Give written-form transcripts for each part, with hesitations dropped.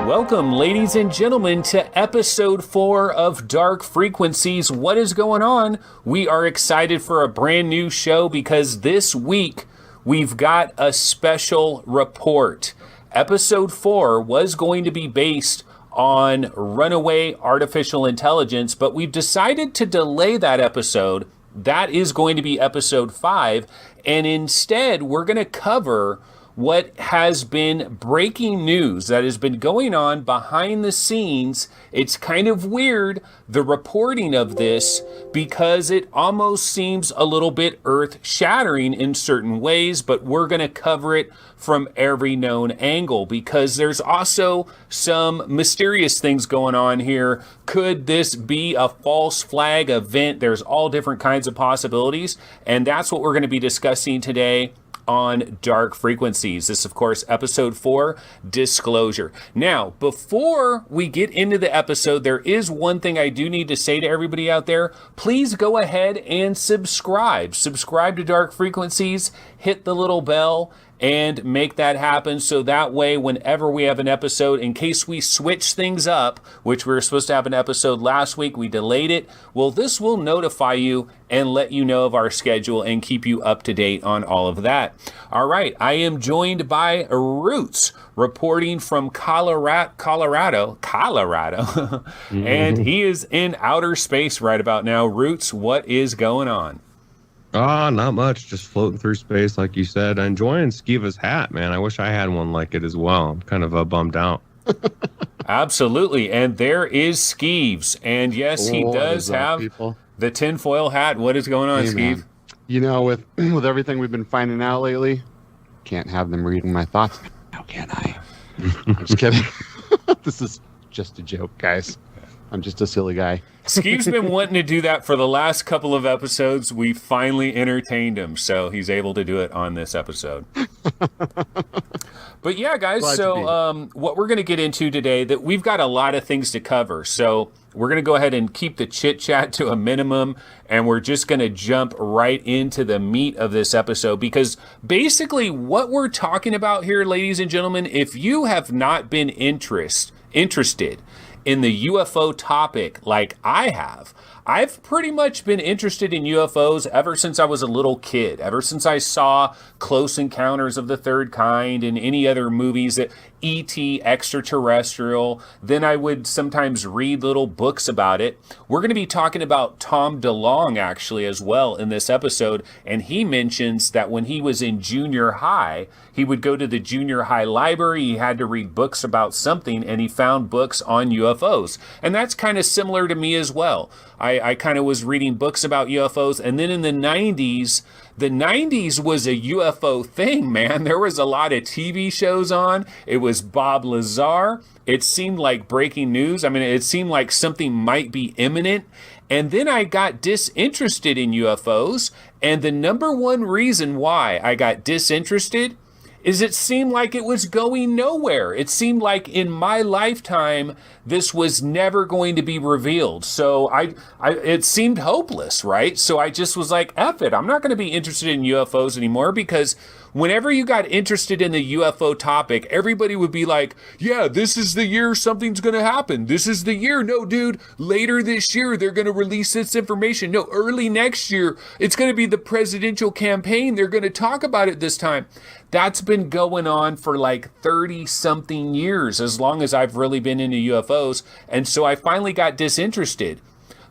Welcome, ladies and gentlemen, to episode 4 of Dark Frequencies. What is going on? We are excited for a brand new show because this week we've got a special report. Episode 4 was going to be based on runaway artificial intelligence, but we've decided to delay that episode. That is going to be episode 5, and instead we're going to cover what has been breaking news that has been going on behind the scenes. It's kind of weird, the reporting of this, because it almost seems a little bit earth-shattering in certain ways, but we're going to cover it from every known angle because there's also some mysterious things going on here. Could this be a false flag event? There's all different kinds of possibilities, and that's what we're going to be discussing today on Dark Frequencies. This, of course, episode 4, Disclosure. Now, before we get into the episode, there is one thing I do need to say to everybody out there. Please go ahead and subscribe. Subscribe to Dark Frequencies, hit the little bell, and make that happen so that way whenever we have an episode, in case we switch things up, which we were supposed to have an episode last week, we delayed it, well, this will notify you and let you know of our schedule and keep you up to date on all of that. All right, I am joined by Roots, reporting from Colorado, and he is in outer space right about now. Roots, what is going on? Not much. Just floating through space, like you said. Enjoying Skiva's hat, man. I wish I had one like it as well. I'm kind of bummed out. Absolutely. And there is Skeeves. And yes, he does have the tinfoil hat. What is going on, Skeeve? Man. You know, with everything we've been finding out lately, can't have them reading my thoughts. How can I? I'm just kidding. This is just a joke, guys. I'm just a silly guy. Skeeve's been wanting to do that for the last couple of episodes. We finally entertained him, so he's able to do it on this episode. But yeah, guys, what we're going to get into today, that we've got a lot of things to cover. So we're going to go ahead and keep the chit-chat to a minimum, and we're just going to jump right into the meat of this episode. Because basically what we're talking about here, ladies and gentlemen, if you have not been interested in the UFO topic like I have, I've pretty much been interested in UFOs ever since I was a little kid, ever since I saw Close Encounters of the Third Kind and any other movies that E.T., extra-terrestrial. Then I would sometimes read little books about it. We're going to be talking about Tom DeLonge actually as well in this episode, and he mentions that when he was in junior high, he would go to the junior high library, he had to read books about something, and he found books on UFOs. And that's kind of similar to me as well. I kind of was reading books about UFOs, and then in the 90s was a UFO thing, man. There was a lot of TV shows on. It was Bob Lazar. It seemed like breaking news. I mean, it seemed like something might be imminent. And then I got disinterested in UFOs, and the number one reason why I got disinterested is it seemed like it was going nowhere. It seemed like in my lifetime, this was never going to be revealed. So it seemed hopeless, right? So I just was like, F it. I'm not going to be interested in UFOs anymore, because whenever you got interested in the UFO topic, everybody would be like, yeah, this is the year something's going to happen. This is the year. No, dude, later this year, they're going to release this information. No, early next year, it's going to be the presidential campaign. They're going to talk about it this time. That's been going on for like 30-something years, as long as I've really been into UFOs. And so I finally got disinterested.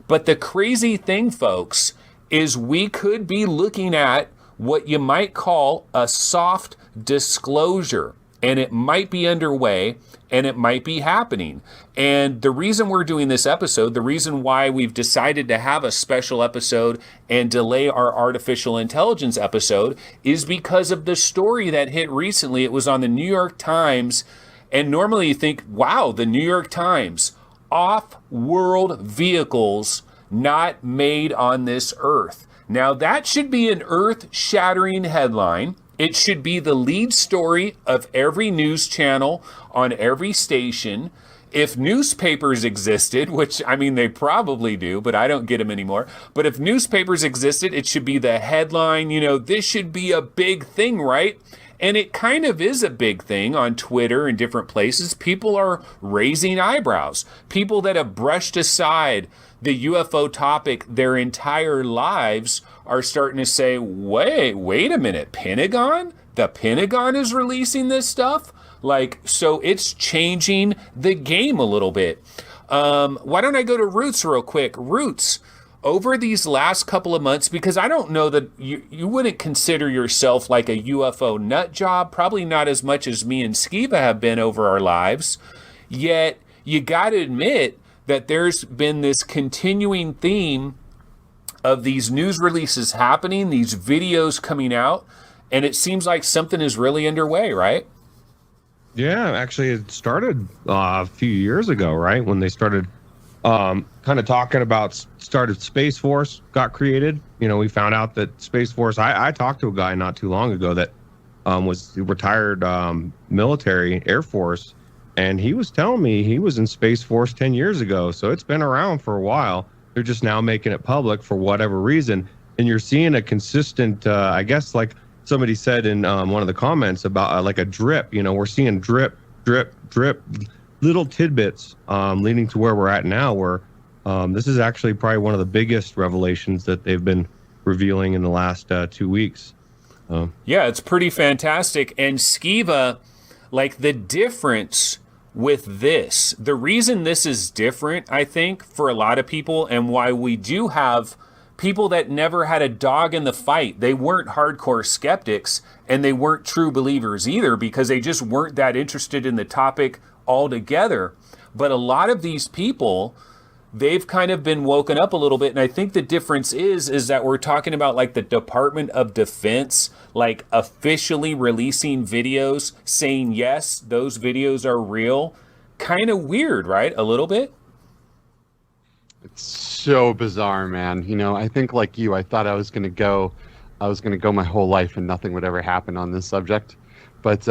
But the crazy thing, folks, is we could be looking at what you might call a soft disclosure. And it might be underway, and it might be happening. And the reason we're doing this episode, the reason why we've decided to have a special episode and delay our artificial intelligence episode, is because of the story that hit recently. It was on the New York Times. And normally you think, wow, the New York Times, off-world vehicles not made on this earth. Now that should be an earth-shattering headline. It should be the lead story of every news channel on every station. If newspapers existed, which, I mean, they probably do, but I don't get them anymore. But if newspapers existed, it should be the headline. You know, this should be a big thing, right? And it kind of is a big thing on Twitter and different places. People are raising eyebrows. People that have brushed aside the UFO topic their entire lives are starting to say, wait a minute, Pentagon? The Pentagon is releasing this stuff? Like, so it's changing the game a little bit. Why don't I go to Roots real quick? Roots, over these last couple of months, because I don't know that you wouldn't consider yourself like a UFO nut job, probably not as much as me and Skiva have been over our lives, yet you got to admit that there's been this continuing theme of these news releases happening, these videos coming out, and it seems like something is really underway, right? Yeah, actually, it started a few years ago, right? When they started kind of talking about started Space Force got created. You know, we found out that Space Force, I talked to a guy not too long ago that was retired military Air Force, and he was telling me he was in Space Force 10 years ago. So it's been around for a while. They're just now making it public for whatever reason. And you're seeing a consistent, I guess, like somebody said in one of the comments about like a drip, you know, we're seeing drip, drip, drip, little tidbits leading to where we're at now, where this is actually probably one of the biggest revelations that they've been revealing in the last 2 weeks. Yeah, it's pretty fantastic. And Skiva, like the difference with this, the reason this is different, I think, for a lot of people, and why we do have people that never had a dog in the fight. They weren't hardcore skeptics, and they weren't true believers either, because they just weren't that interested in the topic altogether. But a lot of these people, they've kind of been woken up a little bit. And I think the difference is that we're talking about like the Department of Defense, like officially releasing videos saying, yes, those videos are real. Kind of weird, right? A little bit. It's so bizarre, man. You know, I think like you, I thought I was going to go my whole life and nothing would ever happen on this subject. But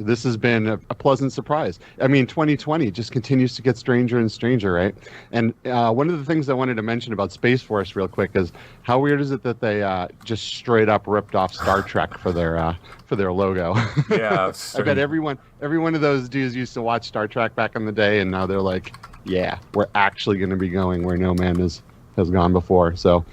this has been a pleasant surprise. I mean, 2020 just continues to get stranger and stranger, right? And one of the things I wanted to mention about Space Force real quick is how weird is it that they just straight up ripped off Star Trek for their logo? Yeah, I bet every one of those dudes used to watch Star Trek back in the day, and now they're like, yeah, we're actually going to be going where no man has gone before. So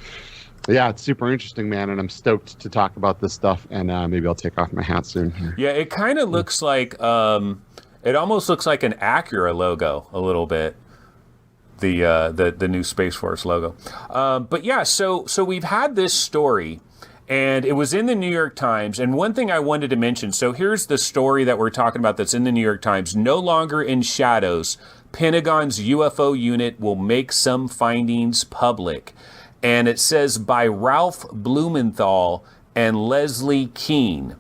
yeah, it's super interesting, man, and I'm stoked to talk about this stuff, and maybe I'll take off my hat soon here. Yeah, it kind of looks like, it almost looks like an Acura logo a little bit, the new Space Force logo. But yeah, so we've had this story, and it was in the New York Times, and one thing I wanted to mention, so here's the story that we're talking about that's in the New York Times. No longer in shadows, Pentagon's UFO unit will make some findings public. And it says by Ralph Blumenthal and Leslie Keene.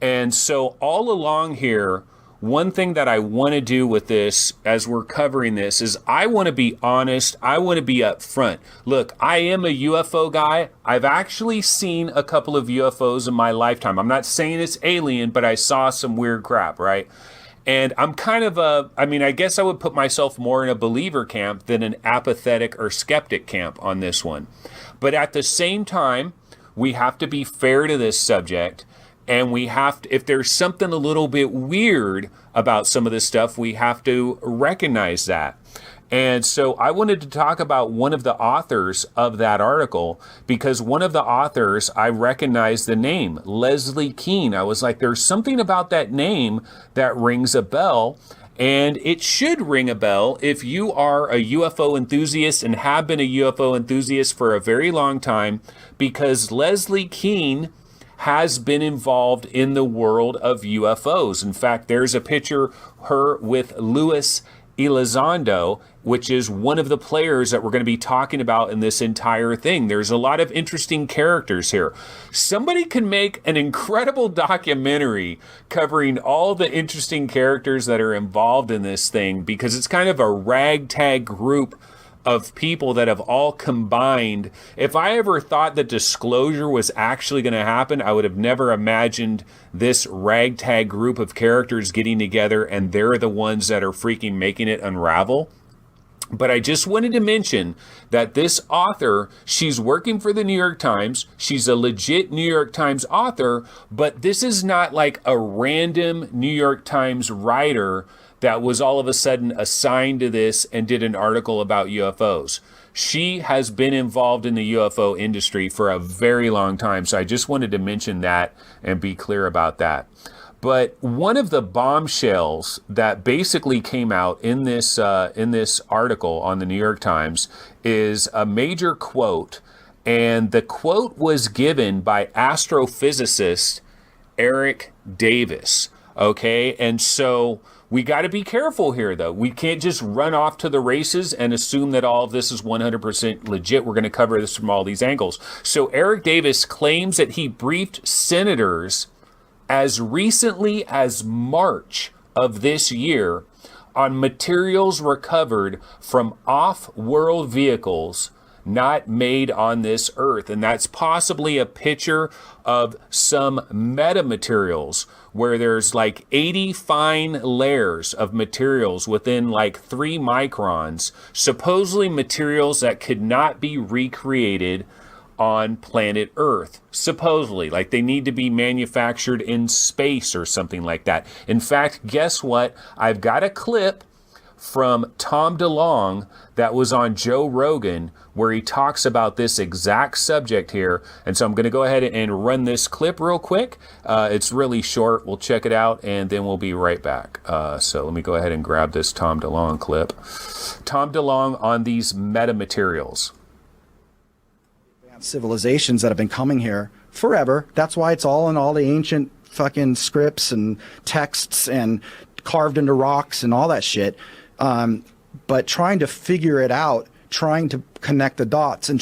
And so all along here, one thing that I want to do with this as we're covering this is I want to be honest. I want to be upfront. Look, I am a UFO guy. I've actually seen a couple of UFOs in my lifetime. I'm not saying it's alien, but I saw some weird crap, right? And I'm kind of I guess I would put myself more in a believer camp than an apathetic or skeptic camp on this one. But at the same time, we have to be fair to this subject. And we have to, if there's something a little bit weird about some of this stuff, we have to recognize that. And so I wanted to talk about one of the authors of that article, because one of the authors, I recognized the name, Leslie Keene. I was like, there's something about that name that rings a bell. And it should ring a bell if you are a UFO enthusiast and have been a UFO enthusiast for a very long time, because Leslie Keene has been involved in the world of UFOs. In fact, there's a picture her with Luis Elizondo, which is one of the players that we're going to be talking about in this entire thing. There's a lot of interesting characters here. Somebody can make an incredible documentary covering all the interesting characters that are involved in this thing, because it's kind of a ragtag group of people that have all combined. If I ever thought that disclosure was actually going to happen, I would have never imagined this ragtag group of characters getting together and they're the ones that are freaking making it unravel. But I just wanted to mention that this author, she's working for the New York Times. She's a legit New York Times author, but this is not like a random New York Times writer that was all of a sudden assigned to this and did an article about UFOs. She has been involved in the UFO industry for a very long time. So I just wanted to mention that and be clear about that. But one of the bombshells that basically came out in this article on the New York Times is a major quote, and the quote was given by astrophysicist Eric Davis. Okay, and so we got to be careful here, though. We can't just run off to the races and assume that all of this is 100% legit. We're going to cover this from all these angles. So Eric Davis claims that he briefed senators as recently as March of this year on materials recovered from off-world vehicles not made on this earth. And that's possibly a picture of some metamaterials where there's like 80 fine layers of materials within like 3 microns, supposedly materials that could not be recreated on planet Earth, supposedly, like they need to be manufactured in space or something like that. In fact, guess what? I've got a clip from Tom DeLonge that was on Joe Rogan where he talks about this exact subject here. And so I'm going to go ahead and run this clip real quick. It's really short. We'll check it out and then we'll be right back. So let me go ahead and grab this Tom DeLonge clip. Tom DeLonge on these metamaterials. Civilizations that have been coming here forever. That's why it's all in all the ancient fucking scripts and texts and carved into rocks and all that shit. But trying to figure it out, trying to connect the dots and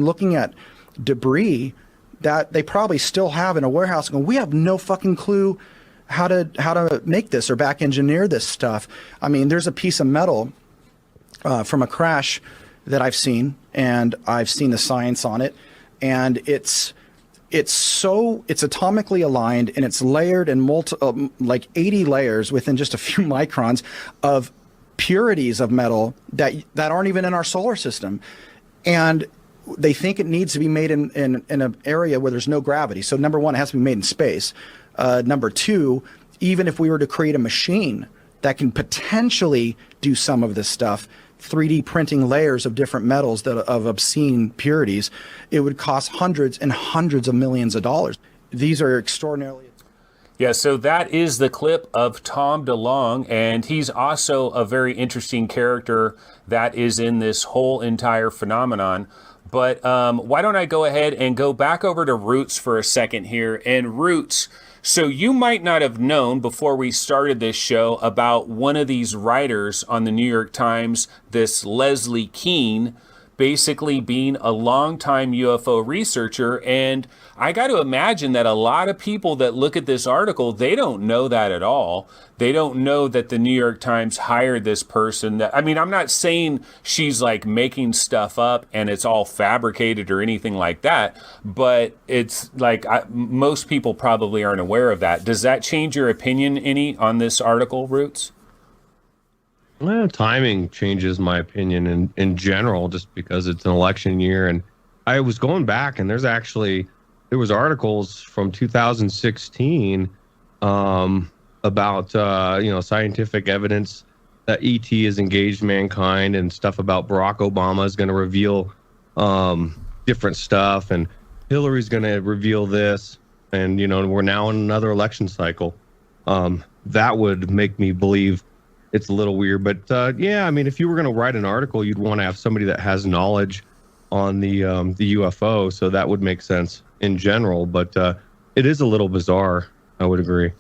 looking at debris that they probably still have in a warehouse going, we have no fucking clue how to make this or back engineer this stuff. I mean, there's a piece of metal from a crash that I've seen, and I've seen the science on it, and it's atomically aligned, and it's layered in like 80 layers within just a few microns of purities of metal that aren't even in our solar system, and they think it needs to be made in an area where there's no gravity. So number one, it has to be made in space. Number two, even if we were to create a machine that can potentially do some of this stuff, 3D printing layers of different metals of obscene purities, it would cost hundreds and hundreds of millions of dollars. These are extraordinarily... Yeah, so that is the clip of Tom DeLonge, and he's also a very interesting character that is in this whole entire phenomenon. But why don't I go ahead and go back over to Roots for a second here. And Roots, so you might not have known before we started this show about one of these writers on the New York Times, this Leslie Kean, basically being a longtime UFO researcher. And I got to imagine that a lot of people that look at this article, they don't know that at all. They don't know that the New York Times hired this person. I mean, I'm not saying she's like making stuff up and it's all fabricated or anything like that, but it's like most people probably aren't aware of that. Does that change your opinion any on this article, Roots? Well, timing changes my opinion in general, just because it's an election year. And I was going back, and there was articles from 2016 about scientific evidence that ET has engaged mankind, and stuff about Barack Obama is going to reveal different stuff, and Hillary's going to reveal this, and we're now in another election cycle. That would make me believe it's a little weird, but yeah, I mean, if you were going to write an article, you'd want to have somebody that has knowledge on the UFO, so that would make sense in general. But it is a little bizarre. I would agree.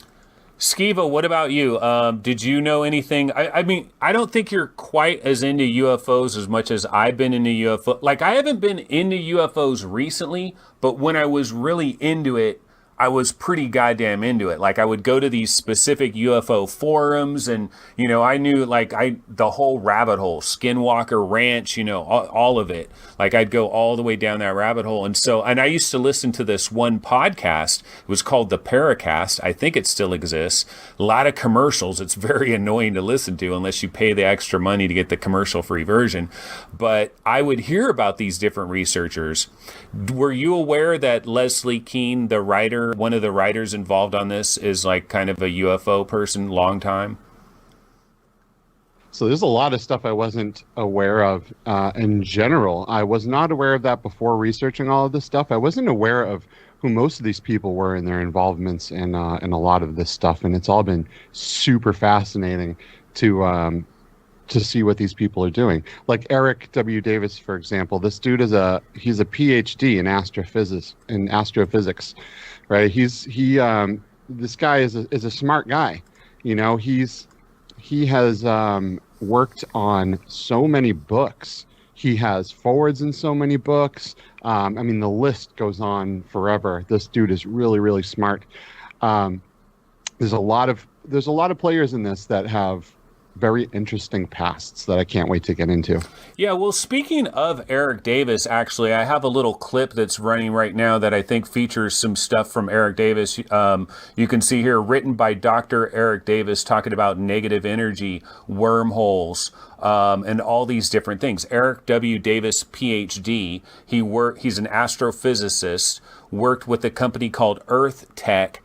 Skiva, what about you? Did you know anything? I mean, I don't think you're quite as into UFOs as much as I've been into UFO. Like, I haven't been into UFOs recently, but when I was really into it, I was pretty goddamn into it. Like I would go to these specific UFO forums and, you know, I knew the whole rabbit hole, Skinwalker Ranch, you know, all of it. Like I'd go all the way down that rabbit hole. And I used to listen to this one podcast. It was called the Paracast. I think it still exists. A lot of commercials. It's very annoying to listen to unless you pay the extra money to get the commercial free version. But I would hear about these different researchers. Were you aware that Leslie Kean, the writer, one of the writers involved on this, is like kind of a UFO person, long time? So there's a lot of stuff I wasn't aware of in general. I was not aware of that before researching all of this stuff. I wasn't aware of who most of these people were and their involvements in a lot of this stuff. And it's all been super fascinating to see what these people are doing. Like Eric W. Davis, for example, this dude he's a PhD in astrophysics, right? This guy is a smart guy. You know, he has worked on so many books. He has forwards in so many books. I mean, the list goes on forever. This dude is really, really smart. There's a lot of players in this that have very interesting pasts that I can't wait to get into. Yeah, well, speaking of Eric Davis, actually, I have a little clip that's running right now that I think features some stuff from Eric Davis. You can see here, written by Dr. Eric Davis, talking about negative energy, wormholes, and all these different things. Eric W. Davis, PhD. He's an astrophysicist, worked with a company called Earth Tech.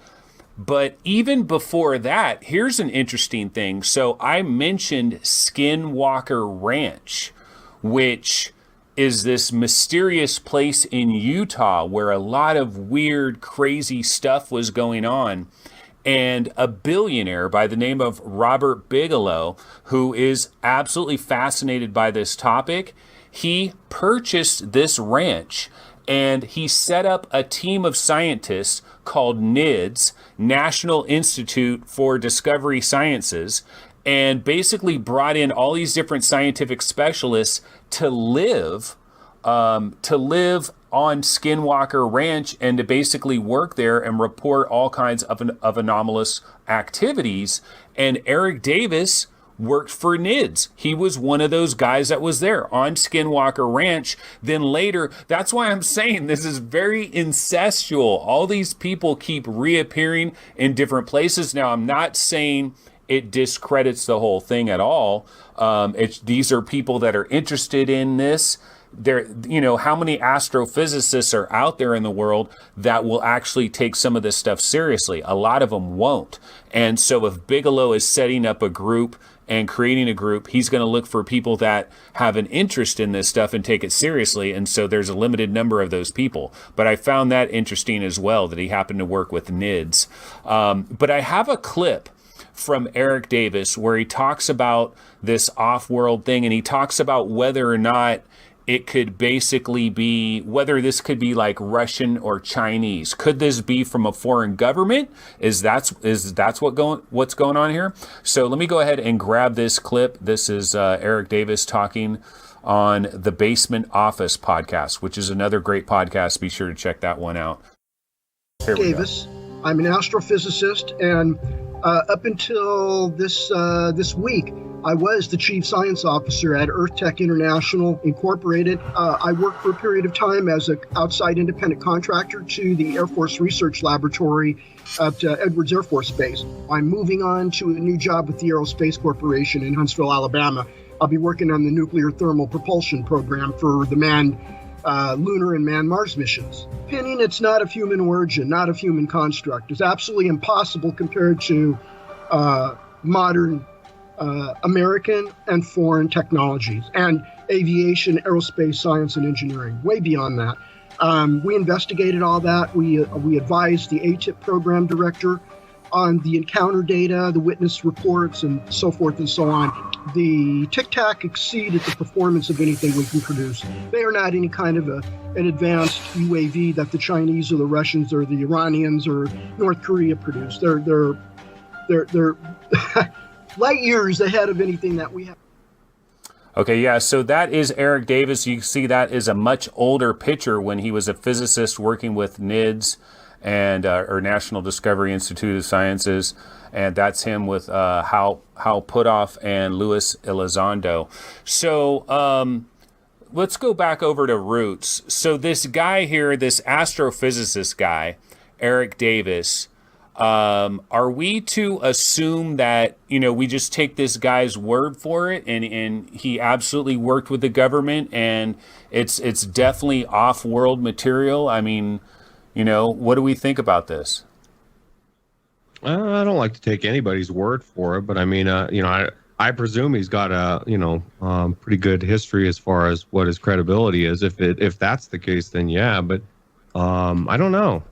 But even before that, here's an interesting thing. So I mentioned Skinwalker Ranch, which is this mysterious place in Utah where a lot of weird, crazy stuff was going on. And a billionaire by the name of Robert Bigelow, who is absolutely fascinated by this topic, he purchased this ranch and he set up a team of scientists called NIDS, National Institute for Discovery Sciences, and basically brought in all these different scientific specialists to live on Skinwalker Ranch and to basically work there and report all kinds of anomalous activities. And Eric Davis worked for NIDS. He was one of those guys that was there on Skinwalker Ranch. Then later, that's why I'm saying this is very incestual. All these people keep reappearing in different places. Now, I'm not saying it discredits the whole thing at all. These are people that are interested in this. How many astrophysicists are out there in the world that will actually take some of this stuff seriously? A lot of them won't. And so if Bigelow is setting up a group and creating a group, he's going to look for people that have an interest in this stuff and take it seriously. And so there's a limited number of those people. But I found that interesting as well, that he happened to work with NIDS. But I have a clip from Eric Davis where he talks about this off-world thing, and he talks about whether or not it could basically be, whether this could be like Russian or Chinese. Could this be from a foreign government? Is that's what's going on here? So let me go ahead and grab this clip. This is Eric Davis talking on the Basement Office podcast, which is another great podcast. Be sure to check that one out. Here we go. I'm an astrophysicist, and up until this week, I was the chief science officer at Earth Tech International Incorporated. I worked for a period of time as an outside independent contractor to the Air Force Research Laboratory at Edwards Air Force Base. I'm moving on to a new job with the Aerospace Corporation in Huntsville, Alabama. I'll be working on the nuclear thermal propulsion program for the manned lunar and manned Mars missions. Opinion, it's not of human origin, not of human construct. It's absolutely impossible compared to modern American and foreign technologies and aviation, aerospace, science, and engineering. Way beyond that. We investigated all that. We advised the ATIP program director on the encounter data, the witness reports, and so forth and so on. The Tic Tac exceeded the performance of anything we can produce. They are not any kind of an advanced UAV that the Chinese or the Russians or the Iranians or North Korea produce. They're light years ahead of anything that we have. Okay, yeah, so that is Eric Davis. You see that is a much older picture when he was a physicist working with NIDS. and or National Discovery Institute of Sciences, and that's him with Hal Puthoff and Luis Elizondo. So let's go back over to roots. So this guy here, this astrophysicist guy, Eric Davis, are we to assume that, we just take this guy's word for it and he absolutely worked with the government and it's definitely off-world material? I mean, what do we think about this? I don't like to take anybody's word for it, but I mean, I presume he's got a pretty good history as far as what his credibility is. If that's the case, then yeah. But I don't know.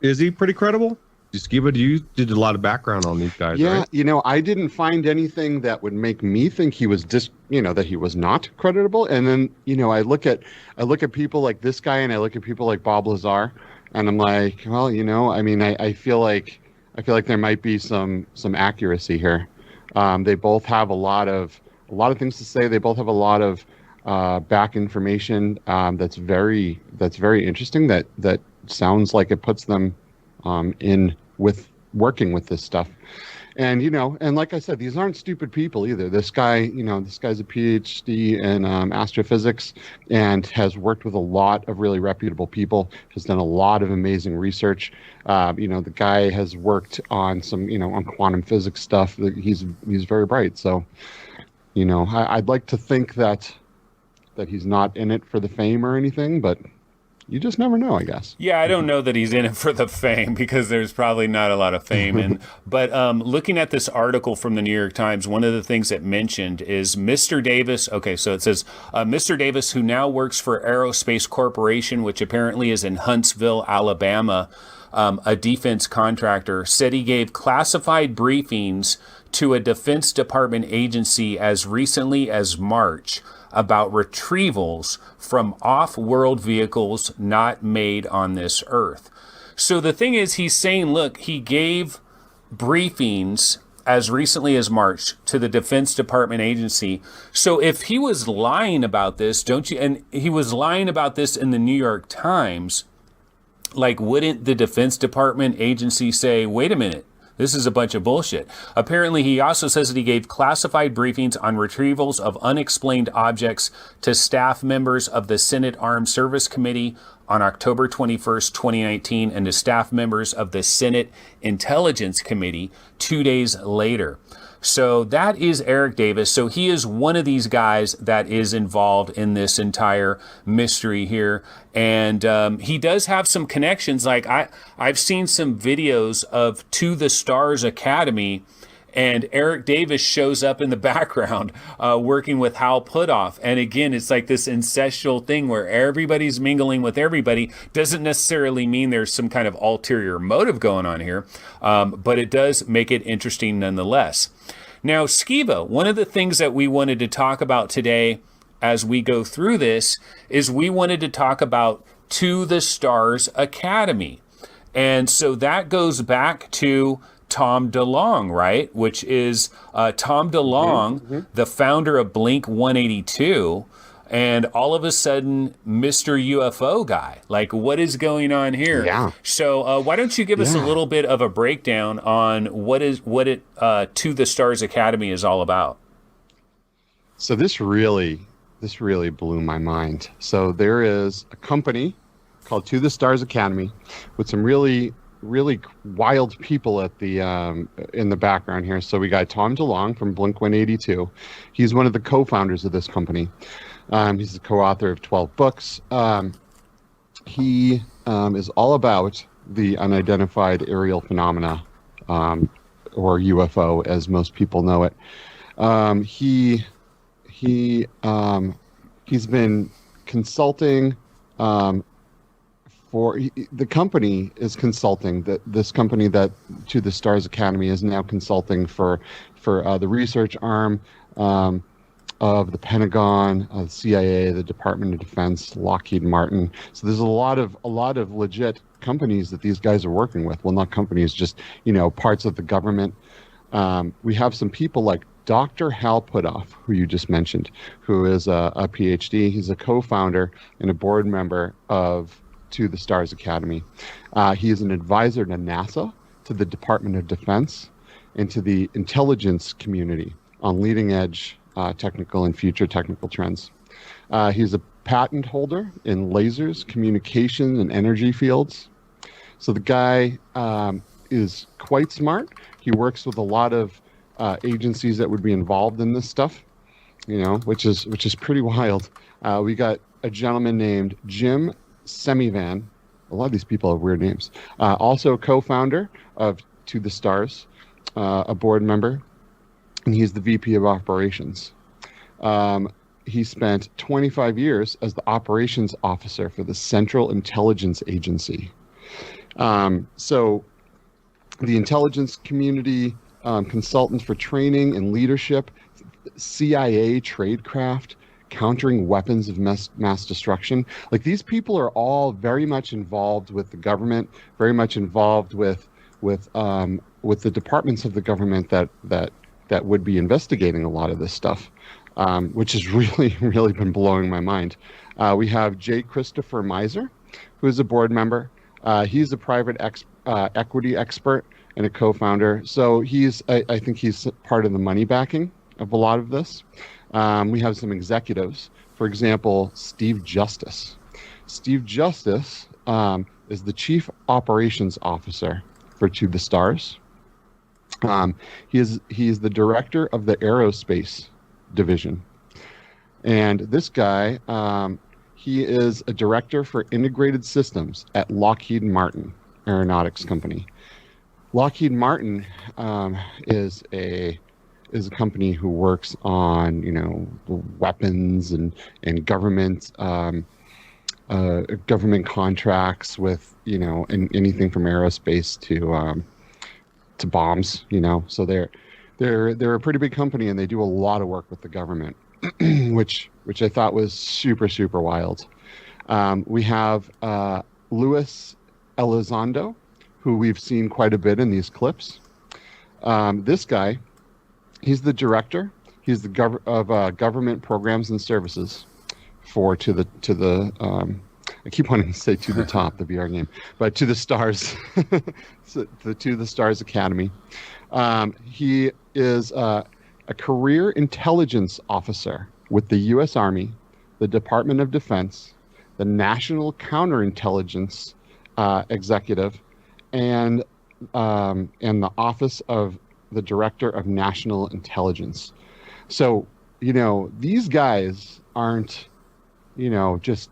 Is he pretty credible? Skiba, you did a lot of background on these guys, yeah, right? I didn't find anything that would make me think he was that he was not creditable. And then, I look at people like this guy and I look at people like Bob Lazar, and I'm like, well, I mean, I feel like there might be some accuracy here. They both have a lot of things to say. They both have a lot of back information that's very interesting. That sounds like it puts them in with working with this stuff. And and like I said, these aren't stupid people either. This guy, this guy's a PhD in astrophysics and has worked with a lot of really reputable people, has done a lot of amazing research. The guy has worked on some, on quantum physics stuff. He's very bright. So, I'd like to think that he's not in it for the fame or anything, but you just never know, I guess. Yeah, I don't know that he's in it for the fame because there's probably not a lot of fame. But looking at this article from the New York Times, one of the things it mentioned is Mr. Davis. Okay, so it says, Mr. Davis, who now works for Aerospace Corporation, which apparently is in Huntsville, Alabama, a defense contractor, said he gave classified briefings to a Defense Department agency as recently as March about retrievals from off-world vehicles not made on this earth. So the thing is, he's saying, look, he gave briefings as recently as March to the Defense Department agency. So if he was lying about this, and he was lying about this in the New York Times, like, wouldn't the Defense Department agency say, wait a minute, this is a bunch of bullshit? Apparently, he also says that he gave classified briefings on retrievals of unexplained objects to staff members of the Senate Armed Service Committee on October 21st, 2019, and to staff members of the Senate Intelligence Committee 2 days later. So that is Eric Davis. So he is one of these guys that is involved in this entire mystery here. And he does have some connections. Like I've seen some videos of To the Stars Academy, and Eric Davis shows up in the background working with Hal Puthoff. And again, it's like this incestual thing where everybody's mingling with everybody. Doesn't necessarily mean there's some kind of ulterior motive going on here, but it does make it interesting nonetheless. Now, Skiba, one of the things that we wanted to talk about today as we go through this is we wanted to talk about To the Stars Academy. And so that goes back to Tom DeLonge, right? Which is Tom DeLonge, the founder of Blink 182, and all of a sudden, Mr. UFO guy. Like, what is going on here? Yeah. So why don't you give us a little bit of a breakdown on what To the Stars Academy is all about? So this really blew my mind. So there is a company called To the Stars Academy with some really wild people at the in the background here. So we got Tom DeLonge from Blink 182. He's one of the co-founders of this company. He's the co-author of 12 books. He is all about the unidentified aerial phenomena, or UFO, as most people know it. He's been consulting for the company is consulting that this company that To the Stars Academy is now consulting for the research arm of the Pentagon, the CIA, the Department of Defense, Lockheed Martin. So there's a lot of legit companies that these guys are working with. Well, not companies, just parts of the government. We have some people like Dr. Hal Puthoff, who you just mentioned, who is a PhD. He's a co-founder and a board member of to the Stars Academy. He is an advisor to NASA, to the Department of Defense, and to the intelligence community on leading edge technical and future technical trends. He's a patent holder in lasers, communication, and energy fields. So the guy is quite smart. He works with a lot of agencies that would be involved in this stuff, which is pretty wild. We got a gentleman named Jim Semivan. A lot of these people have weird names. Also a co-founder of To the Stars, a board member, and he's the VP of operations. He spent 25 years as the operations officer for the Central Intelligence Agency. So the intelligence community, consultants for training and leadership, CIA tradecraft, countering weapons of mass destruction. Like, these people are all very much involved with the government, very much involved with the departments of the government that would be investigating a lot of this stuff, which has really, really been blowing my mind. We have J. Christopher Miser, who is a board member. He's a private equity expert and a co-founder. So I think he's part of the money backing of a lot of this. We have some executives. For example, Steve Justice. Steve Justice is the chief operations officer for To the Stars. He is the director of the aerospace division. And this guy, he is a director for integrated systems at Lockheed Martin Aeronautics Company. Lockheed Martin is a company who works on weapons and government government contracts with and anything from aerospace to bombs. So they're a pretty big company, and they do a lot of work with the government, which I thought was super, super wild. We have Luis Elizondo, who we've seen quite a bit in these clips. This guy, he's the director. He's the of government programs and services for to the I keep wanting to say To the Top, the VR game, but To the Stars, so To the Stars Academy. He is a career intelligence officer with the U.S. Army, the Department of Defense, the National Counterintelligence Executive, and the Office of the Director of National Intelligence. So, these guys aren't, just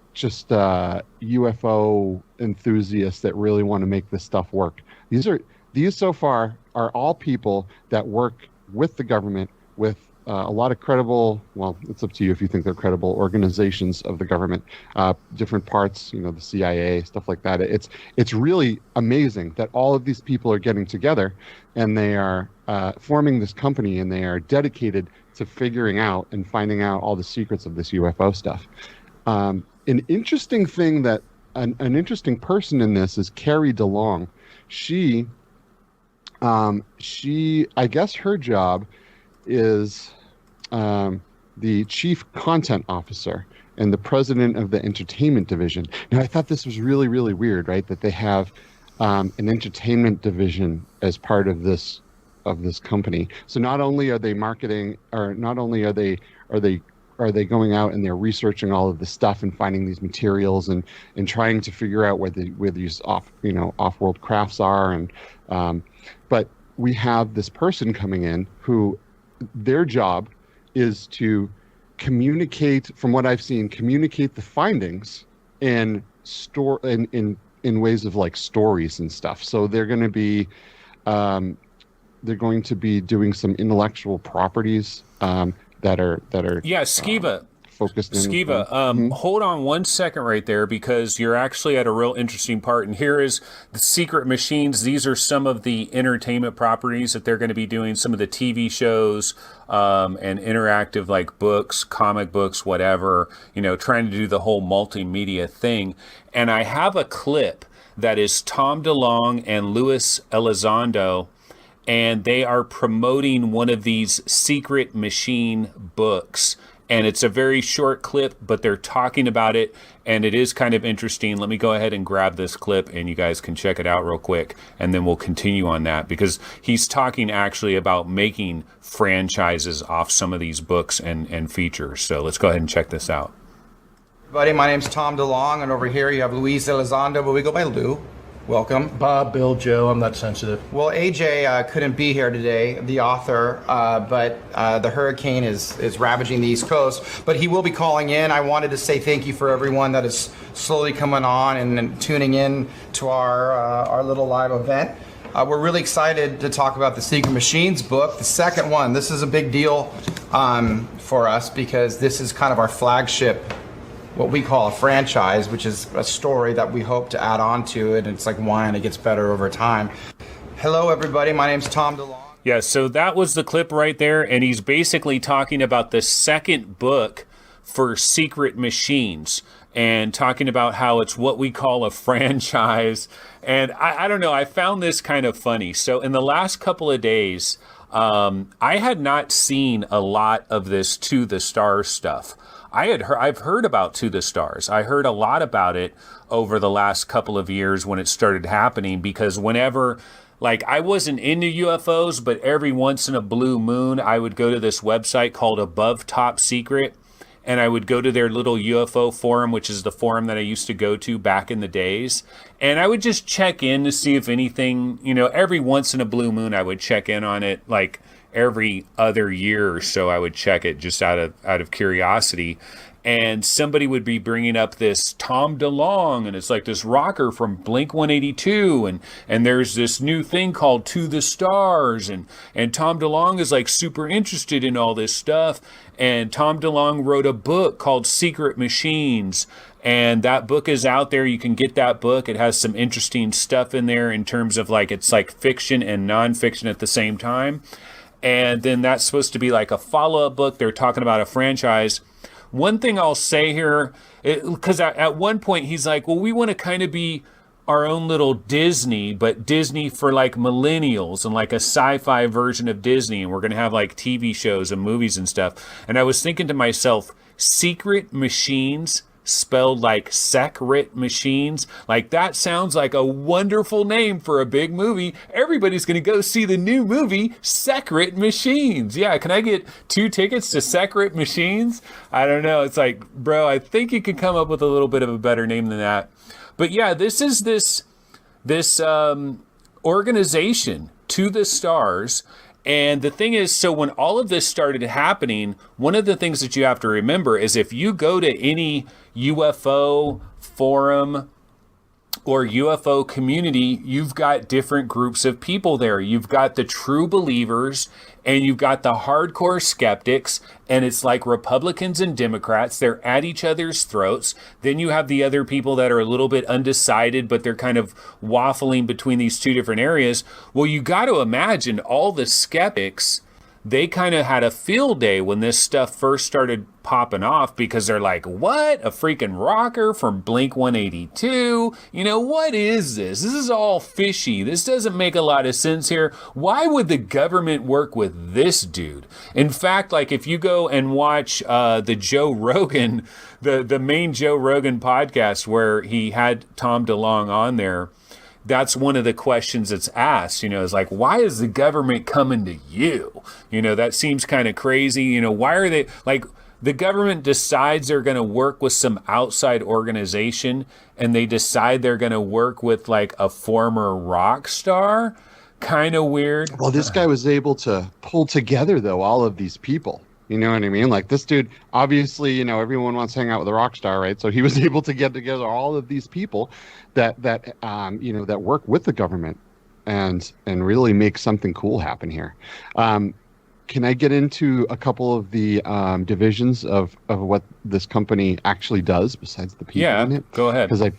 UFO enthusiasts that really want to make this stuff work. These so far are all people that work with the government, with a lot of credible, well, it's up to you if you think they're credible, organizations of the government, different parts, the CIA, stuff like that. It's really amazing that all of these people are getting together, and they are forming this company, and they are dedicated to figuring out and finding out all the secrets of this UFO stuff. An interesting thing that an interesting person in this is Carrie Delonge. She, I guess her job is the chief content officer and the president of the entertainment division. Now, I thought this was really, really weird, right? That they have an entertainment division as part of this company. So not only are they marketing, or not only are they going out and they're researching all of this stuff and finding these materials and trying to figure out where these off-world crafts are, and but we have this person coming in who their job is to communicate, from what I've seen, communicate the findings and store in ways of like stories and stuff. So they're going to be doing some intellectual properties that are Skiva. Focused in. Skiva, hold on one second right there, because you're actually at a real interesting part. And here is the Secret Machines. These are some of the entertainment properties that they're going to be doing, some of the TV shows and interactive, like books, comic books, whatever, trying to do the whole multimedia thing. And I have a clip that is Tom DeLonge and Luis Elizondo, and they are promoting one of these Secret Machine books. and it's a very short clip, but they're talking about it, and it is kind of interesting. Let me go ahead and grab this clip, and you guys can check it out real quick, and then we'll continue on that, because he's talking actually about making franchises off some of these books and features. So let's go ahead and check this out. Everybody, my name's Tom DeLong, and over here you have Luis Elizondo, but we go by Lou. Welcome. Bob, Bill, Joe, I'm not sensitive. Well, AJ couldn't be here today, the author, but the hurricane is ravaging the East Coast. But he will be calling in. I wanted to say thank you for everyone that is slowly coming on and tuning in to our little live event. We're really excited to talk about the Secret Machines book, the second one. This is a big deal for us because this is kind of our flagship, what we call a franchise, which is a story that we hope to add on to it. And it's like wine, it gets better over time. Hello, everybody. My name's Tom DeLong. Yeah, so that was the clip right there, and he's basically talking about the second book for Secret Machines and talking about how it's what we call a franchise. And I don't know, I found this kind of funny. So in the last couple of days, I had not seen a lot of this To the Stars stuff. I've heard about To the Stars. I heard a lot about it over the last couple of years when it started happening, because whenever, like, I wasn't into UFOs, but every once in a blue moon, I would go to this website called Above Top Secret, and I would go to their little UFO forum, which is the forum that I used to go to back in the days. And I would just check in to see if anything, every once in a blue moon, I would check in on it, like, every other year or so. I would check it just out of curiosity, and somebody would be bringing up this Tom DeLong, and it's like this rocker from Blink 182, and there's this new thing called To the Stars, and Tom DeLong is like super interested in all this stuff, and Tom DeLong wrote a book called Secret Machines, and that book is out there. You can get that book. It has some interesting stuff in there in terms of like, it's like fiction and nonfiction at the same time. And then that's supposed to be like a follow-up book. They're talking about a franchise. One thing I'll say here, because at one point he's like, well, we want to kind of be our own little Disney, but Disney for like millennials and like a sci-fi version of Disney. And we're going to have like TV shows and movies and stuff. And I was thinking to myself, Secret Machines spelled like Secret Machines. Like, that sounds like a wonderful name for a big movie. Everybody's going to go see the new movie, Secret Machines. Yeah, can I get 2 tickets to Secret Machines? I don't know. It's like, bro, I think you could come up with a little bit of a better name than that. But yeah, this is this organization, To the Stars. And the thing is, so when all of this started happening, one of the things that you have to remember is if you go to any UFO forum or UFO community, you've got different groups of people there. You've got the true believers and you've got the hardcore skeptics, and it's like Republicans and Democrats. They're at each other's throats. Then you have the other people that are a little bit undecided, but they're kind of waffling between these two different areas. Well, you got to imagine all the skeptics, they kind of had a field day when this stuff first started popping off, because they're like, what? A freaking rocker from Blink 182? What is this? This is all fishy. This doesn't make a lot of sense here. Why would the government work with this dude? In fact, like, if you go and watch the Joe Rogan, the main Joe Rogan podcast where he had Tom DeLong on there, that's one of the questions that's asked, is like, why is the government coming to you? That seems kind of crazy. Why are they, like, the government decides they're going to work with some outside organization, and they decide they're going to work with like a former rock star? Kind of weird. Well, this guy was able to pull together, though, all of these people. You know what I mean? Like, this dude, obviously, everyone wants to hang out with a rock star, right? So he was able to get together all of these people that work with the government and really make something cool happen here. Can I get into a couple of the divisions of what this company actually does besides the people in it? Go ahead. Because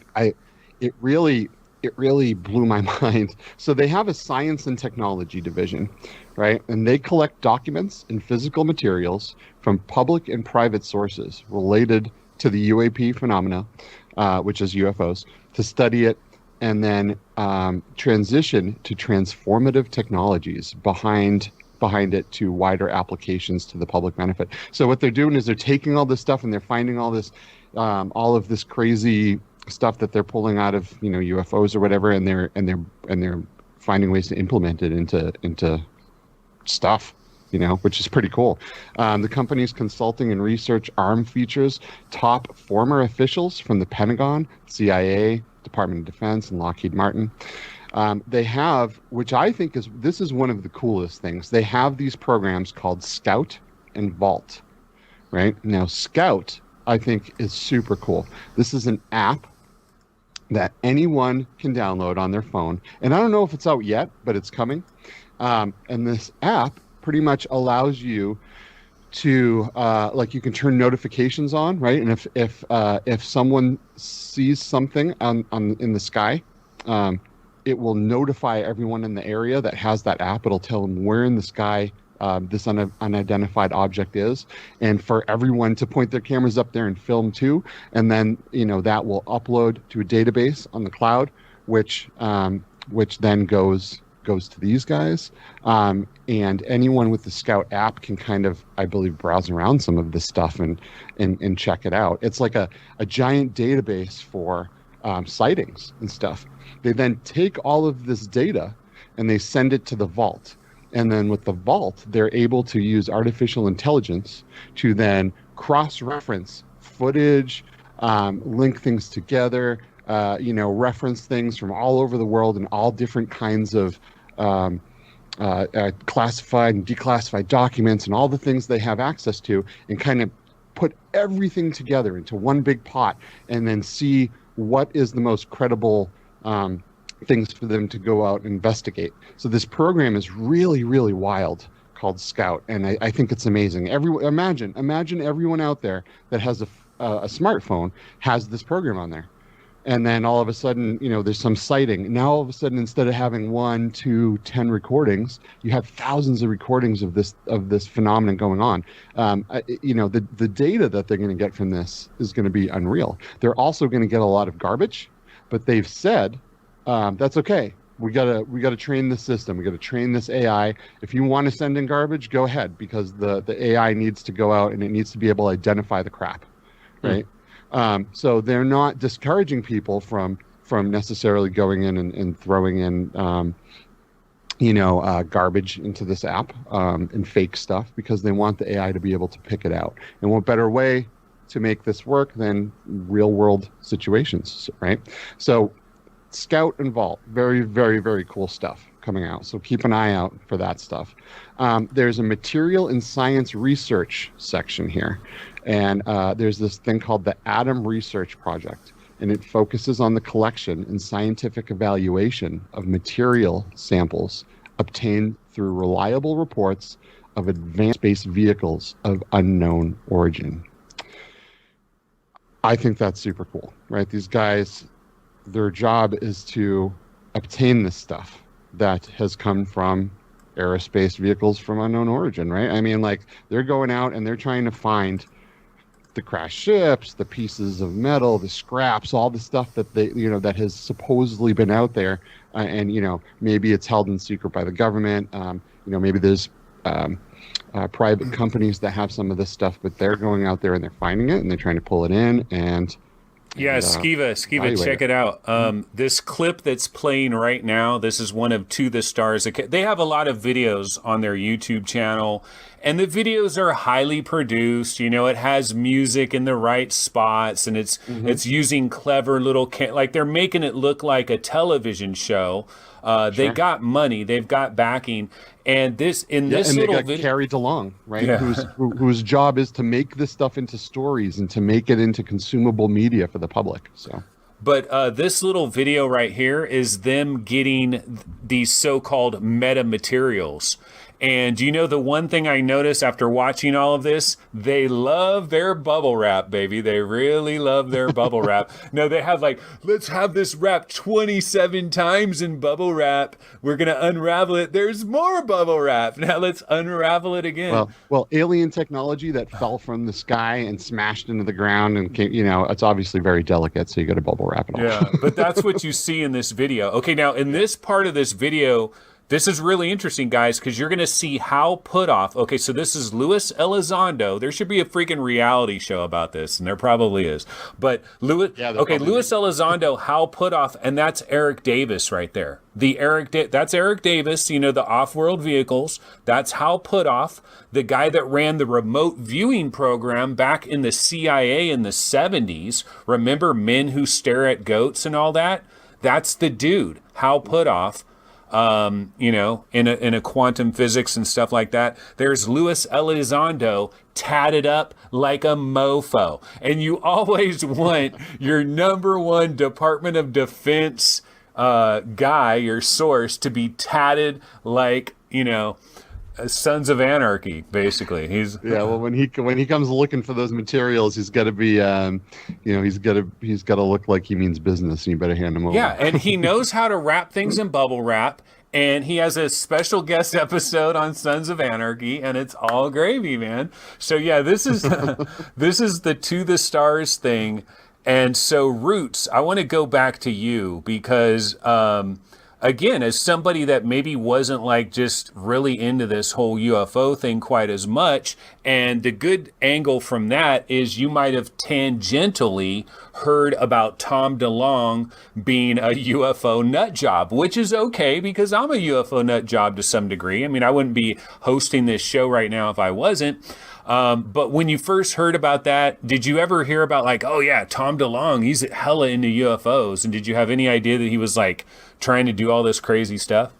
it really blew my mind. So they have a science and technology division, right? And they collect documents and physical materials from public and private sources related to the UAP phenomena, which is UFOs, to study it and then transition to transformative technologies behind behind it to wider applications to the public benefit. So what they're doing is they're taking all this stuff and they're finding all of this crazy stuff that they're pulling out of UFOs or whatever, and they're finding ways to implement it into stuff, which is pretty cool. The company's consulting and research arm features top former officials from the Pentagon, CIA, Department of Defense, and Lockheed Martin. They have, which I think this is one of the coolest things, they have these programs called Scout and Vault, right? Now, Scout, I think, is super cool. This is an app that anyone can download on their phone. And I don't know if it's out yet, but it's coming. And this app pretty much allows you to, you can turn notifications on, right? And if someone sees something in the sky, it will notify everyone in the area that has that app. It'll tell them where in the sky this unidentified object is, and for everyone to point their cameras up there and film too. And then that will upload to a database on the cloud, which then goes to these guys. And anyone with the Scout app can kind of, I believe, browse around some of this stuff and check it out. It's like a giant database for sightings and stuff. They then take all of this data and they send it to the Vault. And then with the Vault, they're able to use artificial intelligence to then cross-reference footage, link things together, reference things from all over the world and all different kinds of classified and declassified documents and all the things they have access to, and kind of put everything together into one big pot and then see what is the most credible things for them to go out and investigate. So this program is really, really wild, called Scout, and I think it's amazing. Imagine everyone out there that has a smartphone has this program on there, and then all of a sudden, there's some sighting. Now all of a sudden, instead of having 1, 2, 10 recordings, you have thousands of recordings of this phenomenon going on. The data that they're going to get from this is going to be unreal. They're also going to get a lot of garbage, but they've said that's okay. We gotta train the system. We gotta train this AI. If you want to send in garbage, go ahead, because the AI needs to go out and it needs to be able to identify the crap, right? So they're not discouraging people from necessarily going in and throwing in garbage into this app and fake stuff, because they want the AI to be able to pick it out. And what better way to make this work than real world situations, right? So Scout and Vault, very, very, very cool stuff coming out. So keep an eye out for that stuff. There's a material and science research section here. And there's this thing called the Atom Research Project. And it focuses on the collection and scientific evaluation of material samples obtained through reliable reports of advanced space vehicles of unknown origin. I think that's super cool, right? These guys, their job is to obtain this stuff that has come from aerospace vehicles from unknown origin, right? I mean, they're going out and they're trying to find the crashed ships, the pieces of metal, the scraps, all the stuff that that has supposedly been out there, and maybe it's held in secret by the government. Maybe there's private companies that have some of this stuff, but they're going out there and they're finding it and they're trying to pull it in and. Yeah, Skiva, check it out. This clip that's playing right now, this is one of To the Stars. They have a lot of videos on their YouTube channel, and the videos are highly produced. It has music in the right spots, and it's using clever little, they're making it look like a television show. They got money, they've got backing, and this little video, Carrie DeLonge, right? Yeah. whose job is to make this stuff into stories and to make it into consumable media for the public. So, but this little video right here is them getting these so-called meta materials. And do you know the one thing I noticed after watching all of this? They love their bubble wrap, baby. They really love their bubble wrap. No, they have let's have this wrapped 27 times in bubble wrap. We're going to unravel it. There's more bubble wrap. Now let's unravel it again. Well, alien technology that fell from the sky and smashed into the ground and came, it's obviously very delicate, so you got to bubble wrap it all. Yeah, but that's what you see in this video. Okay, now in this part of this video, This is really interesting, guys, because you're going to see how put off. Okay, so this is Luis Elizondo. There should be a freaking reality show about this, and there probably is. But Luis Elizondo, how put off, and that's Eric Davis right there. That's Eric Davis, you know, the off-world vehicles. That's how put off. The guy that ran the remote viewing program back in the CIA in the 70s. Remember Men Who Stare at Goats and all that? That's the dude. How put off. You know, in a quantum physics and stuff like that. There's Luis Elizondo tatted up like a mofo. And you always want your number one Department of Defense guy, your source, to be tatted like, you know, Sons of Anarchy, basically. Well, when he comes looking for those materials, he's got to be, you know, he's got to look like he means business, and you better hand him over. Yeah, and he knows how to wrap things in bubble wrap, and he has a special guest episode on Sons of Anarchy, and it's all gravy, man. So yeah, this is the To the Stars thing, and so Roots, I want to go back to you because. Again, as somebody that maybe wasn't like just really into this whole UFO thing quite as much, and the good angle from that is you might have tangentially heard about Tom DeLonge being a UFO nut job, which is okay because I'm a UFO nut job to some degree. I mean, I wouldn't be hosting this show right now if I wasn't. But when you first heard about that, did you ever hear about like, oh yeah, Tom DeLonge, he's hella into UFOs, and did you have any idea that he was like trying to do all this crazy stuff?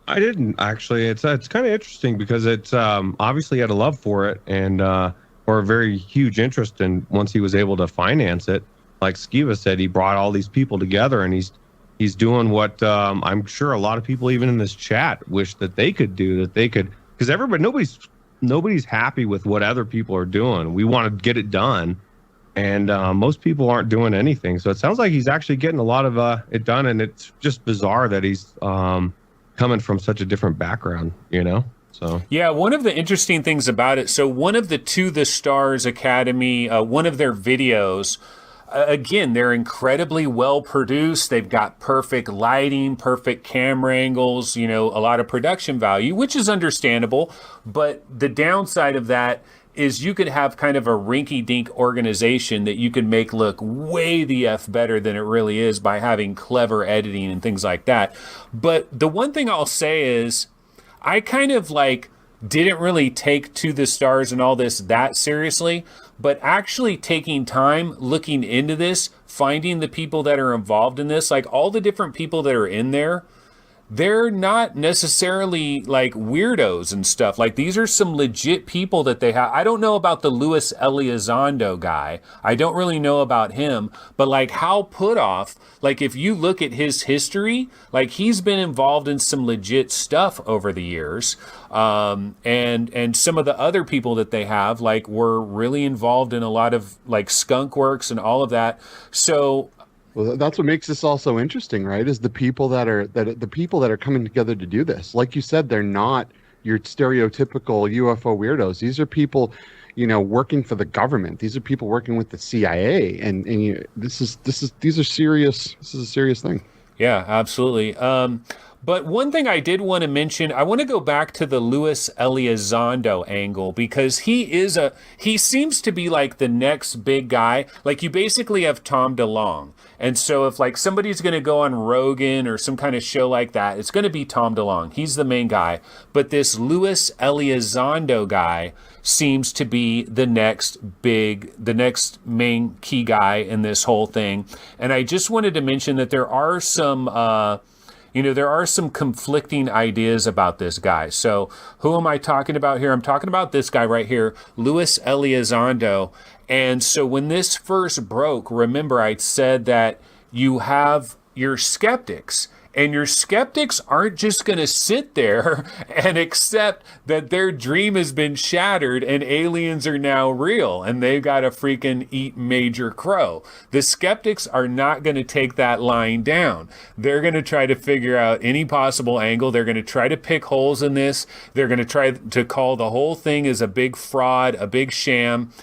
I didn't actually. It's kind of interesting because it's obviously had a love for it and or a very huge interest in once he was able to finance it. Like Skiva said, he brought all these people together and he's doing what I'm sure a lot of people even in this chat wish that they could do, that they could, because nobody's happy with what other people are doing. We want to get it done. And most people aren't doing anything. So it sounds like he's actually getting a lot of it done. And it's just bizarre that he's coming from such a different background, you know? So yeah, one of the interesting things about it, so one of the To the Stars Academy, one of their videos, again, they're incredibly well produced. They've got perfect lighting, perfect camera angles, you know, a lot of production value, which is understandable. But the downside of that is you could have kind of a rinky-dink organization that you could make look way the F better than it really is by having clever editing and things like that. But the one thing I'll say is I kind of like didn't really take To the Stars and all this that seriously, but actually taking time looking into this, finding the people that are involved in this, like all the different people that are in there, they're not necessarily like weirdos and stuff. Like these are some legit people that they have. I don't know about the Luis Elizondo guy. I don't really know about him, but like how put off, like if you look at his history, like he's been involved in some legit stuff over the years. And some of the other people that they have like were really involved in a lot of like skunk works and all of that. So well, that's what makes this all so interesting, right? Is the people that are coming together to do this. Like you said, they're not your stereotypical UFO weirdos. These are people, you know, working for the government. These are people working with the CIA, and this is serious. This is a serious thing. Yeah, absolutely. But one thing I did want to mention, I want to go back to the Luis Elizondo angle because he seems to be like the next big guy. Like you basically have Tom DeLonge. And so if like somebody's going to go on Rogan or some kind of show like that, it's going to be Tom DeLonge. He's the main guy. But this Luis Elizondo guy seems to be the next main key guy in this whole thing. And I just wanted to mention that there are some conflicting ideas about this guy. So who am I talking about here? I'm talking about this guy right here, Luis Elizondo. And so when this first broke, remember I said that you have your skeptics. And your skeptics aren't just going to sit there and accept that their dream has been shattered and aliens are now real and they've got to freaking eat Major Crow. The skeptics are not going to take that line down. They're going to try to figure out any possible angle. They're going to try to pick holes in this. They're going to try to call the whole thing as a big fraud, a big sham.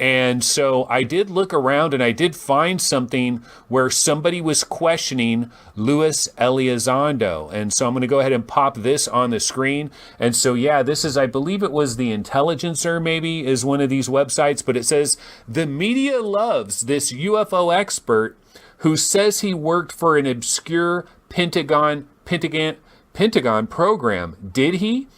And so I did look around and I did find something where somebody was questioning Luis Elizondo. And so I'm going to go ahead and pop this on the screen. And so, yeah, this is, I believe it was The Intelligencer, maybe, is one of these websites. But it says, the media loves this UFO expert who says he worked for an obscure Pentagon program. Did he?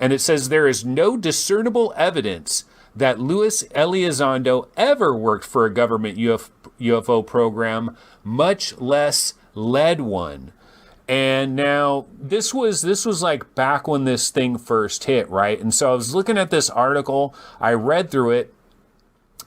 And it says there is no discernible evidence that Luis Elizondo ever worked for a government UFO program, much less led one. And now this was like back when this thing first hit, right? And so I was looking at this article, I read through it,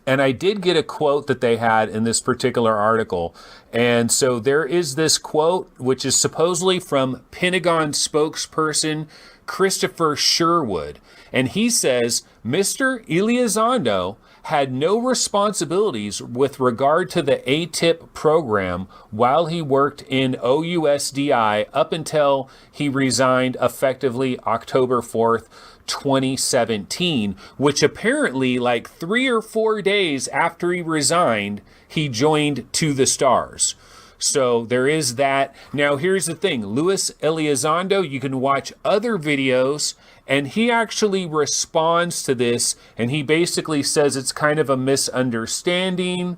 and I did get a quote that they had in this particular article. And so there is this quote, which is supposedly from Pentagon spokesperson Christopher Sherwood. And he says, Mr. Elizondo had no responsibilities with regard to the ATIP program while he worked in OUSDI up until he resigned effectively October 4th, 2017, which apparently like 3 or 4 days after he resigned, he joined To the Stars. So there is that. Now, here's the thing. Luis Elizondo, you can watch other videos, and he actually responds to this, and he basically says it's kind of a misunderstanding.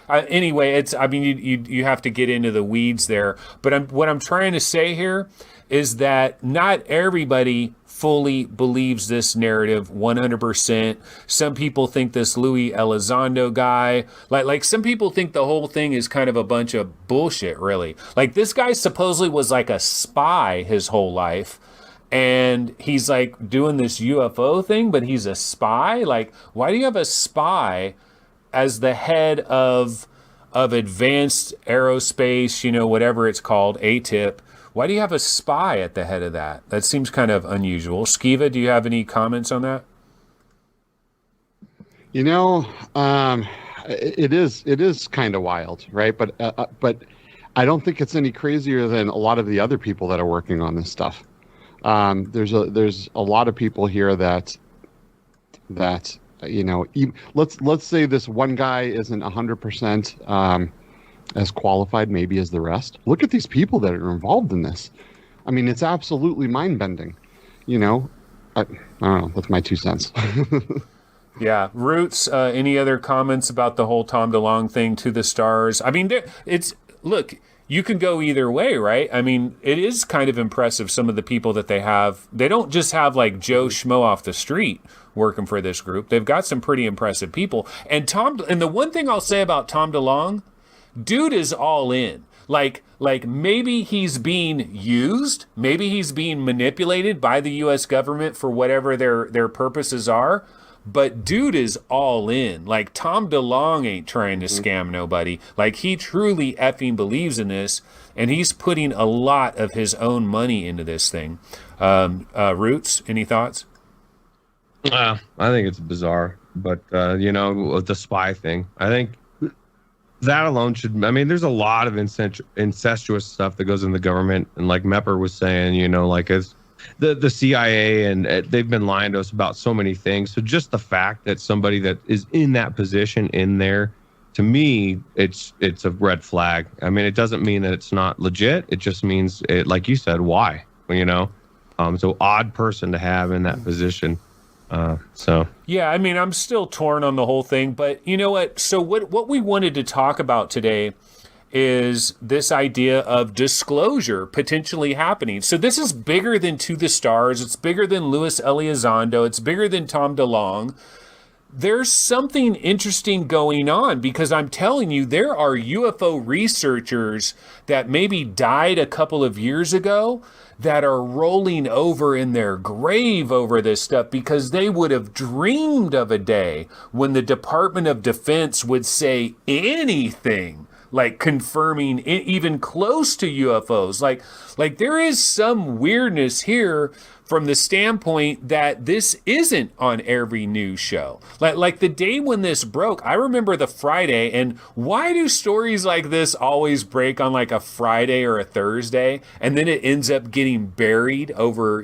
Anyway, you have to get into the weeds there. But what I'm trying to say here is that not everybody fully believes this narrative 100%. Some people think this Luis Elizondo guy, like some people think the whole thing is kind of a bunch of bullshit, really. Like this guy supposedly was like a spy his whole life, and he's like doing this UFO thing, but he's a spy? Like, why do you have a spy as the head of advanced aerospace, whatever it's called, ATIP? Why do you have a spy at the head of that? That seems kind of unusual. Skiva, do you have any comments on that? It is kind of wild, right? But I don't think it's any crazier than a lot of the other people that are working on this stuff. There's a lot of people here that let's say this one guy isn't 100% as qualified maybe as the rest. Look at these people that are involved in this. I mean, it's absolutely mind-bending. I don't know. That's my 2 cents. Yeah. Roots, any other comments about the whole Tom DeLonge thing, To the Stars? I mean, look, you can go either way, right? I mean, it is kind of impressive, some of the people that they have. They don't just have like Joe Schmo off the street working for this group. They've got some pretty impressive people. And the one thing I'll say about Tom DeLonge, dude is all in. Like maybe he's being used, maybe he's being manipulated by the U.S. government for whatever their purposes are, but dude is all in. Like Tom DeLonge ain't trying to scam nobody. Like he truly effing believes in this, and he's putting a lot of his own money into this thing. Roots, any thoughts? I think it's bizarre, but the spy thing, I think that alone there's a lot of incestuous stuff that goes in the government. And like Mepper was saying, as the CIA, and they've been lying to us about so many things. So just the fact that somebody that is in that position in there, to me, it's a red flag. I mean, it doesn't mean that it's not legit. It just means it, like you said, why, so odd person to have in that position. Yeah, I mean, I'm still torn on the whole thing, but you know what? So what we wanted to talk about today is this idea of disclosure potentially happening. So this is bigger than To the Stars. It's bigger than Luis Elizondo. It's bigger than Tom DeLonge. There's something interesting going on, because I'm telling you, there are UFO researchers that maybe died a couple of years ago that are rolling over in their grave over this stuff, because they would have dreamed of a day when the Department of Defense would say anything like confirming even close to UFOs. Like there is some weirdness here from the standpoint that this isn't on every news show. Like the day when this broke, I remember the Friday, and why do stories like this always break on like a Friday or a Thursday, and then it ends up getting buried over,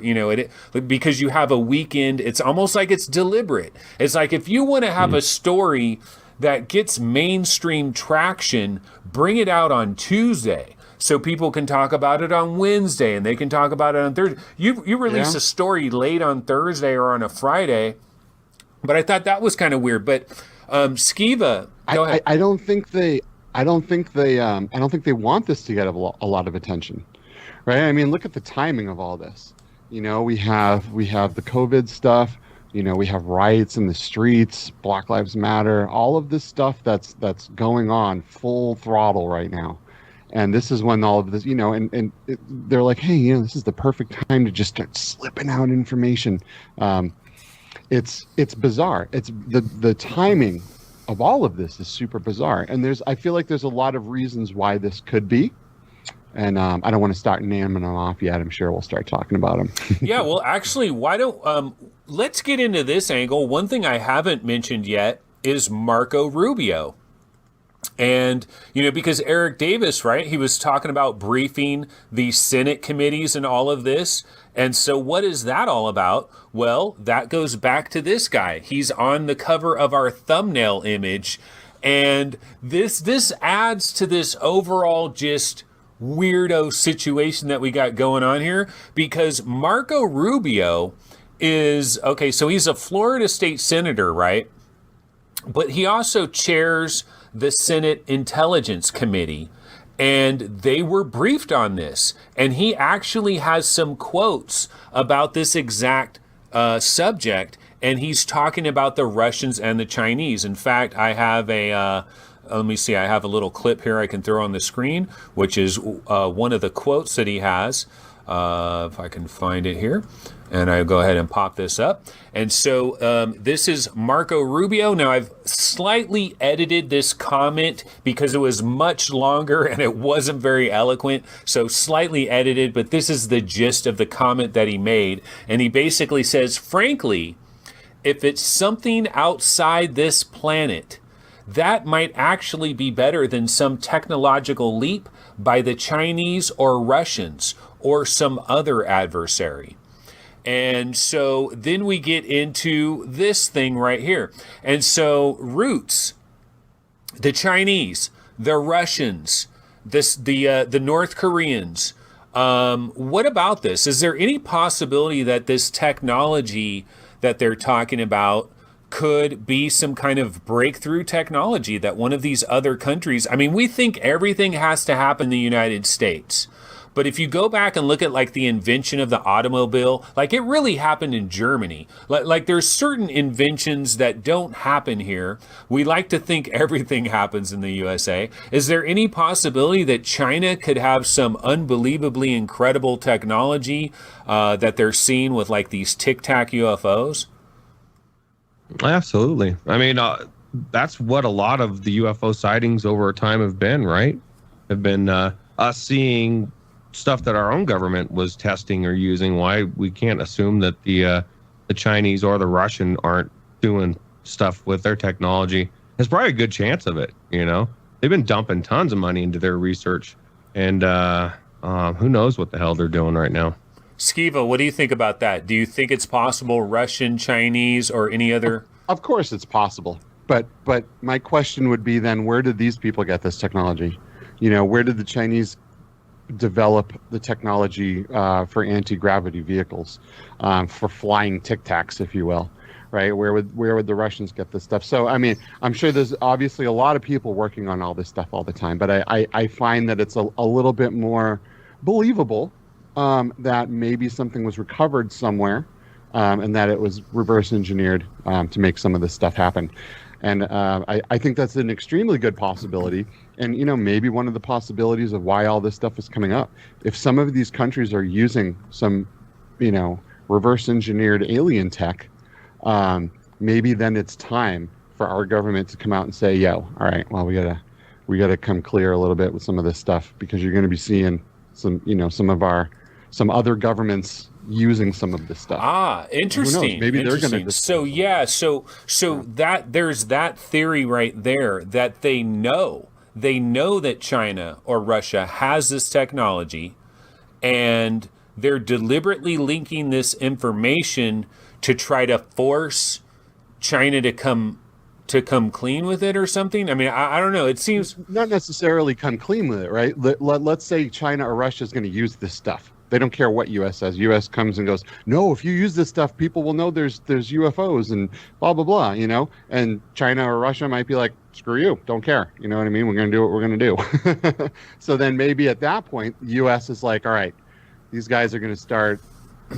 because you have a weekend. It's almost like it's deliberate. It's like if you want to have a story that gets mainstream traction, bring it out on Tuesday so people can talk about it on Wednesday and they can talk about it on Thursday. You release a story late on Thursday or on a Friday, but I thought that was kind of weird. But Skiva, go ahead. I don't think they want this to get a lot of attention, right? I mean, look at the timing of all this. You know, we have the COVID stuff. You know, we have riots in the streets, Black Lives Matter, all of this stuff that's going on full throttle right now. And this is when all of this, you know, they're like, hey, you know, this is the perfect time to just start slipping out information. It's bizarre. It's the timing of all of this is super bizarre. And I feel like there's a lot of reasons why this could be. And I don't want to start naming them off yet. I'm sure we'll start talking about them. Yeah, well, actually, why don't let's get into this angle. One thing I haven't mentioned yet is Marco Rubio. And, you know, because Eric Davis, right, he was talking about briefing the Senate committees and all of this. And so what is that all about? Well, that goes back to this guy. He's on the cover of our thumbnail image. And this adds to this overall just weirdo situation that we got going on here, because Marco Rubio is, okay, so he's a Florida state senator, right? But he also chairs the Senate Intelligence Committee, and they were briefed on this. And he actually has some quotes about this exact subject, and he's talking about the Russians and the Chinese. In fact, I have let me see, I have a little clip here I can throw on the screen, which is one of the quotes that he has. If I can find it here. And I'll go ahead and pop this up. And so this is Marco Rubio. Now, I've slightly edited this comment because it was much longer and it wasn't very eloquent. So slightly edited, but this is the gist of the comment that he made. And he basically says, frankly, if it's something outside this planet, that might actually be better than some technological leap by the Chinese or Russians or some other adversary. And so then we get into this thing right here. And so Roots, the Chinese, the Russians, the North Koreans, what about this? Is there any possibility that this technology that they're talking about could be some kind of breakthrough technology that one of these other countries, I mean, we think everything has to happen in the United States. But if you go back and look at like the invention of the automobile, like it really happened in Germany. Like there's certain inventions that don't happen here. We like to think everything happens in the USA. Is there any possibility that China could have some unbelievably incredible technology that they're seeing with like these Tic Tac UFOs? Absolutely. I mean, that's what a lot of the UFO sightings over time have been, right? Have been us seeing stuff that our own government was testing or using. Why we can't assume that the Chinese or the Russian aren't doing stuff with their technology. There's probably a good chance of it, you know? They've been dumping tons of money into their research, and who knows what the hell they're doing right now. Skiva, what do you think about that? Do you think it's possible Russian, Chinese, or any other? Of course it's possible. But my question would be then, where did these people get this technology? You know, where did the Chinese develop the technology for anti-gravity vehicles, for flying Tic Tacs, if you will, right? Where would the Russians get this stuff? So, I mean, I'm sure there's obviously a lot of people working on all this stuff all the time, but I find that it's a little bit more believable that maybe something was recovered somewhere, and that it was reverse engineered to make some of this stuff happen. And I think that's an extremely good possibility. And, you know, maybe one of the possibilities of why all this stuff is coming up. If some of these countries are using some, you know, reverse engineered alien tech, maybe then it's time for our government to come out and say, yo, all right, well, we gotta come clear a little bit with some of this stuff, because you're going to be seeing some, you know, some other governments using some of this stuff. Ah, interesting. Maybe interesting. they're going to. So yeah, so that there's that theory right there that they know that China or Russia has this technology, and they're deliberately linking this information to try to force China to come to come clean with it or something? I mean, I don't know. It seems not necessarily come clean with it, right? Let's say China or Russia is going to use this stuff. They don't care what U.S. says. U.S. comes and goes, no, if you use this stuff, people will know there's UFOs and blah, blah, blah, you know? And China or Russia might be like, screw you, don't care. You know what I mean? We're going to do what we're going to do. So then maybe at that point, the U.S. is like, all right, these guys are going to start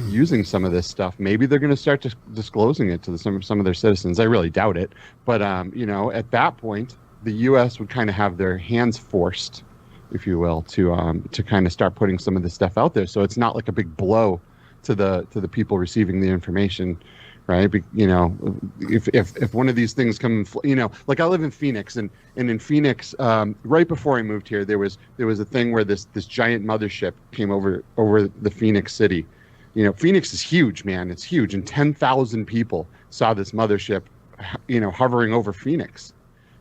using some of this stuff. Maybe they're going to start disclosing it to some of their citizens. I really doubt it. But, you know, at that point, the U.S. would kind of have their hands forced, if you will, to kind of start putting some of this stuff out there. So it's not like a big blow to the people receiving the information, right? You know, if one of these things come, you know, like I live in Phoenix, and in Phoenix, right before I moved here, there was a thing where this giant mothership came over the Phoenix city. You know, Phoenix is huge, man. It's huge, and 10,000 people saw this mothership, you know, hovering over Phoenix.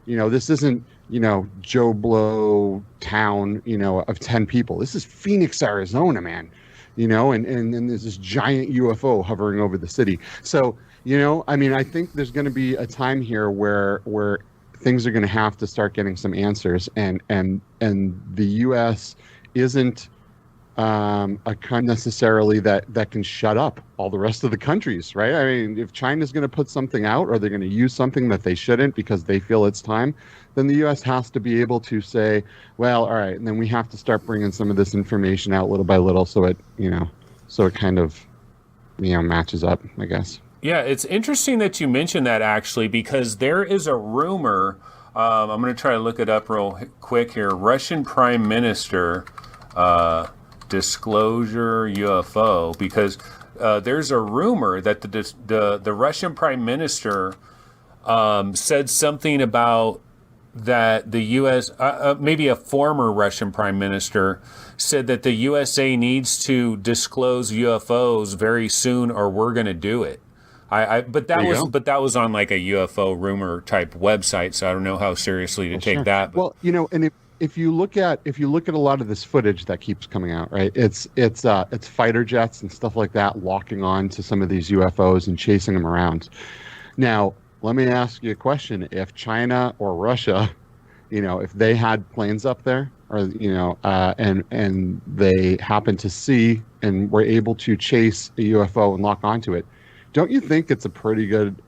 You know, this isn't, you know, Joe Blow town, you know, of 10 people. This is Phoenix, Arizona, man. You know, and there's this giant UFO hovering over the city. So, you know, I mean, I think there's going to be a time here where things are going to have to start getting some answers, and the U.S. isn't a kind necessarily that can shut up all the rest of the countries, right? I mean, if China's going to put something out, or they're going to use something that they shouldn't because they feel it's time, then the U.S. has to be able to say, well, all right, and then we have to start bringing some of this information out little by little, so it kind of, you know, matches up, I guess. Yeah, it's interesting that you mentioned that, actually, because there is a rumor. I'm going to try to look it up real quick here. Russian Prime Minister disclosure UFO, because there's a rumor that the Russian Prime Minister said something about that the U.S. Maybe a former Russian Prime Minister said that the USA needs to disclose UFOs very soon, or we're going to do it. But that was on like a UFO rumor type website, so I don't know how seriously to take that. But. Well, you know, and if you look at a lot of this footage that keeps coming out, right? It's fighter jets and stuff like that locking on to some of these UFOs and chasing them around. Now, let me ask you a question: if China or Russia, you know, if they had planes up there, or you know, and they happened to see and were able to chase a UFO and lock onto it, don't you think it's a pretty good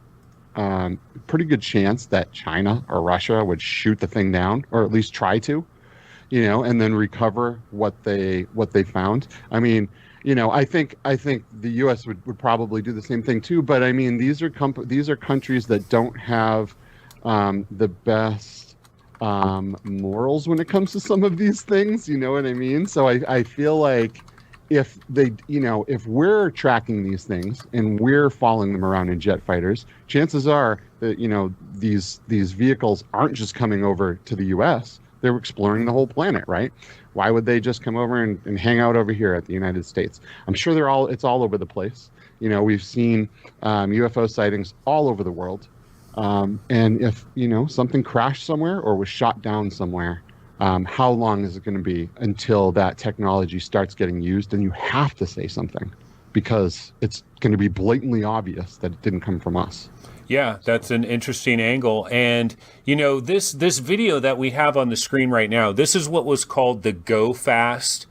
chance that China or Russia would shoot the thing down, or at least try to, you know, and then recover what they found? I mean, you know, I think the U.S. would probably do the same thing too. But I mean, these are countries that don't have the best morals when it comes to some of these things. You know what I mean? So I feel like if we're tracking these things and we're following them around in jet fighters, chances are that, you know, these vehicles aren't just coming over to the U.S. They're exploring the whole planet, right? Why would they just come over and hang out over here at the United States? I'm sure it's all over the place. You know, we've seen UFO sightings all over the world. And if, you know, something crashed somewhere or was shot down somewhere, how long is it going to be until that technology starts getting used and you have to say something, because it's going to be blatantly obvious that it didn't come from us? Yeah, that's an interesting angle. And, you know, this video that we have on the screen right now, this is what was called the Go Fast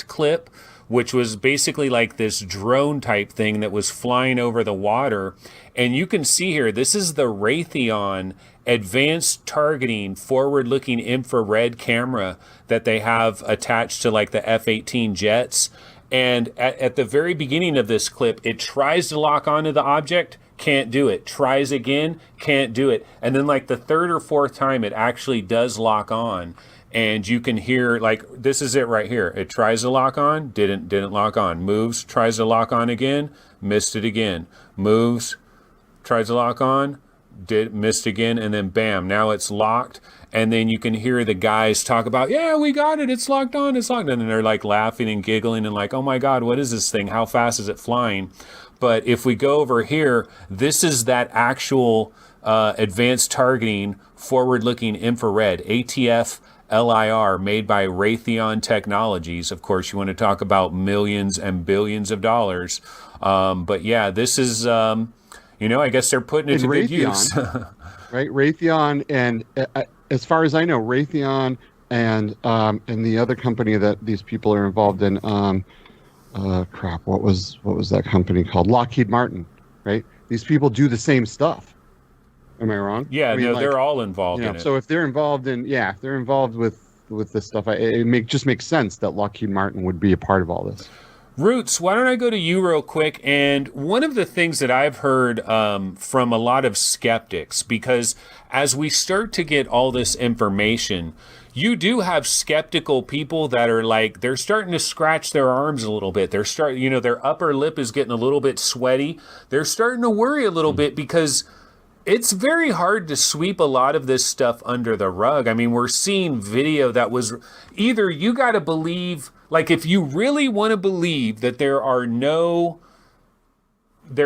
clip, which was basically like this drone type thing that was flying over the water. And you can see here, this is the Raytheon advanced targeting forward-looking infrared camera that they have attached to like the F-18 jets. And at the very beginning of this clip, it tries to lock onto the object, can't do it. Tries again, can't do it. And then like the third or fourth time, it actually does lock on. And you can hear, like, this is it right here. It tries to lock on, didn't lock on. Moves, tries to lock on again, missed it again. Moves, tries to lock on, missed again, and then bam, now it's locked. And then you can hear the guys talk about, yeah, we got it, it's locked on, it's locked on. And they're like laughing and giggling and like, oh my God, what is this thing? How fast is it flying? But if we go over here, this is that actual advanced targeting forward-looking infrared, ATF LIR, made by Raytheon Technologies. Of course, you want to talk about millions and billions of dollars. But yeah, this is, I guess they're putting it to good use. Right, Raytheon, and as far as I know, Raytheon and the other company that these people are involved in, what was that company called? Lockheed Martin, right? These people do the same stuff. Am I wrong? Yeah, they're all involved in it. So if they're involved with this stuff, just makes sense that Lockheed Martin would be a part of all this. Roots, why don't I go to you real quick? And one of the things that I've heard from a lot of skeptics, because as we start to get all this information, you do have skeptical people that are like, they're starting to scratch their arms a little bit. Their upper lip is getting a little bit sweaty. They're starting to worry a little bit because it's very hard to sweep a lot of this stuff under the rug. I mean, we're seeing video that was either you got to believe, like if you really want to believe that there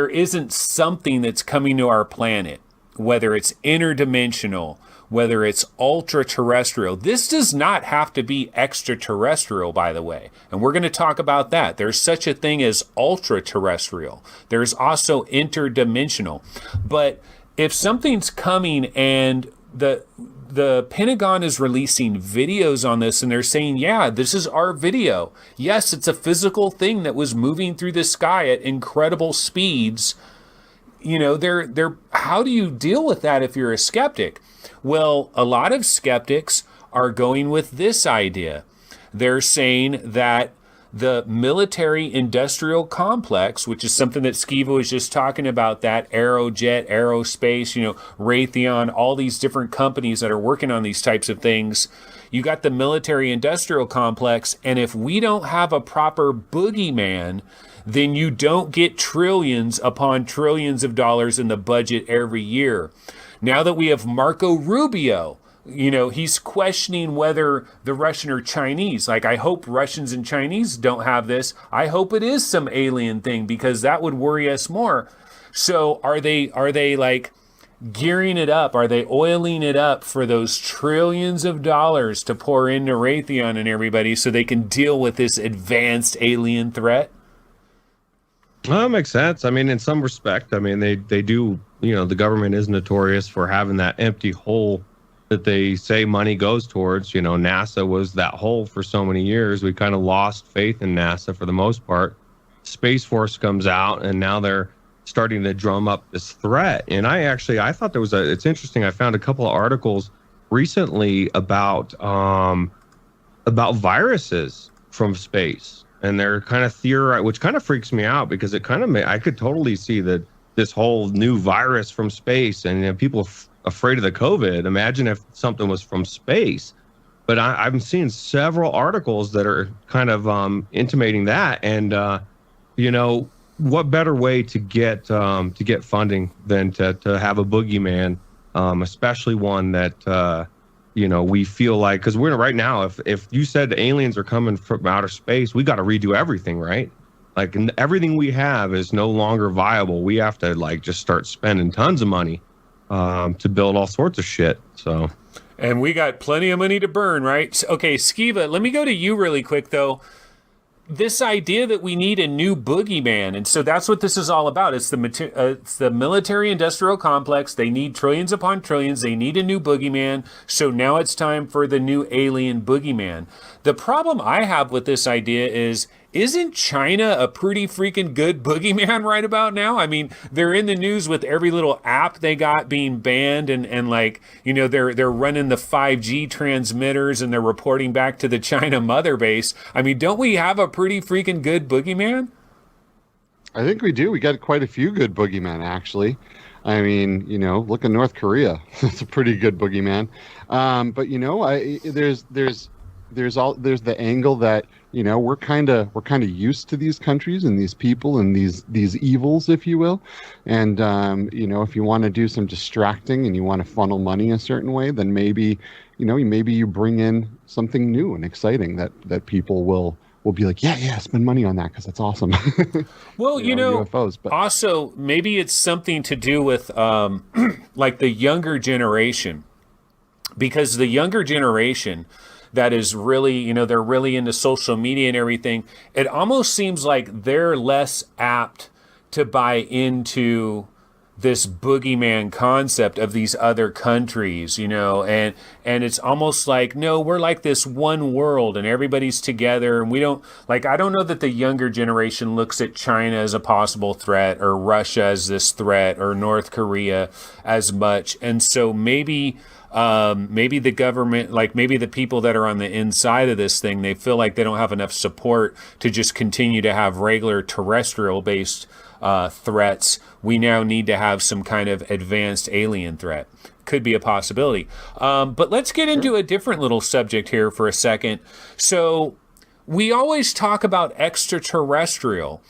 isn't something that's coming to our planet, whether it's interdimensional, whether it's ultra-terrestrial. This does not have to be extraterrestrial, by the way. And we're going to talk about that. There's such a thing as ultra-terrestrial. There's also interdimensional. But if something's coming and the Pentagon is releasing videos on this and they're saying, yeah, this is our video. Yes, it's a physical thing that was moving through the sky at incredible speeds. How do you deal with that if you're a skeptic? Well, a lot of skeptics are going with this idea. They're saying that the military-industrial complex, which is something that Skiva was just talking about, that Aerojet, Aerospace, Raytheon, all these different companies that are working on these types of things. You got the military-industrial complex, and if we don't have a proper boogeyman, then you don't get trillions upon trillions of dollars in the budget every year. Now that we have Marco Rubio, he's questioning whether the Russian or Chinese. Like, I hope Russians and Chinese don't have this. I hope it is some alien thing, because that would worry us more. So are they like gearing it up? Are they oiling it up for those trillions of dollars to pour into Raytheon and everybody so they can deal with this advanced alien threat? Well, that makes sense. I mean, in some respect, they do, the government is notorious for having that empty hole that they say money goes towards. NASA was that hole for so many years. We kind of lost faith in NASA for the most part. Space Force comes out, and now they're starting to drum up this threat. And I thought it's interesting. I found a couple of articles recently about viruses from space. And they're kind of theorizing, which kind of freaks me out, because it kind of I could totally see that this whole new virus from space, and people afraid of the COVID. Imagine if something was from space. But I'm seeing several articles that are kind of intimating that. And what better way to get funding than to have a boogeyman, especially one that we feel like, because we're right now, if you said aliens are coming from outer space, we got to redo everything, right? Like, everything we have is no longer viable. We have to just start spending tons of money to build all sorts of shit. So, and we got plenty of money to burn, right? Okay, Skiva, let me go to you really quick though. This idea that we need a new boogeyman, and so that's what this is all about. It's the military-industrial complex. They need trillions upon trillions. They need a new boogeyman. So now it's time for the new alien boogeyman. The problem I have with this idea is, isn't China a pretty freaking good boogeyman right about now? I mean, they're in the news with every little app they got being banned, and they're running the 5G transmitters, and they're reporting back to the China mother base. I mean, don't we have a pretty freaking good boogeyman? I think we do. We got quite a few good boogeymen, actually. I mean, look at North Korea. It's a pretty good boogeyman. But there's the angle that we're kind of used to these countries and these people and these evils, if you will. And if you want to do some distracting and you want to funnel money a certain way, then maybe you bring in something new and exciting that people will be like, yeah, spend money on that because that's awesome. Well, UFOs, but also maybe it's something to do with like the younger generation, because the younger generation that is really, they're really into social media and everything. It almost seems like they're less apt to buy into this boogeyman concept of these other countries, you know, and it's almost like, no, we're like this one world and everybody's together, and we don't, like, I don't know that the younger generation looks at China as a possible threat or Russia as this threat or North Korea as much. And so maybe the government, like maybe the people that are on the inside of this thing, they feel like they don't have enough support to just continue to have regular terrestrial based threats. We now need to have some kind of advanced alien threat. Could be a possibility. But let's get into a different little subject here for a second. So we always talk about extraterrestrial.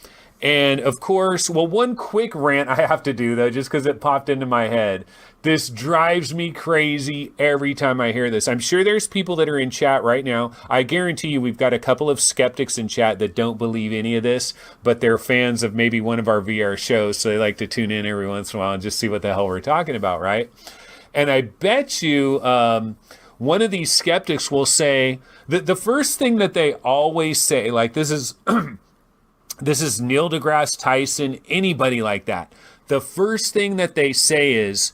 And of course, well, one quick rant I have to do though, just because it popped into my head. This drives me crazy every time I hear this. I'm sure there's people that are in chat right now. I guarantee you we've got a couple of skeptics in chat that don't believe any of this, but they're fans of maybe one of our VR shows, so they like to tune in every once in a while and just see what the hell we're talking about, right? And I bet you one of these skeptics will say that the first thing that they always say, like this is this is Neil deGrasse Tyson, anybody like that. The first thing that they say is,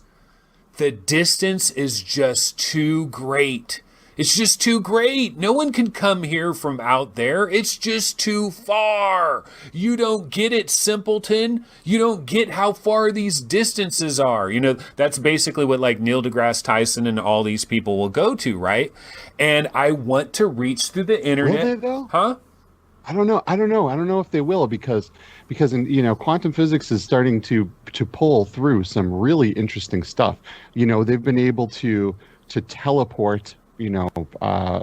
the distance is just too great. It's just too great. No one can come here from out there. It's just too far. You don't get it, simpleton. You don't get how far these distances are. You know, that's basically what like Neil deGrasse Tyson and all these people will go to, right? And I want to reach through the internet. Will they though? Huh? I don't know if they will because quantum physics is starting to pull through some really interesting stuff. You know, they've been able to teleport,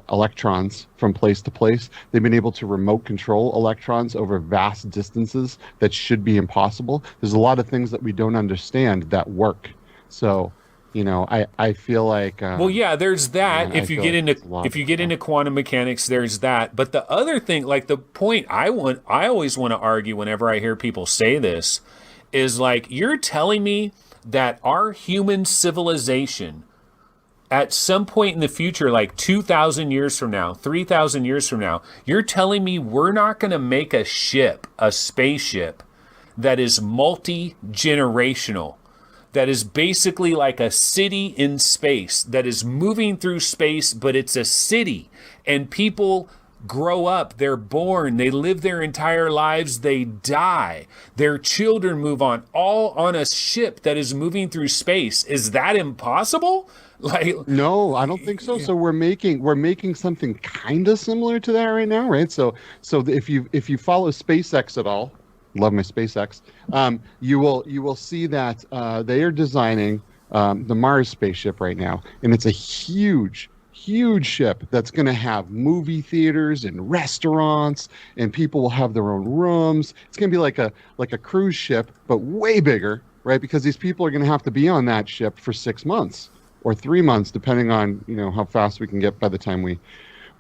electrons from place to place. They've been able to remote control electrons over vast distances that should be impossible. There's a lot of things that we don't understand that work. So, I feel like well, yeah, there's that. If you get into quantum mechanics, there's that. But the other thing, like the point I always want to argue whenever I hear people say this, is like, you're telling me that our human civilization at some point in the future, like 2,000 years from now, 3,000 years from now, you're telling me we're not going to make a spaceship that is multi-generational, that is basically like a city in space, that is moving through space, but it's a city, and people grow up, they're born, they live their entire lives, they die, their children move on, all on a ship that is moving through space. Is that impossible? Like, no, I don't think so. So we're making something kind of similar to that right now, right? So if you follow SpaceX at all, love my SpaceX, you will see that they are designing the Mars spaceship right now, and it's a huge ship that's going to have movie theaters and restaurants, and people will have their own rooms. It's going to be like a cruise ship, but way bigger, right? Because these people are going to have to be on that ship for 6 months or 3 months, depending on how fast we can get by the time we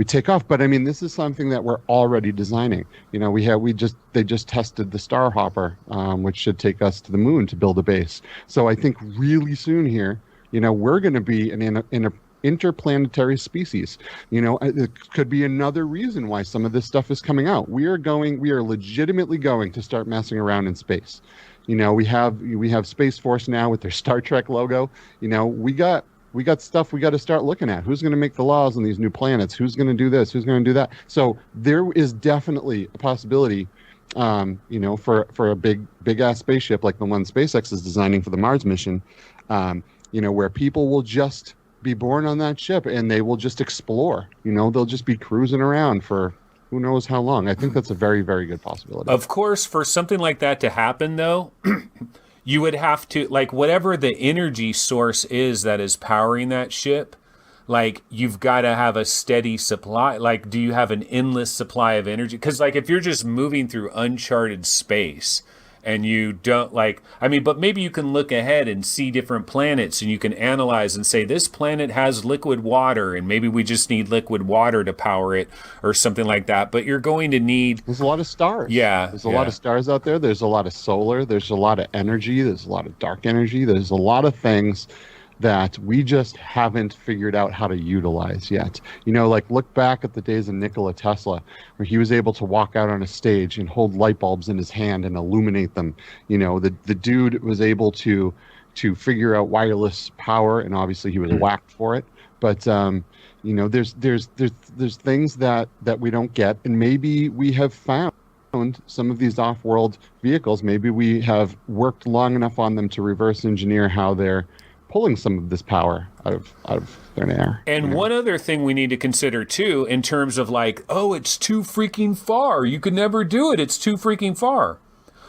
take off. But I mean, this is something that we're already designing. They just tested the Starhopper, which should take us to the moon to build a base. So I think really soon here, we're going to be in a interplanetary species. It could be another reason why some of this stuff is coming out. We are legitimately going to start messing around in space. We have Space Force now with their Star Trek logo. We got stuff we got to start looking at. Who's going to make the laws on these new planets? Who's going to do this? Who's going to do that? So there is definitely a possibility, for a big ass spaceship like the one SpaceX is designing for the Mars mission, where people will just be born on that ship and they will just explore. They'll just be cruising around for who knows how long. I think that's a very, very good possibility. Of course, for something like that to happen, though, you would have to, like, whatever the energy source is that is powering that ship, like, you've got to have a steady supply. Like, do you have an endless supply of energy? Because, like, if you're just moving through uncharted space and you don't, but maybe you can look ahead and see different planets and you can analyze and say, this planet has liquid water and maybe we just need liquid water to power it or something like that. But you're going to need... There's a lot of stars. Yeah. There's a lot of stars out there. There's a lot of solar. There's a lot of energy. There's a lot of dark energy. There's a lot of things that we just haven't figured out how to utilize yet. You know, like look back at the days of Nikola Tesla, where he was able to walk out on a stage and hold light bulbs in his hand and illuminate them. You know, the dude was able to figure out wireless power, and obviously he was whacked for it. But you know, there's things that we don't get, and maybe we have found some of these off-world vehicles. Maybe we have worked long enough on them to reverse engineer how they're pulling some of this power out of thin air. And one other thing we need to consider too, in terms of like, oh, it's too freaking far. You could never do it. It's too freaking far.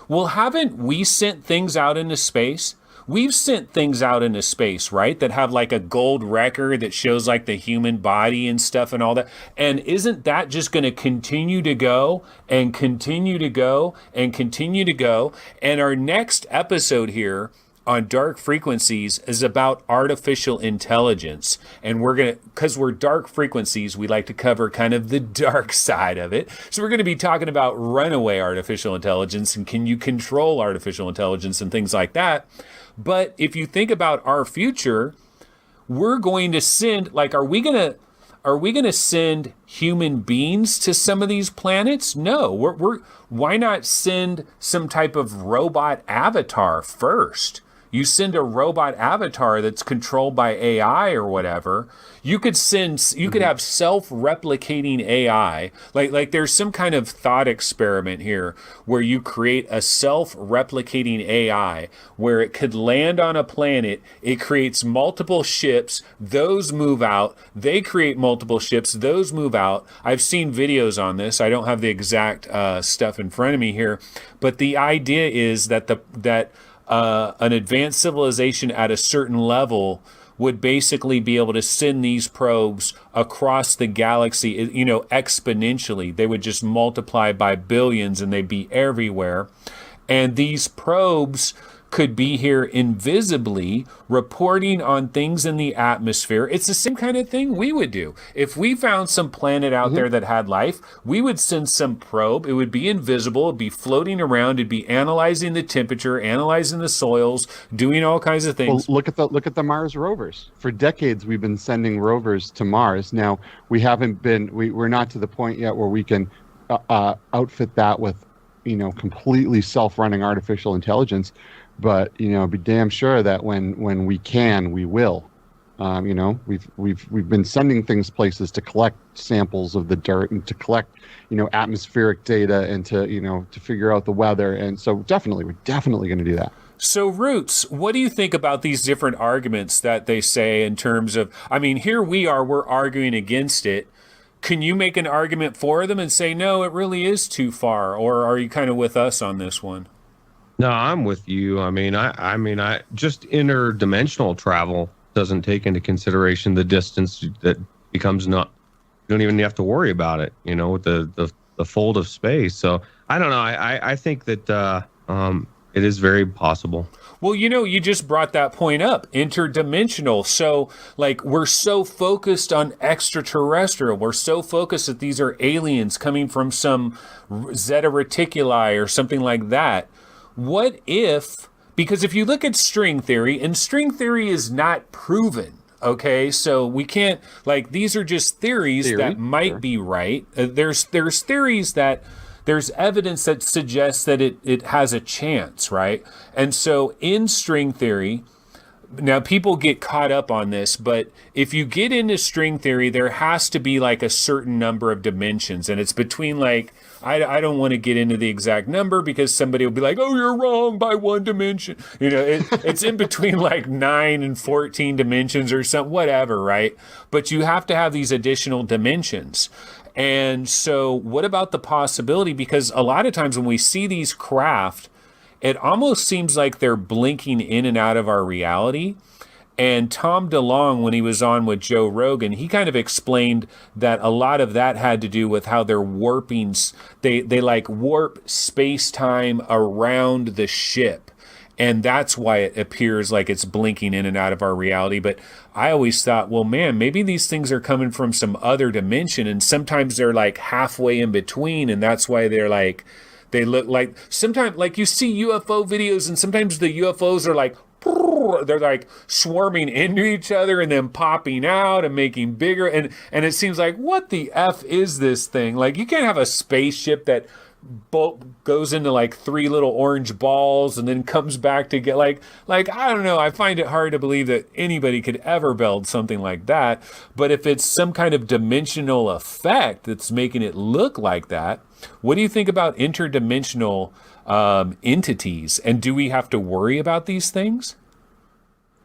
Well, haven't we sent things out into space? We've sent things out into space, right? That have like a gold record that shows like the human body and stuff and all that. And isn't that just going to continue to go and continue to go and continue to go? And our next episode here on Dark Frequencies is about artificial intelligence. And we're going to, because we're Dark Frequencies, we like to cover kind of the dark side of it. So we're going to be talking about runaway artificial intelligence and can you control artificial intelligence and things like that. But if you think about our future, we're going to send, like, are we going to send human beings to some of these planets? No, why not send some type of robot avatar first? You send a robot avatar that's controlled by AI or whatever. You could have self-replicating AI. Like there's some kind of thought experiment here where you create a self-replicating AI where it could land on a planet. It creates multiple ships. Those move out. They create multiple ships. Those move out. I've seen videos on this. I don't have the exact stuff in front of me here, but the idea is that an advanced civilization at a certain level would basically be able to send these probes across the galaxy, you know, exponentially. They would just multiply by billions and they'd be everywhere. And these probes could be here invisibly, reporting on things in the atmosphere. It's the same kind of thing we would do. If we found some planet out there that had life, we would send some probe. It would be invisible. It'd be floating around. It'd be analyzing the temperature, analyzing the soils, doing all kinds of things. Well, look at the Mars rovers. For decades, we've been sending rovers to Mars. Now, we're not to the point yet where we can outfit that with, you know, completely self-running artificial intelligence. But, you know, be damn sure that when we can, we will. You know, we've been sending things places to collect samples of the dirt and to collect, you know, atmospheric data and to figure out the weather. And so we're definitely going to do that. So Roots, what do you think about these different arguments that they say in terms of, I mean, here we're arguing against it. Can you make an argument for them and say, no, it really is too far? Or are you kind of with us on this one? No, I'm with you. I mean, I just interdimensional travel doesn't take into consideration the distance that becomes not. You don't even have to worry about it, you know, with the fold of space. So I don't know. I think that it is very possible. Well, you know, you just brought that point up, interdimensional. So, like, we're so focused on extraterrestrial. We're so focused that these are aliens coming from some Zeta Reticuli or something like that. What if, because if you look at string theory, and string theory is not proven, okay? So we can't, like, these are just theories that might be right. There's theories that, there's evidence that suggests that it has a chance, right? And so in string theory, now people get caught up on this, but if you get into string theory, there has to be like a certain number of dimensions, and it's between like, I don't want to get into the exact number because somebody will be like, oh, you're wrong by one dimension. You know, it's in between like 9 and 14 dimensions or something, whatever, right? But you have to have these additional dimensions. And so what about the possibility? Because a lot of times when we see these craft, it almost seems like they're blinking in and out of our reality. And Tom DeLonge, when he was on with Joe Rogan, he kind of explained that a lot of that had to do with how they're warping. They like warp space-time around the ship. And that's why it appears like it's blinking in and out of our reality. But I always thought, well, man, maybe these things are coming from some other dimension. And sometimes they're like halfway in between. And that's why they're like, they look like, sometimes like you see UFO videos and sometimes the UFOs are like, they're like swarming into each other and then popping out and making bigger. And it seems like, what the F is this thing? Like, you can't have a spaceship that goes into like 3 little orange balls and then comes back to get like I don't know. I find it hard to believe that anybody could ever build something like that. But if it's some kind of dimensional effect that's making it look like that, what do you think about interdimensional entities? And do we have to worry about these things?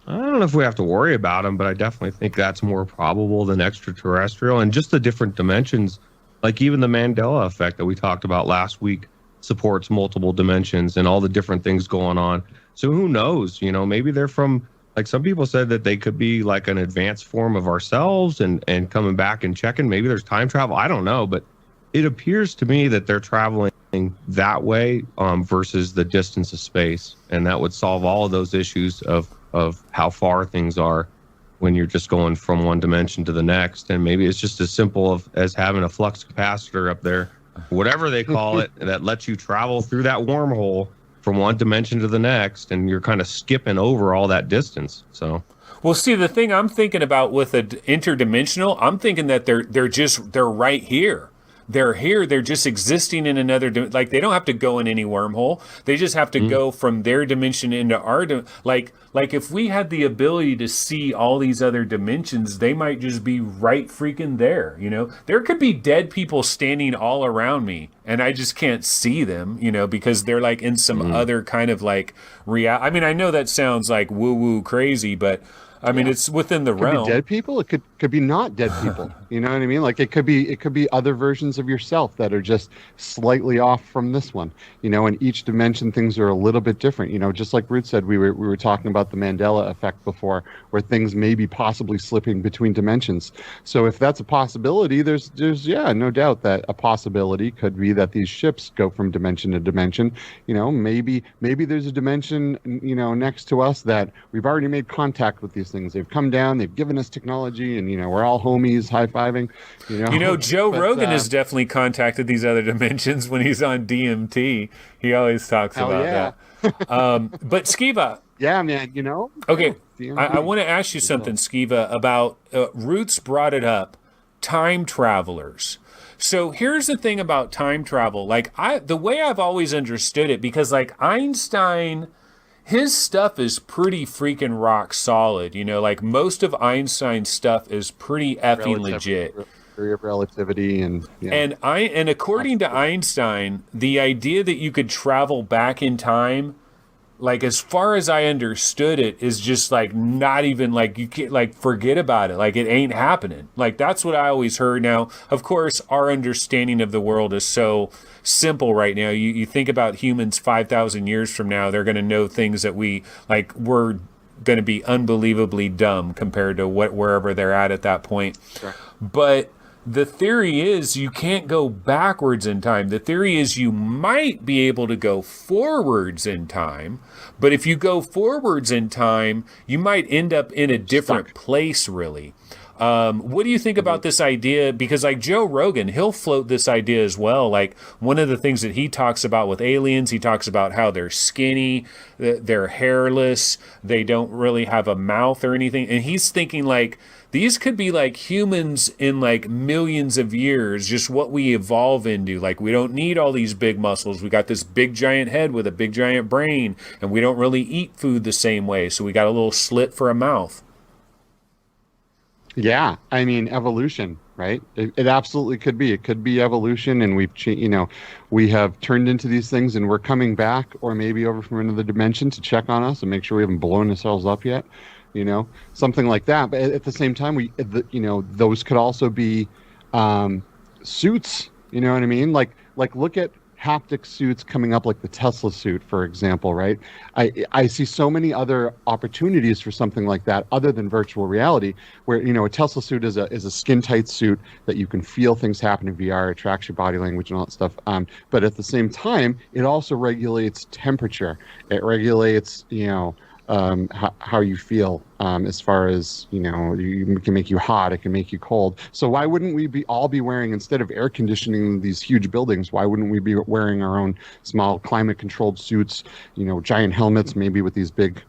I don't know if we have to worry about them, but I definitely think that's more probable than extraterrestrial, and just the different dimensions. Like even the Mandela effect that we talked about last week supports multiple dimensions and all the different things going on. So who knows? Maybe they're from, like some people said that they could be like an advanced form of ourselves and coming back and checking. Maybe there's time travel. I don't know, but it appears to me that they're traveling that way versus the distance of space, and that would solve all of those issues of how far things are when you're just going from one dimension to the next. And maybe it's just as simple as having a flux capacitor up there, whatever they call it, that lets you travel through that wormhole from one dimension to the next, and you're kind of skipping over all that distance. So, well, see, the thing I'm thinking about with an interdimensional, I'm thinking that they're right here. They're here. They're just existing in another like they don't have to go in any wormhole. They just have to go from their dimension into our like if we had the ability to see all these other dimensions, they might just be right freaking there. There could be dead people standing all around me, and I just can't see them. Because they're like in some other kind of like I mean, I know that sounds like woo woo crazy, but I mean, it's within the realm. Could be dead people. It could be not dead people. You know what I mean? Like it could be other versions of yourself that are just slightly off from this one. In each dimension, things are a little bit different. Just like Ruth said, we were talking about the Mandela effect before, where things may be possibly slipping between dimensions. So if that's a possibility, there's no doubt that a possibility could be that these ships go from dimension to dimension. Maybe there's a dimension next to us that we've already made contact with these things. They've come down, they've given us technology, and we're all homies high-fiving. Joe Rogan has definitely contacted these other dimensions when he's on DMT. He always talks about that. But Skiva. Yeah, man, Okay, I want to ask you something, Skiva, about Ruth's brought it up, time travelers. So here's the thing about time travel. Like the way I've always understood it, because like Einstein, his stuff is pretty freaking rock solid. Like most of Einstein's stuff is pretty effing legit. Theory of relativity and according to Einstein, the idea that you could travel back in time, like as far as I understood it, is just like not even like you can't like forget about it. Like it ain't happening. Like that's what I always heard. Now, of course, our understanding of the world is so simple right now. You think about humans 5,000 years from now, they're going to know things that we're going to be unbelievably dumb compared to wherever they're at that point. Sure. But the theory is you can't go backwards in time. The theory is you might be able to go forwards in time, but if you go forwards in time, you might end up in a different place, really. What do you think about this idea? Because like Joe Rogan, he'll float this idea as well. Like one of the things that he talks about with aliens, he talks about how they're skinny, they're hairless, they don't really have a mouth or anything. And he's thinking like, these could be like humans in like millions of years, just what we evolve into. Like we don't need all these big muscles. We got this big giant head with a big giant brain, and we don't really eat food the same way. So we got a little slit for a mouth. Yeah, I mean evolution, right? It absolutely could be. It could be evolution, and we have turned into these things, and we're coming back, or maybe over from another dimension to check on us and make sure we haven't blown ourselves up yet. Something like that. But at the same time, those could also be suits. You know what I mean? Like look at haptic suits coming up, like the Tesla suit, for example, right? I see so many other opportunities for something like that other than virtual reality, where a Tesla suit is a skin tight suit that you can feel things happen in VR, it tracks your body language and all that stuff. But at the same time, it also regulates temperature. It regulates how you feel, as far as it can make you hot, it can make you cold. So why wouldn't we all be wearing, instead of air conditioning these huge buildings, why wouldn't we be wearing our own small climate controlled suits, giant helmets, maybe with these big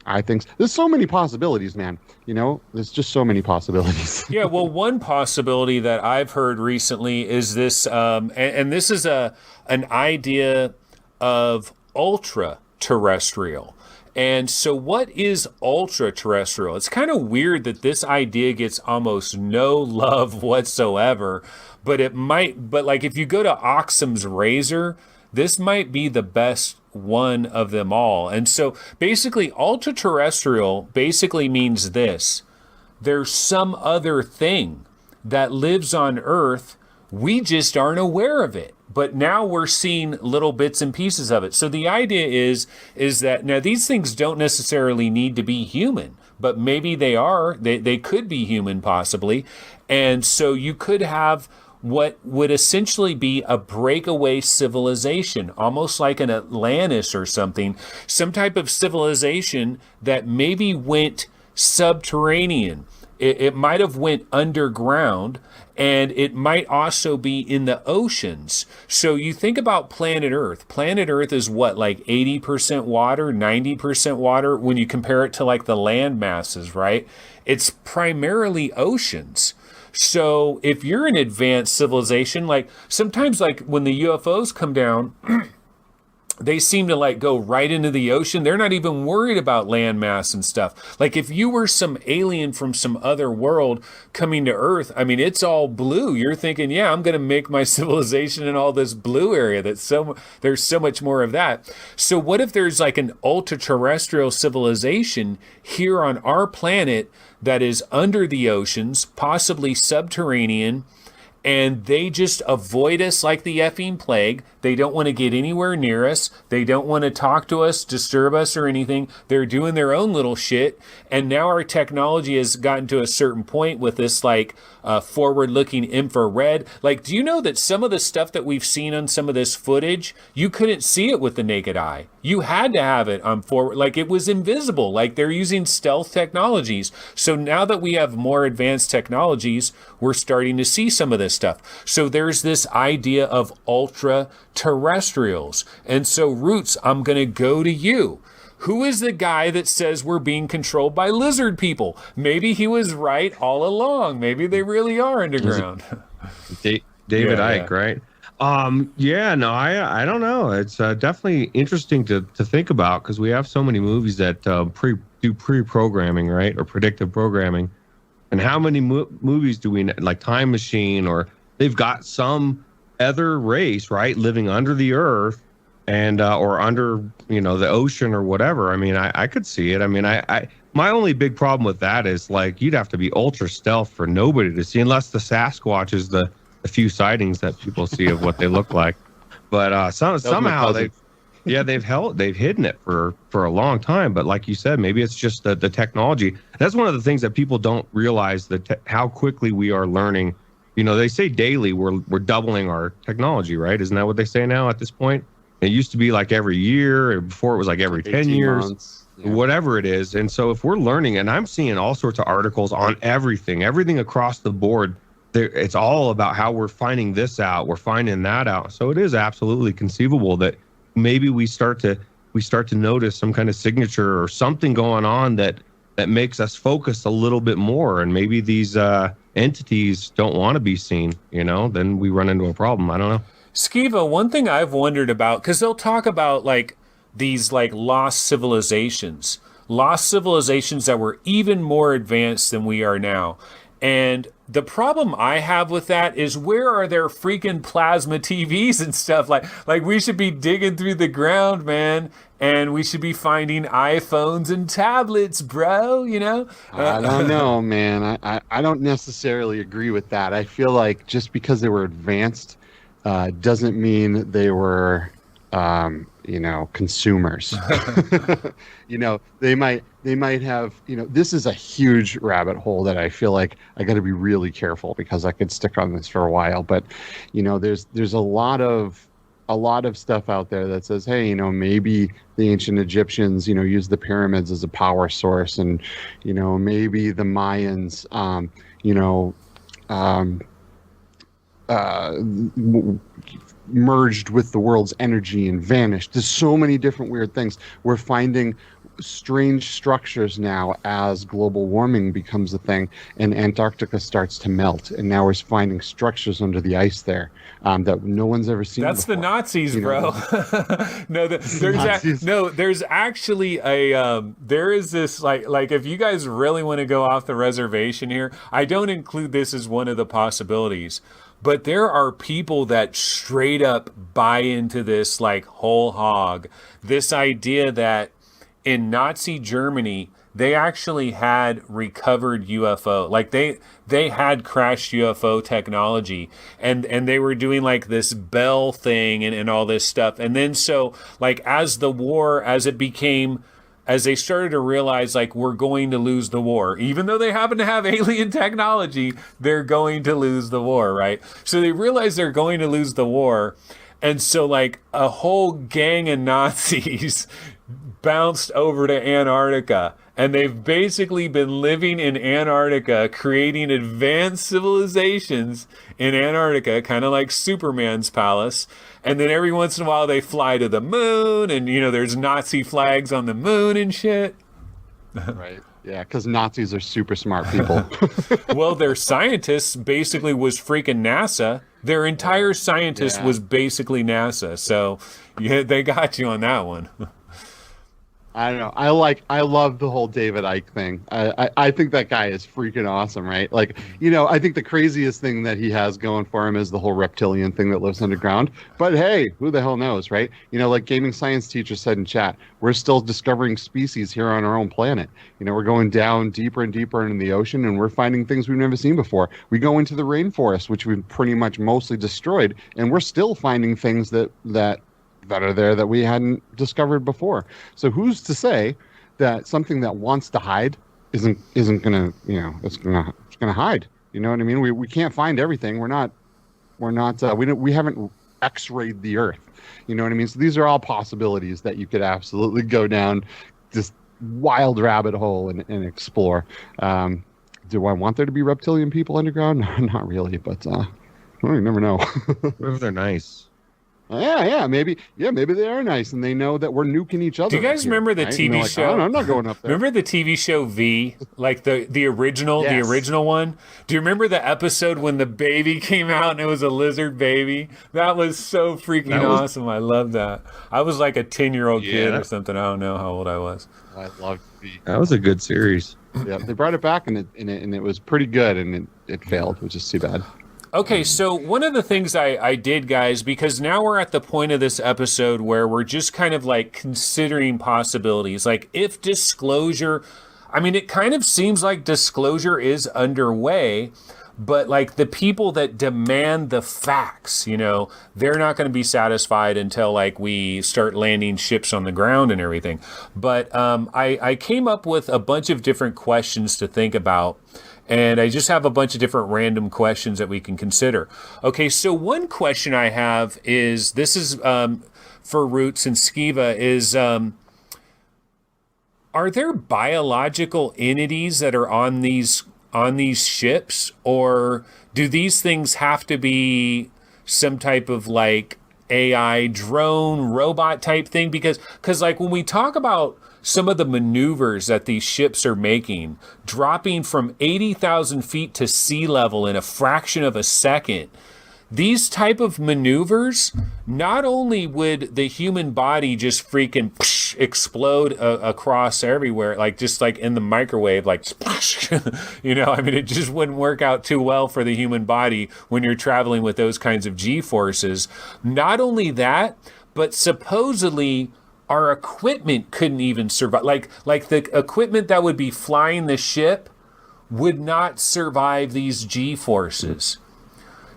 I think there's so many possibilities, man. There's just so many possibilities. Yeah, well, one possibility that I've heard recently is this, and this is an idea of ultra-terrestrial. And so what is ultra-terrestrial? It's kind of weird that this idea gets almost no love whatsoever, but like if you go to Occam's razor, this might be the best one of them all. And so basically ultra-terrestrial basically means this: there's some other thing that lives on Earth, we just aren't aware of it, but now we're seeing little bits and pieces of it. So the idea is that now these things don't necessarily need to be human, but maybe they are. They could be human possibly. And so you could have what would essentially be a breakaway civilization, almost like an Atlantis or something, some type of civilization that maybe went subterranean. It might have went underground, and it might also be in the oceans. So you think about planet Earth. Planet Earth is what, like 80% water, 90% water when you compare it to like the land masses, right? It's primarily oceans. So if you're an advanced civilization, like sometimes like when the UFOs come down, they seem to like go right into the ocean. They're not even worried about landmass and stuff. Like if you were some alien from some other world coming to Earth, I mean, it's all blue. You're thinking, yeah, I'm going to make my civilization in all this blue area. There's so much more of that. So what if there's like an ultra-terrestrial civilization here on our planet that is under the oceans, possibly subterranean, and they just avoid us like the effing plague? They don't want to get anywhere near us. They don't want to talk to us, disturb us or anything. They're doing their own little shit. And now our technology has gotten to a certain point with this like forward-looking infrared. Like, do you know that some of the stuff that we've seen on some of this footage, you couldn't see it with the naked eye. You had to have it on forward, like it was invisible. Like they're using stealth technologies. So now that we have more advanced technologies, we're starting to see some of this stuff. So there's this idea of ultra-terrestrials. And so Roots, I'm going to go to you. Who is the guy that says we're being controlled by lizard people? Maybe he was right all along. Maybe they really are underground. David Yeah, Icke, right? No, I don't know. It's definitely interesting to think about, because we have so many movies that do pre-programming, right, or predictive programming. And how many movies do we like Time Machine, or they've got some other race, right, living under the earth and or under the ocean or whatever. I mean, I could see it. I mean, I my only big problem with that is like you'd have to be ultra stealth for nobody to see, unless the Sasquatch is the few sightings that people see of what they look like. But somehow they've hidden it for a long time. But like you said, maybe it's just the technology. That's one of the things that people don't realize, how quickly we are learning. They say daily we're doubling our technology, right? Isn't that what they say now at this point? It used to be like every year, or before it was like every 10 years, months. Yeah. whatever it is. And so if we're learning, and I'm seeing all sorts of articles on everything across the board, it's all about how we're finding this out, we're finding that out. So it is absolutely conceivable that maybe we start to notice some kind of signature or something going on that makes us focus a little bit more. And maybe these entities don't want to be seen, then we run into a problem. I don't know. Skiva, one thing I've wondered about, because they'll talk about like these like lost civilizations that were even more advanced than we are now. And the problem I have with that is, where are their freaking plasma TVs and stuff? Like we should be digging through the ground, man, and we should be finding iPhones and tablets, bro, I don't know, man. I don't necessarily agree with that. I feel like just because they were advanced doesn't mean they were consumers. They might have, this is a huge rabbit hole that I feel like I got to be really careful, because I could stick on this for a while. But there's a lot of stuff out there that says, hey, maybe the ancient Egyptians used the pyramids as a power source, and maybe the Mayans merged with the world's energy and vanished. There's so many different weird things. We're finding strange structures now as global warming becomes a thing and Antarctica starts to melt, and now we're finding structures under the ice there that no one's ever seen. That's before. the Nazis, You bro. know, No, there's actually a there is this like if you guys really want to go off the reservation here, I don't include this as one of the possibilities, but there are people that straight up buy into this like whole hog, this idea that in Nazi Germany, they actually had recovered UFO. Like they had crashed UFO technology, and they were doing like this Bell thing and all this stuff. And then so like as they started to realize like we're going to lose the war, even though they happen to have alien technology, they're going to lose the war, right? So they realize they're going to lose the war. And so like a whole gang of Nazis bounced over to Antarctica, and they've basically been living in Antarctica, creating advanced civilizations in Antarctica, kind of like Superman's palace. And then every once in a while they fly to the moon, and there's Nazi flags on the moon and shit. Right. Yeah, because Nazis are super smart people. Well, their scientists basically was freaking NASA. Their entire scientist was basically NASA. So yeah, they got you on that one. I don't know. I love the whole David Icke thing. I think that guy is freaking awesome, right? Like, I think the craziest thing that he has going for him is the whole reptilian thing that lives underground. But hey, who the hell knows, right? Like gaming science teacher said in chat, we're still discovering species here on our own planet. We're going down deeper and deeper into the ocean, and we're finding things we've never seen before. We go into the rainforest, which we've pretty much mostly destroyed, and we're still finding things that are there that we hadn't discovered before. So who's to say that something that wants to hide isn't gonna it's gonna hide? You know what I mean? We can't find everything. We haven't X-rayed the Earth. You know what I mean? So these are all possibilities that you could absolutely go down this wild rabbit hole and explore. Do I want there to be reptilian people underground? Not really, but you never know. What if they're nice? Yeah, maybe they are nice, and they know that we're nuking each other. Do you guys remember the TV show? I'm not going up there. Remember the TV show V, like the original, Yes. the original one? Do you remember the episode when the baby came out and it was a lizard baby? That was so freaking awesome. I love that. I was like a 10-year-old kid or something. I don't know how old I was. I loved V. That was a good series. Yeah, they brought it back, and it was pretty good, and it failed, which is too bad. Okay, so one of the things I did, guys, because now we're at the point of this episode where we're just kind of like considering possibilities. Like if disclosure, it kind of seems like disclosure is underway, but like the people that demand the facts, they're not going to be satisfied until like we start landing ships on the ground and everything. But I came up with a bunch of different questions to think about. And I just have a bunch of different random questions that we can consider. Okay, so one question I have is, this is for Roots and Skiva, is are there biological entities that are on these ships? Or do these things have to be some type of like AI drone robot type thing? Because like when we talk about some of the maneuvers that these ships are making, dropping from 80,000 feet to sea level in a fraction of a second, these type of maneuvers, not only would the human body just freaking explode across everywhere, like just like in the microwave, like it just wouldn't work out too well for the human body when you're traveling with those kinds of G-forces. Not only that, but supposedly our equipment couldn't even survive. Like the equipment that would be flying the ship would not survive these G-forces.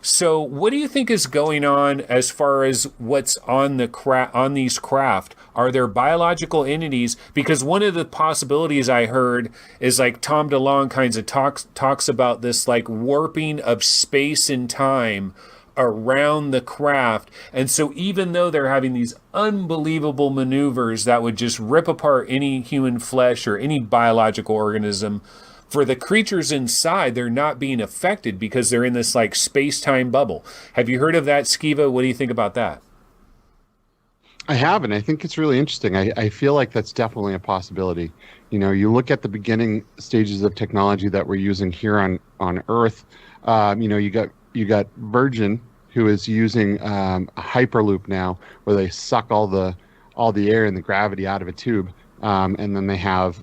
So what do you think is going on as far as what's on on these craft? Are there biological entities? Because one of the possibilities I heard is like Tom DeLonge kinds of talks about this like warping of space and time around the craft. And so even though they're having these unbelievable maneuvers that would just rip apart any human flesh or any biological organism, for the creatures inside, they're not being affected because they're in this like space-time bubble. Have you heard of that, Skiva? What do you think about that? I have, and I think it's really interesting. I feel like that's definitely a possibility. You know, you look at the beginning stages of technology that we're using here on Earth. You know, you got Virgin, who is using a hyperloop now, where they suck all the air and the gravity out of a tube, and then they have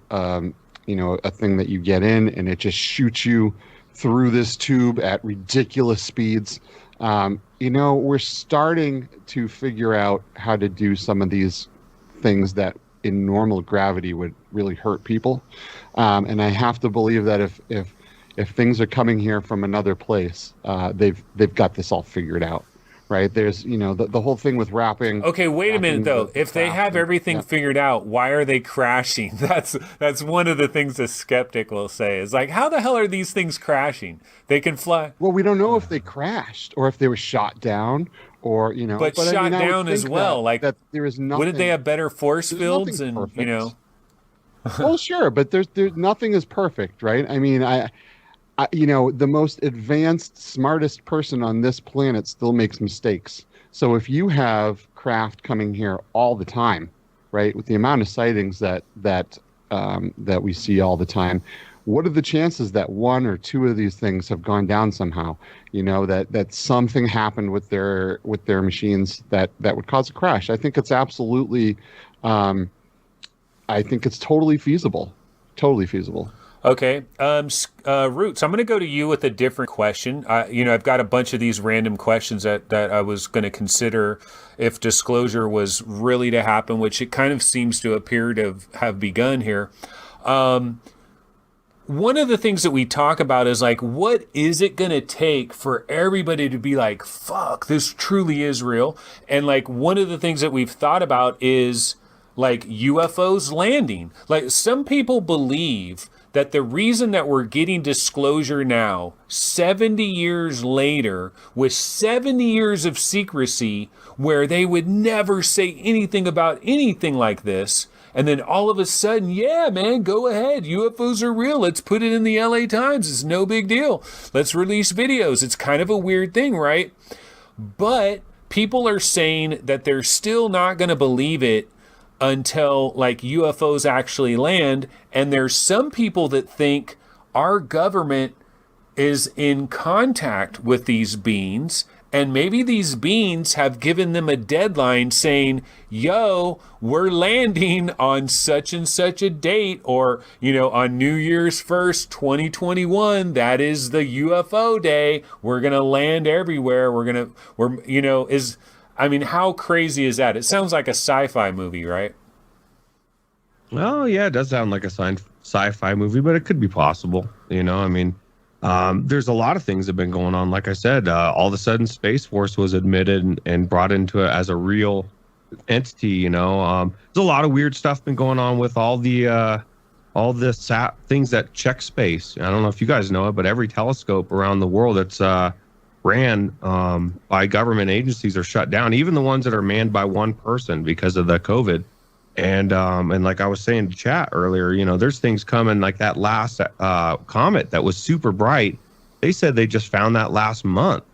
you know, a thing that you get in, and it just shoots you through this tube at ridiculous speeds. You know, we're starting to figure out how to do some of these things that in normal gravity would really hurt people. And I have to believe that if things are coming here from another place, they've got this all figured out, right? There's, you know, the whole thing with wrapping. Okay, wait a minute though. If they have everything yeah. figured out, why are they crashing? That's one of the things a skeptic will say. Is like, how the hell are these things crashing? They can fly. Well, we don't know if they crashed or if they were shot down, or, you know, But I shot mean, I would down as think well. Like, that there is nothing. wouldn't they have better force there's fields? nothing And perfect. you know, Well, sure, but there's nothing is perfect, right? I mean, I you know, the most advanced, smartest person on this planet still makes mistakes. So if you have craft coming here all the time, right, with the amount of sightings that we see all the time, what are the chances that one or two of these things have gone down somehow? You know, that something happened with their machines that would cause a crash. I think it's absolutely, I think it's totally feasible. Totally feasible. okay. Roots, I'm going to go to you with a different question. You know, I've got a bunch of these random questions that I was going to consider if disclosure was really to happen, which it kind of seems to appear to have begun here. One of the things that we talk about is like, what is it going to take for everybody to be like, fuck, this truly is real? And like, one of the things that we've thought about is like UFOs landing. Like, some people believe that the reason that we're getting disclosure now, 70 years later, with 70 years of secrecy, where they would never say anything about anything like this, and then all of a sudden, yeah, man, go ahead. UFOs are real. Let's put it in the LA Times. It's no big deal. Let's release videos. It's kind of a weird thing, right? But people are saying that they're still not going to believe it until like UFOs actually land. And there's some people that think our government is in contact with these beings, and maybe these beings have given them a deadline saying, yo, we're landing on such and such a date, or, you know, on New Year's 1st, 2021, that is the UFO day. We're going to land everywhere. You know, I mean, how crazy is that? It sounds like a sci-fi movie, right? Oh yeah, it does sound like a sci-fi movie, but it could be possible. You know, I mean, there's a lot of things that have been going on. Like I said, all of a sudden, Space Force was admitted and brought into it as a real entity. You know, there's a lot of weird stuff been going on with all the things that check space. I don't know if you guys know it, but every telescope around the world that's ran by government agencies are shut down. Even the ones that are manned by one person because of the COVID. And like I was saying to chat earlier, you know, there's things coming like that last comet that was super bright. They said they just found that last month,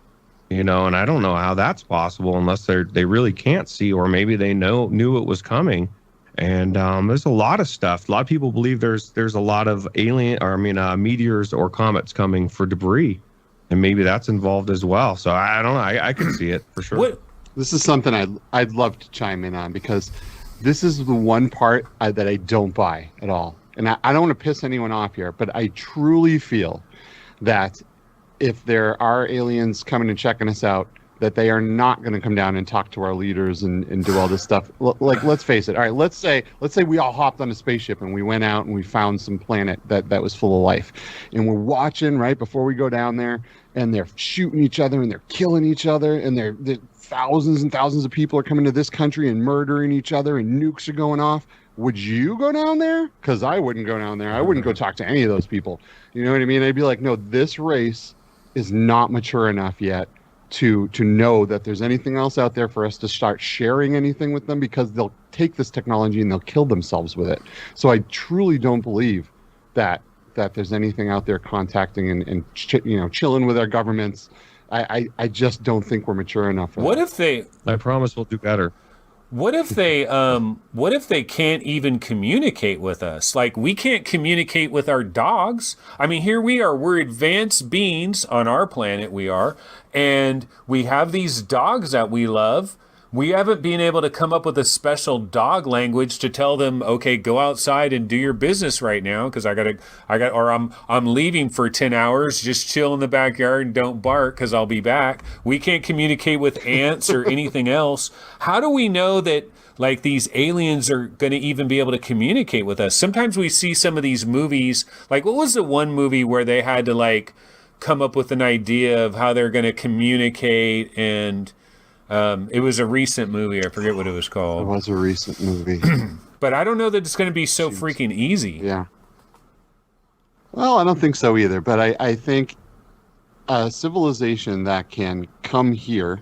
you know, and I don't know how that's possible unless they really can't see, or maybe they knew it was coming. And there's a lot of stuff. A lot of people believe there's a lot of meteors or comets coming for debris, and maybe that's involved as well. So I don't know. I can see it for sure. This is something I'd love to chime in on, because this is the one part that I don't buy at all. And I don't want to piss anyone off here, but I truly feel that if there are aliens coming and checking us out, that they are not going to come down and talk to our leaders and do all this stuff. Like, let's face it. All right, let's say we all hopped on a spaceship and we went out and we found some planet that was full of life. And we're watching right before we go down there, and they're shooting each other and they're killing each other, and they're thousands and thousands of people are coming to this country and murdering each other, and nukes are going off. Would you go down there? Because I wouldn't go down there. I wouldn't go talk to any of those people. You know what I mean? I'd be like, no, this race is not mature enough yet to know that there's anything else out there for us to start sharing anything with them, because they'll take this technology and they'll kill themselves with it. So I truly don't believe that there's anything out there contacting and chilling with our governments. I just don't think we're mature enough for What that. if they... I promise we'll do better. What if they can't even communicate with us? Like, we can't communicate with our dogs. I mean, here we are, we're advanced beings on our planet, we are, and we have these dogs that we love. We haven't been able to come up with a special dog language to tell them, okay, go outside and do your business right now, because I'm leaving for 10 hours. Just chill in the backyard and don't bark, because I'll be back. We can't communicate with ants or anything else. How do we know that like these aliens are going to even be able to communicate with us? Sometimes we see some of these movies, like what was the one movie where they had to like come up with an idea of how they're going to communicate, and it was a recent movie. I forget what it was called. It was a recent movie. But I don't know that it's going to be so freaking easy. Yeah. Well, I don't think so either. But I think a civilization that can come here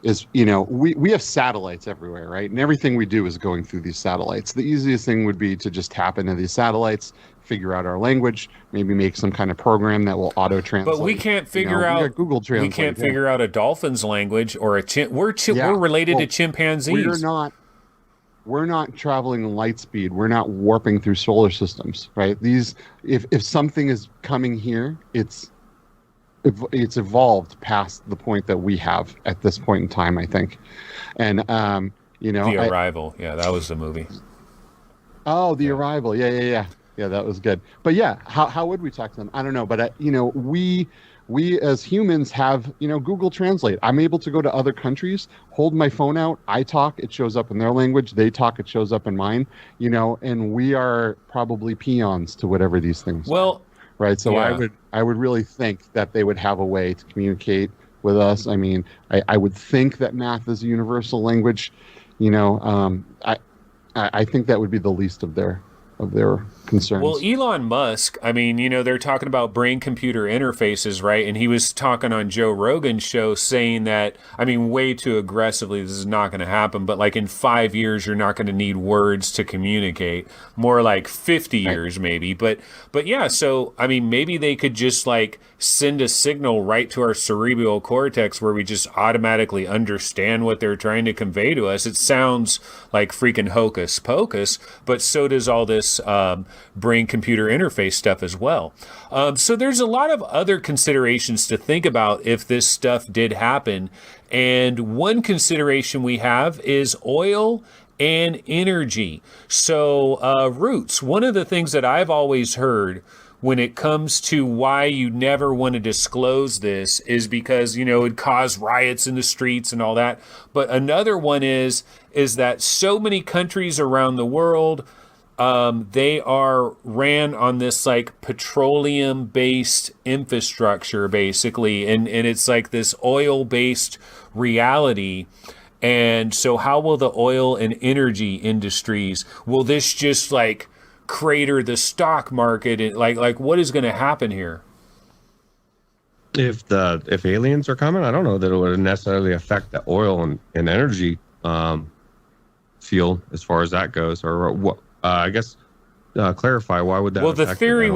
is, we have satellites everywhere, right? And everything we do is going through these satellites. The easiest thing would be to just tap into these satellites, figure out our language, maybe make some kind of program that will auto-translate. But we can't figure out we got Google Translate. We can't figure out a dolphin's language or we're related to chimpanzees. We're not traveling light speed. We're not warping through solar systems, right? If something is coming here, it's evolved past the point that we have at this point in time, I think. And The Arrival. Yeah, that was the movie. Oh, The Arrival. Yeah. Yeah, that was good. But yeah, how would we talk to them? I don't know. But we as humans have Google Translate. I'm able to go to other countries, hold my phone out, I talk, it shows up in their language. They talk, it shows up in mine. And we are probably peons to whatever these things are, right? So yeah. I would really think that they would have a way to communicate with us. I mean, I would think that math is a universal language. I think that would be the least of their concerns. Well, Elon Musk, I mean, they're talking about brain-computer interfaces, right? And he was talking on Joe Rogan's show saying that, I mean, way too aggressively, this is not going to happen, but like in 5 years, you're not going to need words to communicate. More like 50 years maybe. But yeah, so, I mean, maybe they could just like send a signal right to our cerebral cortex where we just automatically understand what they're trying to convey to us. It sounds like freaking hocus pocus, but so does all this brain-computer interface stuff as well. So there's a lot of other considerations to think about if this stuff did happen. And one consideration we have is oil and energy. So Roots, one of the things that I've always heard when it comes to why you never want to disclose this is because, it'd cause riots in the streets and all that. But another one is that so many countries around the world, they are ran on this like petroleum-based infrastructure, basically, and it's like this oil-based reality. And so how will the oil and energy industries, will this just like crater the stock market? And like what is going to happen here? If aliens are coming, I don't know that it would necessarily affect the oil and energy field as far as that goes, or what. I guess clarify, why would that? Well, the theory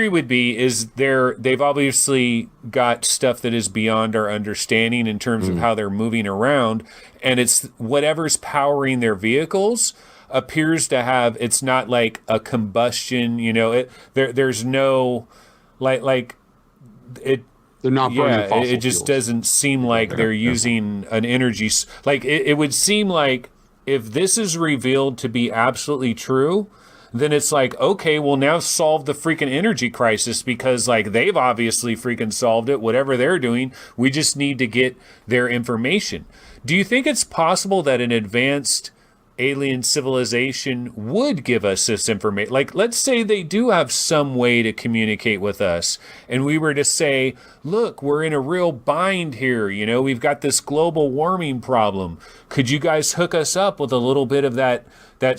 would be is they've obviously got stuff that is beyond our understanding in terms of how they're moving around, and it's whatever's powering their vehicles appears to have, it's not like a combustion, there's no like it. They're not burning fossil it just fuels. Doesn't seem like they're using an energy, like it would seem like if this is revealed to be absolutely true, then it's like, okay, we'll now solve the freaking energy crisis because like they've obviously freaking solved it, whatever they're doing. We just need to get their information. Do you think it's possible that an advanced alien civilization would give us this information? Like, let's say they do have some way to communicate with us, and we were to say, look, we're in a real bind here. We've got this global warming problem. Could you guys hook us up with a little bit of that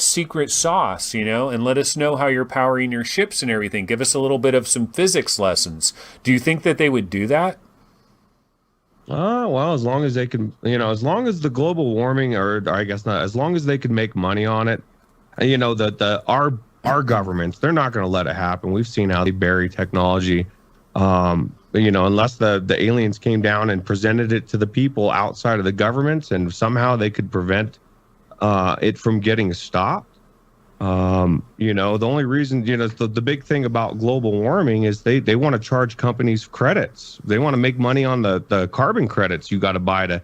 secret sauce, and let us know how you're powering your ships and everything? Give us a little bit of some physics lessons. Do you think that they would do that? Well, as long as they can, as long as the global warming, or I guess not, as long as they can make money on it, our governments, they're not going to let it happen. We've seen how they bury technology, unless the aliens came down and presented it to the people outside of the governments, and somehow they could prevent it from getting stopped. The only reason, the big thing about global warming is they want to charge companies credits. They want to make money on the carbon credits you got to buy to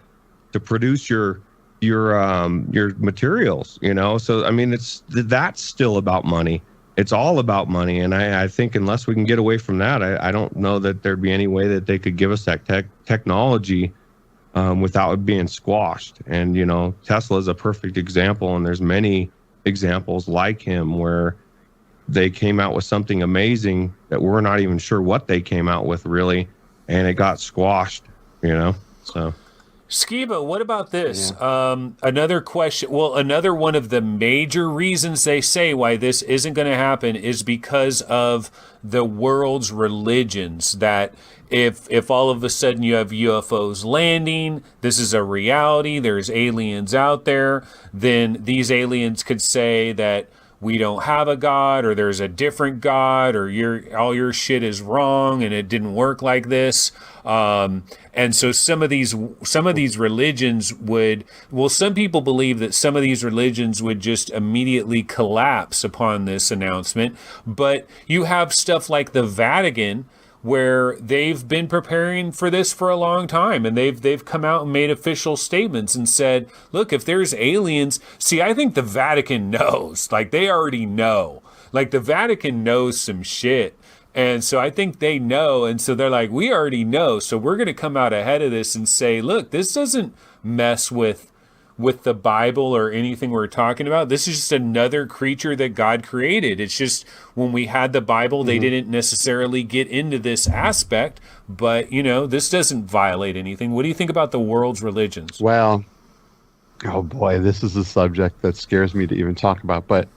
produce your materials, So, I mean, that's still about money. It's all about money. And I think unless we can get away from that, I don't know that there'd be any way that they could give us that technology without it being squashed. And, Tesla is a perfect example. And there's many examples like him where they came out with something amazing that we're not even sure what they came out with really, and it got squashed, so. Skiba, what about this? Another question. Well, another one of the major reasons they say why this isn't going to happen is because of the world's religions. That if all of a sudden you have UFOs landing, this is a reality, there's aliens out there, then these aliens could say that we don't have a God, or there's a different God, or all your shit is wrong and it didn't work like this. And so some of these religions some people believe that some of these religions would just immediately collapse upon this announcement. But you have stuff like the Vatican, where they've been preparing for this for a long time, and they've come out and made official statements and said, look, if there's aliens, see, I think the Vatican knows, like they already know, like the Vatican knows some shit. And so I think they know, and so they're like, we already know, so we're going to come out ahead of this and say, look, this doesn't mess with the Bible or anything we're talking about. This is just another creature that God created. It's just when we had the Bible, they didn't necessarily get into this aspect, but this doesn't violate anything. What do you think about the world's religions? Well, oh boy, this is a subject that scares me to even talk about, but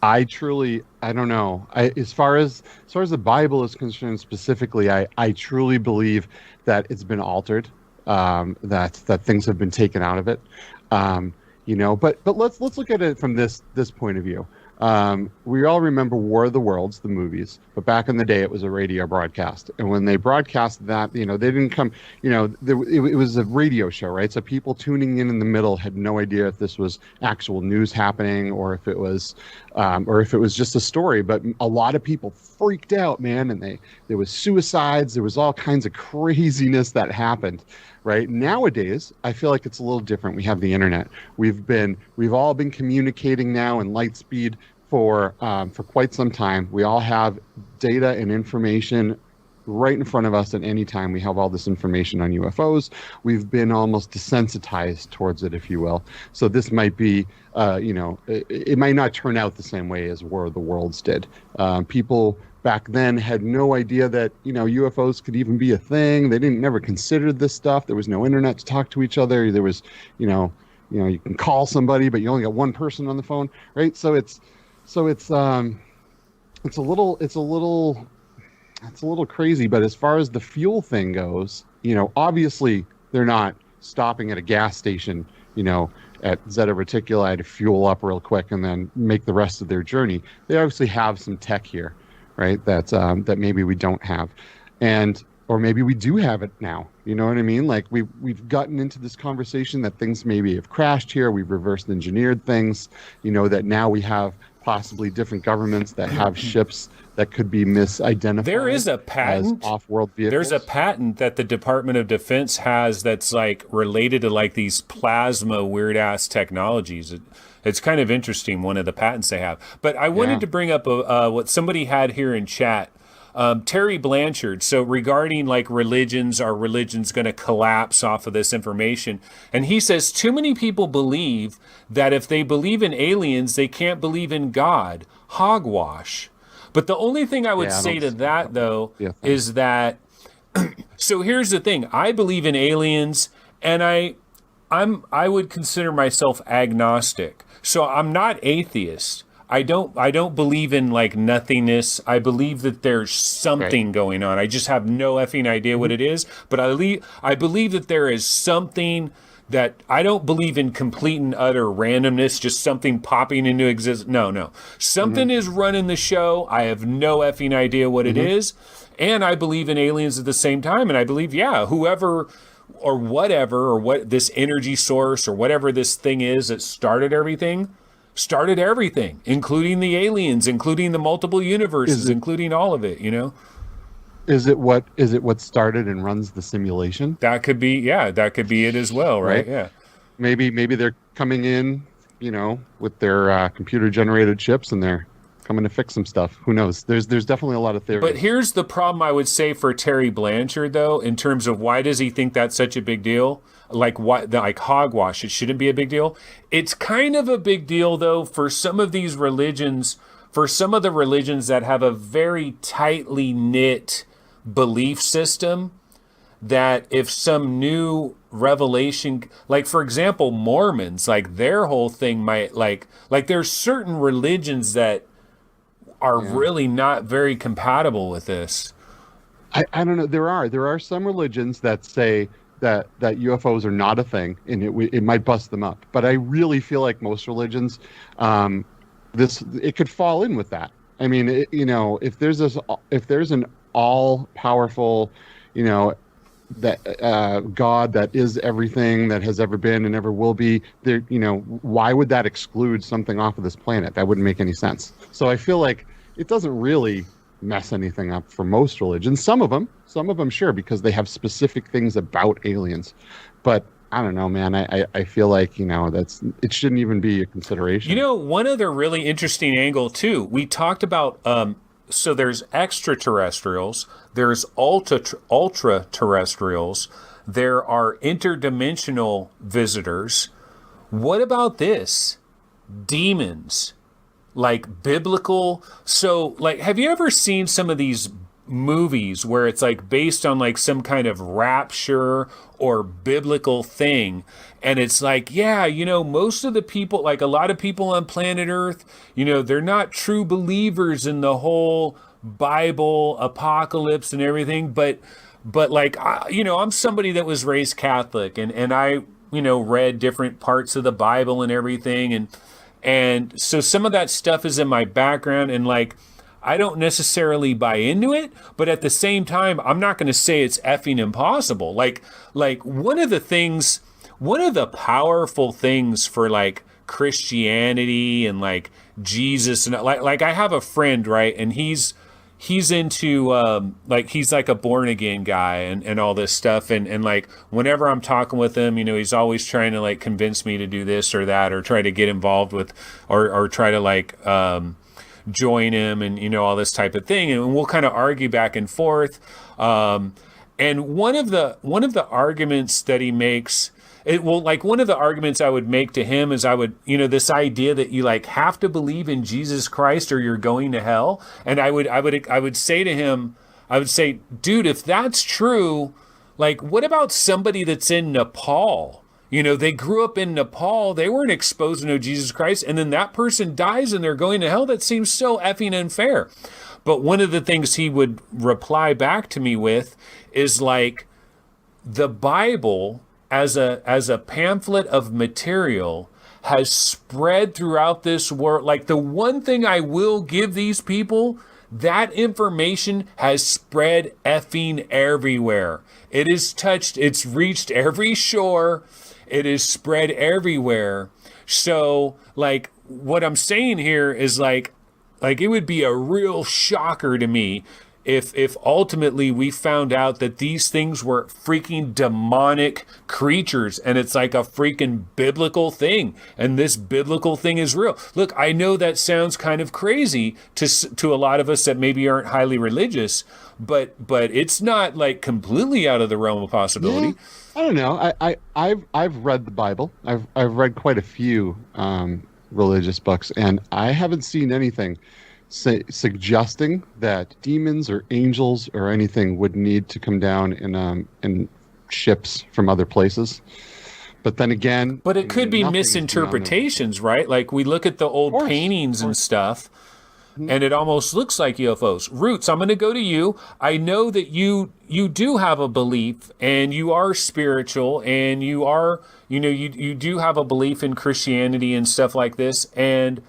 I truly, I don't know. As far as the Bible is concerned specifically, I truly believe that it's been altered, that things have been taken out of it. But let's look at it from this point of view. We all remember War of the Worlds, the movies, but back in the day it was a radio broadcast, and when they broadcast that, they didn't come, it was a radio show, right? So people tuning in the middle had no idea if this was actual news happening or if it was just a story. But a lot of people freaked out, man, and there was suicides, there was all kinds of craziness that happened. Right nowadays, I feel like it's a little different. We have the internet. We've all been communicating now in light speed for quite some time. We all have data and information right in front of us at any time. We have all this information on UFOs. We've been almost desensitized towards it, if you will. So this might be, it might not turn out the same way as War of the Worlds did. People back then had no idea that UFOs could even be a thing. They never considered this stuff. There was no internet to talk to each other. There was, you can call somebody, but you only got one person on the phone, right? So it's a little crazy. But as far as the fuel thing goes, obviously they're not stopping at a gas station, at Zeta Reticuli to fuel up real quick and then make the rest of their journey. They obviously have some tech here, right? That maybe we don't have, or maybe we do have it now. You know what I mean? Like we've gotten into this conversation that things maybe have crashed here. We've reversed engineered things. That now we have possibly different governments that have ships that could be misidentified. There is a patent. As off-world vehicles. There's a patent that the Department of Defense has that's like related to like these plasma weird ass technologies. It's kind of interesting, one of the patents they have. But I wanted to bring up what somebody had here in chat. Terry Blanchard. So regarding like religions, are religions going to collapse off of this information? And he says too many people believe that if they believe in aliens, they can't believe in God. Hogwash. But the only thing I would say to that, though, is that, so here's the thing. I believe in aliens, and I would consider myself agnostic. So I'm not atheist. I don't believe in like nothingness. I believe that there's something going on. I just have no effing idea what it is. But I believe that there is something that I don't believe in complete and utter randomness, just something popping into existence. No. Something is running the show. I have no effing idea what it is. And I believe in aliens at the same time. And I believe, whoever whatever, or what this energy source or whatever this thing is that started everything, including the aliens, including the multiple universes, including all of it, you know? Is it what started and runs the simulation? That could be, yeah, that could be it as well, right? Yeah. Maybe they're coming in, you know, with their computer generated chips, and they're coming to fix some stuff. Who knows? There's definitely a lot of theories. But here's the problem I would say for Terry Blanchard, though, in terms of why does he think that's such a big deal? Like hogwash, it shouldn't be a big deal. It's kind of a big deal, though, for some of these religions, for some of the religions that have a very tightly knit belief system, that if some new revelation, like for example Mormons, like their whole thing might like there's certain religions that are really not very compatible with this. I don't know. There are some religions that say that UFOs are not a thing, and it might bust them up. But I really feel like most religions, it could fall in with that. I mean, you know, if there's an all powerful, you know, that God that is everything that has ever been and ever will be there, you know, why would that exclude something off of this planet? That wouldn't make any sense. So I feel like it doesn't really mess anything up for most religions. Some of them sure, because they have specific things about aliens. But I don't know, man. I feel like, you know, it shouldn't even be a consideration. You know, one other really interesting angle too, we talked about so there's extraterrestrials, there's ultra-terrestrials, there are interdimensional visitors. What about this? Demons, like biblical. So, like, have you ever seen some of these movies where it's like based on like some kind of rapture or biblical thing, and it's like, yeah, you know, most of the people, like a lot of people on planet Earth, you know, they're not true believers in the whole Bible apocalypse and everything, but like, you know, I'm somebody that was raised Catholic, and I, you know, read different parts of the Bible and everything, and so some of that stuff is in my background, and like, I don't necessarily buy into it, but at the same time, I'm not going to say it's effing impossible. Like one of the powerful things for like Christianity and like Jesus, and like I have a friend, right? And he's into like, he's like a born again guy and all this stuff. And like, whenever I'm talking with him, you know, he's always trying to like convince me to do this or that, or try to get involved with, or try to like, join him, and you know, all this type of thing, and we'll kind of argue back and forth. And one of the arguments that he makes, one of the arguments I would make to him is, I would, you know, this idea that you like have to believe in Jesus Christ or you're going to hell. And I would say to him, I would say, dude, if that's true, like, what about somebody that's in Nepal? You know, they grew up in Nepal, they weren't exposed to know Jesus Christ, and then that person dies and they're going to hell. That seems so effing unfair. But one of the things he would reply back to me with is like, the Bible as a pamphlet of material has spread throughout this world. Like, the one thing I will give these people, that information has spread effing everywhere. It is touched, it's reached every shore. It is spread everywhere. So, like, what I'm saying here is like it would be a real shocker to me if ultimately we found out that these things were freaking demonic creatures, and it's like a freaking biblical thing, and this biblical thing is real. Look, I know that sounds kind of crazy to a lot of us that maybe aren't highly religious, but it's not like completely out of the realm of possibility. Yeah. I don't know. I've read the Bible. I've read quite a few religious books, and I haven't seen anything suggesting that demons or angels or anything would need to come down in ships from other places. But then again, but it could be misinterpretations, right? Like, we look at the old paintings and stuff, and it almost looks like UFOs. Roots, I'm going to go to you. I know that you do have a belief, and you are spiritual, and you are, you know, you do have a belief in Christianity and stuff like this. And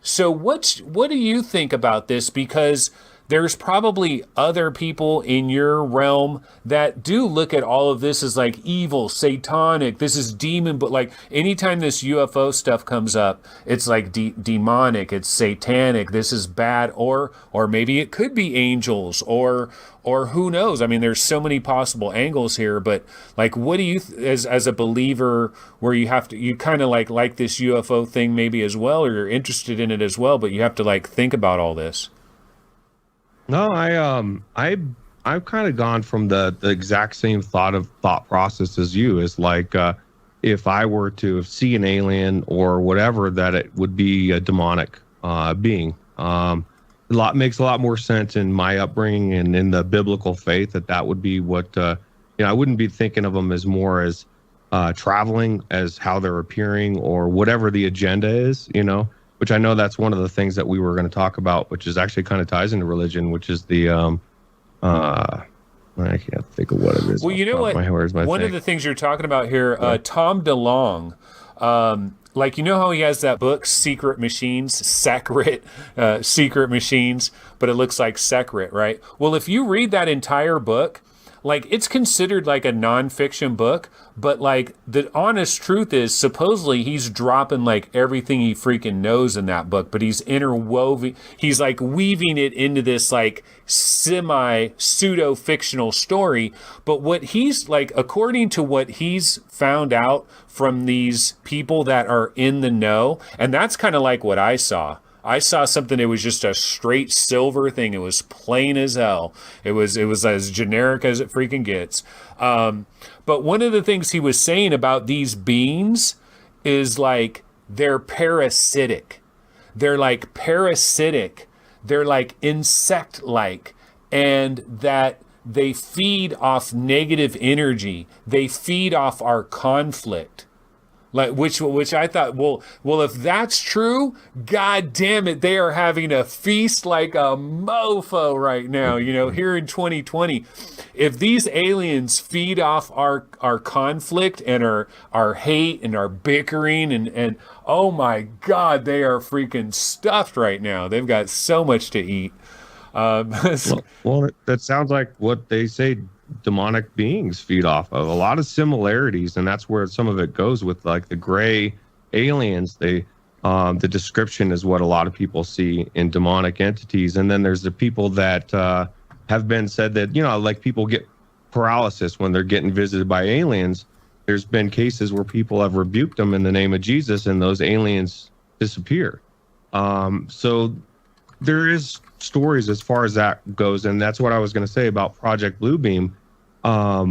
so what do you think about this? Because there's probably other people in your realm that do look at all of this as like evil, satanic, this is demon, but like anytime this UFO stuff comes up, it's like demonic, it's satanic, this is bad, or maybe it could be angels, or who knows? I mean, there's so many possible angles here, but like, what do you, as a believer, where you kind of like this UFO thing maybe as well, or you're interested in it as well, but you have to like think about all this? No, I've kind of gone from the exact same thought process as you. Is like, if I were to see an alien or whatever, that it would be a demonic being. Makes a lot more sense in my upbringing and in the biblical faith that would be what, I wouldn't be thinking of them as more as traveling, as how they're appearing or whatever the agenda is, which I know that's one of the things that we were going to talk about, which is actually kind of ties into religion, which is the, I can't think of what it is. Well, you know what? One of the things you're talking about here, Tom DeLonge, like, you know how he has that book, Secret Machines, Secret Machines, but it looks like Secret, right? Well, if you read that entire book, like, it's considered like a nonfiction book, but like the honest truth is supposedly he's dropping like everything he freaking knows in that book, but he's he's like weaving it into this like semi pseudo fictional story. But what he's like, according to what he's found out from these people that are in the know, and that's kind of like what I saw. I saw something, it was just a straight silver thing. It was plain as hell. It was as generic as it freaking gets. But one of the things he was saying about these beings is like, they're parasitic. They're like parasitic. They're like insect-like. And that they feed off negative energy. They feed off our conflict. Like, which I thought, well, if that's true, God damn it, they are having a feast like a mofo right now, here in 2020. If these aliens feed off our conflict and our hate and our bickering and oh my God, they are freaking stuffed right now. They've got so much to eat. Well, that sounds like what they say demonic beings feed off of. A lot of similarities, and that's where some of it goes with like the gray aliens. The description is what a lot of people see in demonic entities, and then there's the people that have been said that like people get paralysis when they're getting visited by aliens. There's been cases where people have rebuked them in the name of Jesus, and those aliens disappear. So there is stories as far as that goes, and that's what I was going to say about Project Bluebeam. I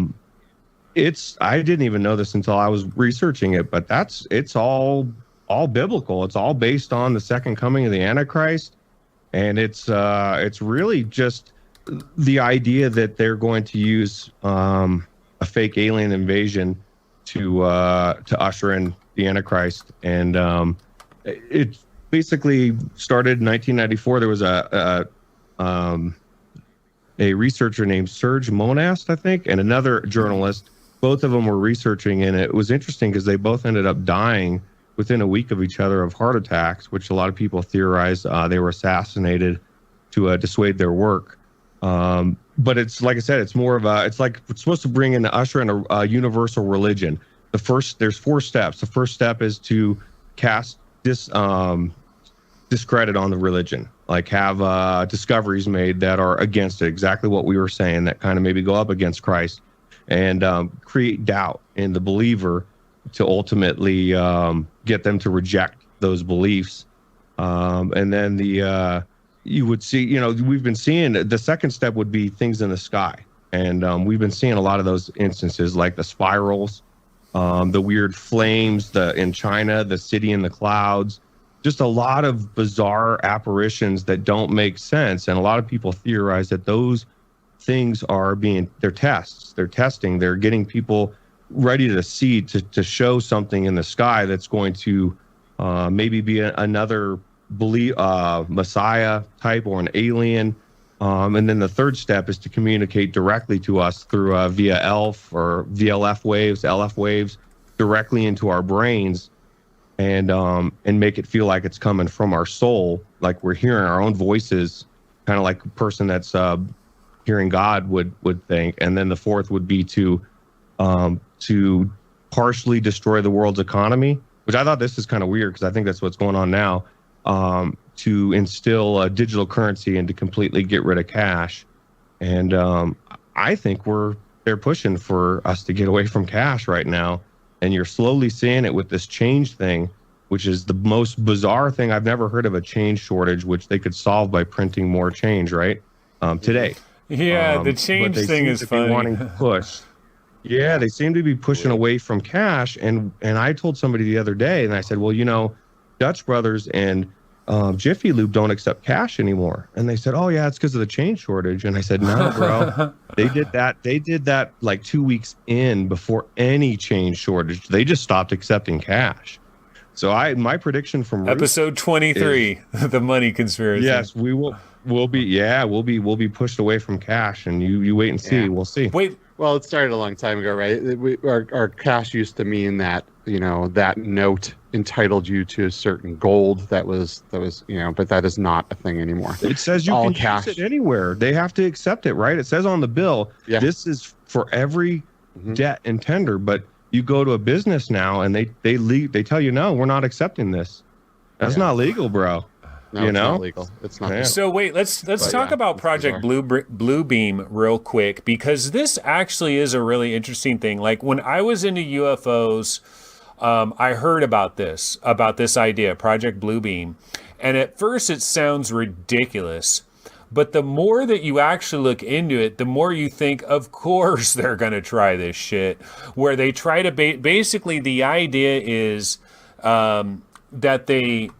didn't even know this until I was researching it, but it's all biblical. It's all based on the second coming of the Antichrist, and it's really just the idea that they're going to use a fake alien invasion to usher in the Antichrist, and it basically started in 1994. There was a researcher named Serge Monast, I think, and another journalist. Both of them were researching, and it was interesting because they both ended up dying within a week of each other of heart attacks, which a lot of people theorize they were assassinated to dissuade their work. But it's like I said, it's more of it's supposed to bring in, usher in a universal religion. There's 4 steps. The first step is to cast discredit on the religion, like have discoveries made that are against it, exactly what we were saying, that kind of maybe go up against Christ, and create doubt in the believer to ultimately get them to reject those beliefs. And then you would see, we've been seeing the second step would be things in the sky, and we've been seeing a lot of those instances, like the spirals, the weird flames, in China, the city in the clouds, just a lot of bizarre apparitions that don't make sense. And a lot of people theorize that those things they're tests, they're testing, they're getting people ready to see, to show something in the sky that's going to maybe be another Messiah type or an alien. And then the third step is to communicate directly to us through via ELF or VLF waves, LF waves, directly into our brains, and make it feel like it's coming from our soul, like we're hearing our own voices kind of like a person that's hearing God would think. And then the fourth would be to partially destroy the world's economy, which I thought this is kind of weird because I think that's what's going on now, to instill a digital currency and to completely get rid of cash. And I think they're pushing for us to get away from cash right now. And you're slowly seeing it with this change thing, which is the most bizarre thing. I've never heard of a change shortage, which they could solve by printing more change, right? Today. Yeah, the change thing is funny. Wanting to push. Yeah, they seem to be pushing away from cash. And I told somebody the other day, and I said, well, Dutch Brothers and Jiffy Lube don't accept cash anymore. And they said, oh, yeah, it's because of the change shortage. And I said, no, bro, they did that like 2 weeks in before any change shortage. They just stopped accepting cash. So my prediction from episode 23, the money conspiracy. Yes, we'll be pushed away from cash, and you wait and see. Yeah. We'll see. Wait. Well, it started a long time ago, right? Our cash used to mean that, that note entitled you to a certain gold that was, but that is not a thing anymore. It says you can use it anywhere. They have to accept it, right? It says on the bill, this is for every debt and tender, but you go to a business now and they tell you, no, we're not accepting this. That's not legal, bro. No, it's not legal. It's not. So wait, let's talk about Project Bluebeam real quick, because this actually is a really interesting thing. Like when I was into UFOs, I heard about this idea, Project Bluebeam, and at first it sounds ridiculous. But the more that you actually look into it, the more you think, of course they're going to try this shit. Where they try to basically the idea is that they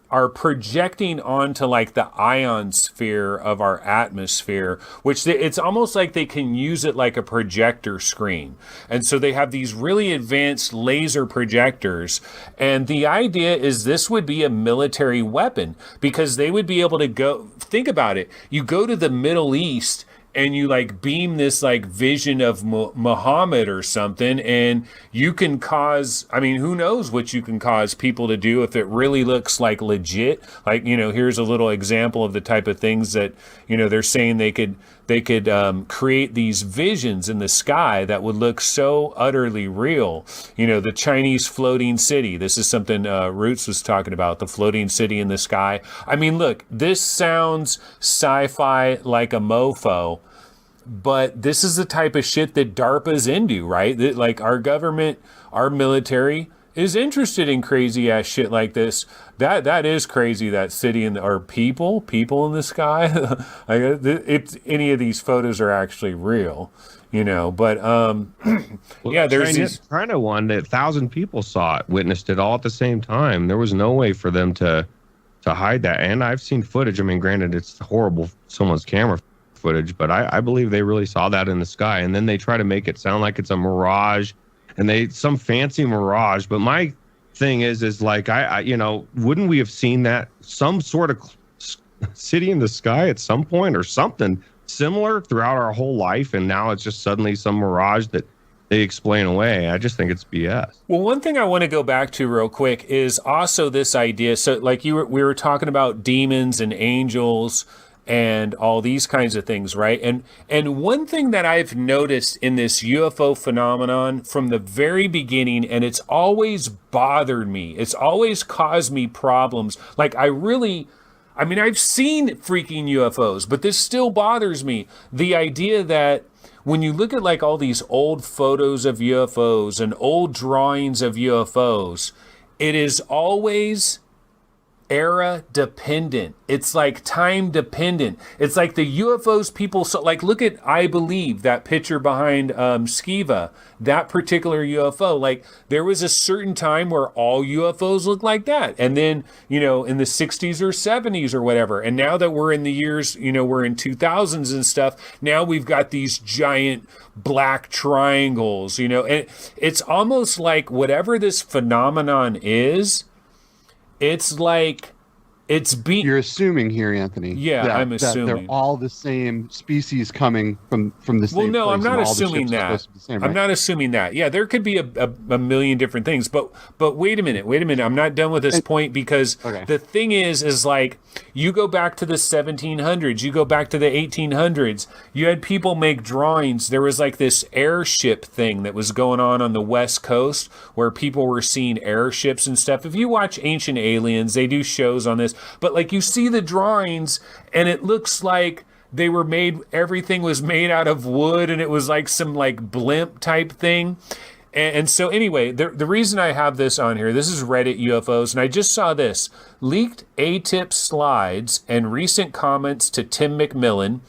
are projecting onto like the ionosphere of our atmosphere, which it's almost like they can use it like a projector screen. And so they have these really advanced laser projectors. And the idea is this would be a military weapon, because they would be able to go, think about it. You go to the Middle East and you like beam this like vision of Muhammad or something, and you can cause, who knows what you can cause people to do if it really looks like legit. Like, here's a little example of the type of things that, they're saying they could create these visions in the sky that would look so utterly real. The Chinese floating city. This is something Roots was talking about, the floating city in the sky. Look, this sounds sci-fi like a mofo, but this is the type of shit that DARPA's into, right? That, like, our government, our military is interested in crazy ass shit like this. That is crazy. That city or people in the sky. If any of these photos are actually real, But yeah, there's China one that 1,000 people saw it, witnessed it all at the same time. There was no way for them to hide that. And I've seen footage. Granted, it's horrible, someone's camera footage, but I believe they really saw that in the sky. And then they try to make it sound like it's a mirage, and some fancy mirage. But my thing is like, I wouldn't we have seen that some sort of city in the sky at some point or something similar throughout our whole life? And now it's just suddenly some mirage that they explain away. I just think it's BS. Well, one thing I want to go back to real quick is also this idea. So like we were talking about demons and angels and all these kinds of things, right? And one thing that I've noticed in this UFO phenomenon from the very beginning, and it's always bothered me, it's always caused me problems. Like I've seen freaking UFOs, but this still bothers me. The idea that when you look at like all these old photos of UFOs and old drawings of UFOs, it is always era dependent. It's like time dependent. It's like the UFOs people saw, like look at I Believe, that picture behind Skiva, that particular UFO. Like there was a certain time where all UFOs looked like that. And then, in the 60s or 70s or whatever. And now that we're in the years, we're in 2000s and stuff, now we've got these giant black triangles, and it's almost like whatever this phenomenon is, it's like You're assuming here, Anthony. Yeah, I'm that assuming they're all the same species coming from the same. Well, no, place, I'm not and all the assuming ships are that. supposed to be the same, right? I'm not assuming that. Yeah, there could be a million different things, but wait a minute. I'm not done with this point because the thing is like you go back to the 1700s, you go back to the 1800s. You had people make drawings. There was like this airship thing that was going on the West Coast where people were seeing airships and stuff. If you watch Ancient Aliens, they do shows on this, but like you see the drawings and it looks like everything was made out of wood and it was like some like blimp type thing. And so anyway, the reason I have this on here, this is Reddit UFOs, and I just saw this. Leaked ATIP slides and recent comments to Tim McMillan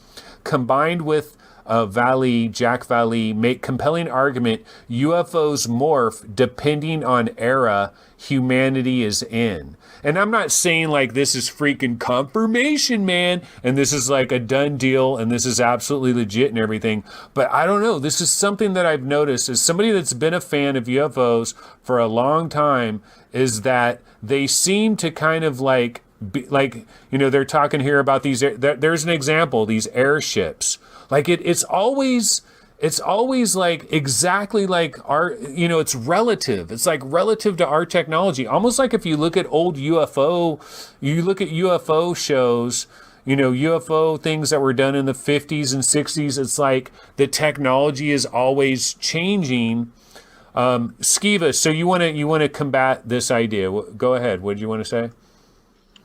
combined with Jack Valley make compelling argument UFOs morph depending on era humanity is in. And I'm not saying like this is freaking confirmation, man, and this is like a done deal and this is absolutely legit and everything. But I don't know. This is something that I've noticed as somebody that's been a fan of UFOs for a long time, is that they seem to kind of like, they're talking here about these. There's an example, these airships. Like it's always like exactly like our, it's relative. It's like relative to our technology. Almost like if you look at old UFO shows, UFO things that were done in the 50s and 60s, it's like the technology is always changing. Skiva, so you want to combat this idea. Go ahead. What did you want to say?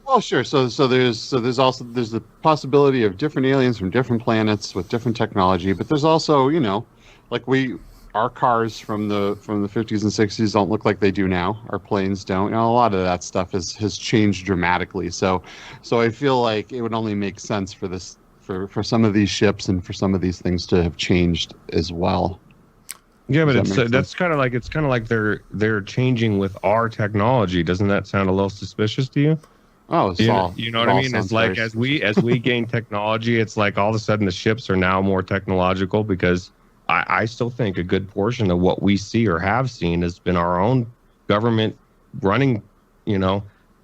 Well, sure. So there's the possibility of different aliens from different planets with different technology, but there's also, like our cars from the 50s and 60s don't look like they do now. Our planes don't. A lot of that stuff has changed dramatically. So I feel like it would only make sense for some of these ships and for some of these things to have changed as well. Yeah, but it's kind of like they're changing with our technology. Doesn't that sound a little suspicious to you? Oh, you know what I mean? It's like as we gain technology, it's like all of a sudden the ships are now more technological, because I still think a good portion of what we see or have seen has been our own government running,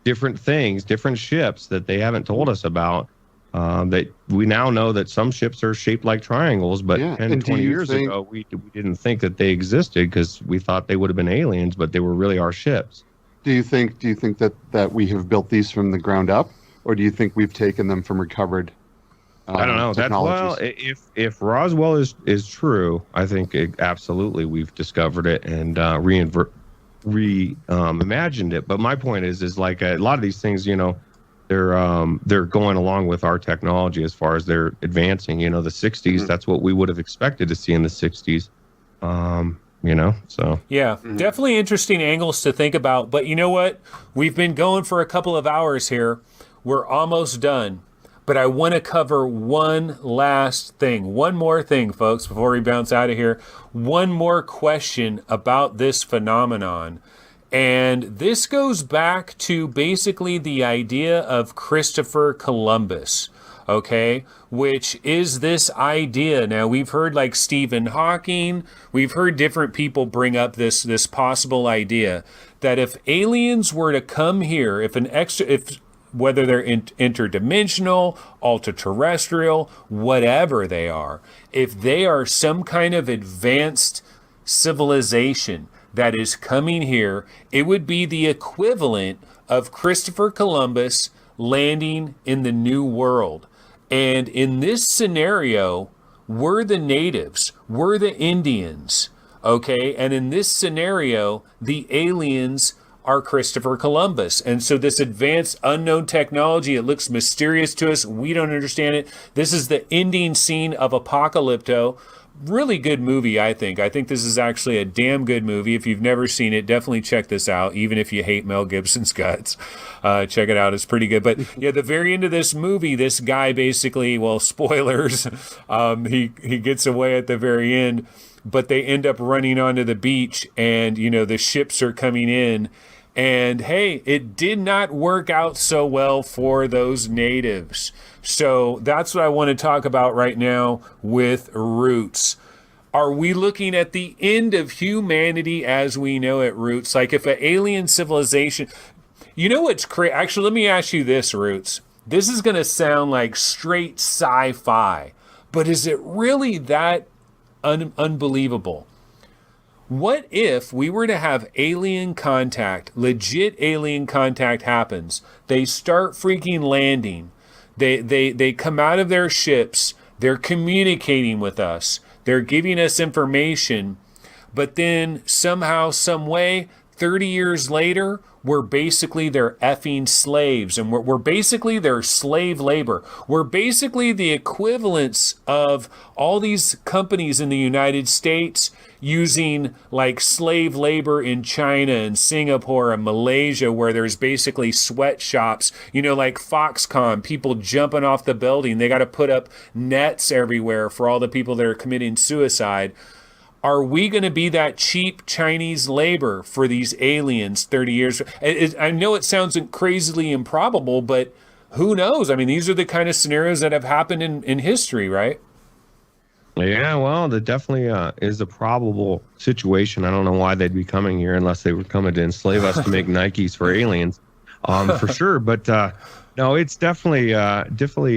different things, different ships that they haven't told us about. That we now know that some ships are shaped like triangles, but 10, 20 years ago, we didn't think that they existed because we thought they would have been aliens, but they were really our ships. Do you think that we have built these from the ground up, or do you think we've taken them from recovered I don't know. If Roswell is true, I think absolutely we've discovered it and reimagined it. But my point is like a lot of these things, they're going along with our technology as far as they're advancing. The 60s, that's what we would have expected to see in the 60s. So yeah, definitely interesting angles to think about. But you know what? We've been going for a couple of hours here. We're almost done. But I want to cover one more thing, folks, before we bounce out of here. One more question about this phenomenon. And this goes back to basically the idea of Christopher Columbus, okay? Which is this idea. Now, we've heard like Stephen Hawking, we've heard different people bring up this possible idea that if aliens were to come here, whether they're interdimensional, ultra-terrestrial, whatever they are, if they are some kind of advanced civilization that is coming here, it would be the equivalent of Christopher Columbus landing in the New World. And in this scenario, we're the natives, we're the Indians, okay? And in this scenario, the aliens are Christopher Columbus. And so this advanced unknown technology, it looks mysterious to us. We don't understand it. This is the ending scene of Apocalypto. Really good movie, I think. I think this is actually a damn good movie. If you've never seen it, definitely check this out. Even if you hate Mel Gibson's guts, check it out. It's pretty good. But yeah, the very end of this movie, this guy basically, well, spoilers, he gets away at the very end, but they end up running onto the beach and, the ships are coming in. And hey, it did not work out so well for those natives. So that's what I want to talk about right now with Roots. Are we looking at the end of humanity as we know it, Roots? Like if an alien civilization, You know what's crazy? Actually, let me ask you this, Roots. This is going to sound like straight sci-fi, but is it really that unbelievable? What if we were to have alien contact, legit alien contact happens? They start freaking landing. They come out of their ships. They're communicating with us. They're giving us information. But then somehow, some way, 30 years later, we're basically their effing slaves. And we're basically their slave labor. We're basically the equivalents of all these companies in the United States using like slave labor in China and Singapore and Malaysia, where there's basically sweatshops, you know, like Foxconn, people jumping off the building. They got to put up nets everywhere for all the people that are committing suicide. Are we going to be that cheap Chinese labor for these aliens 30 years? I know it sounds crazily improbable, but who knows? I mean, these are the kind of scenarios that have happened in history, right? Yeah, well, that definitely is a probable situation. I don't know why they'd be coming here unless they were coming to enslave us to make Nikes for aliens, for sure. But no, it's definitely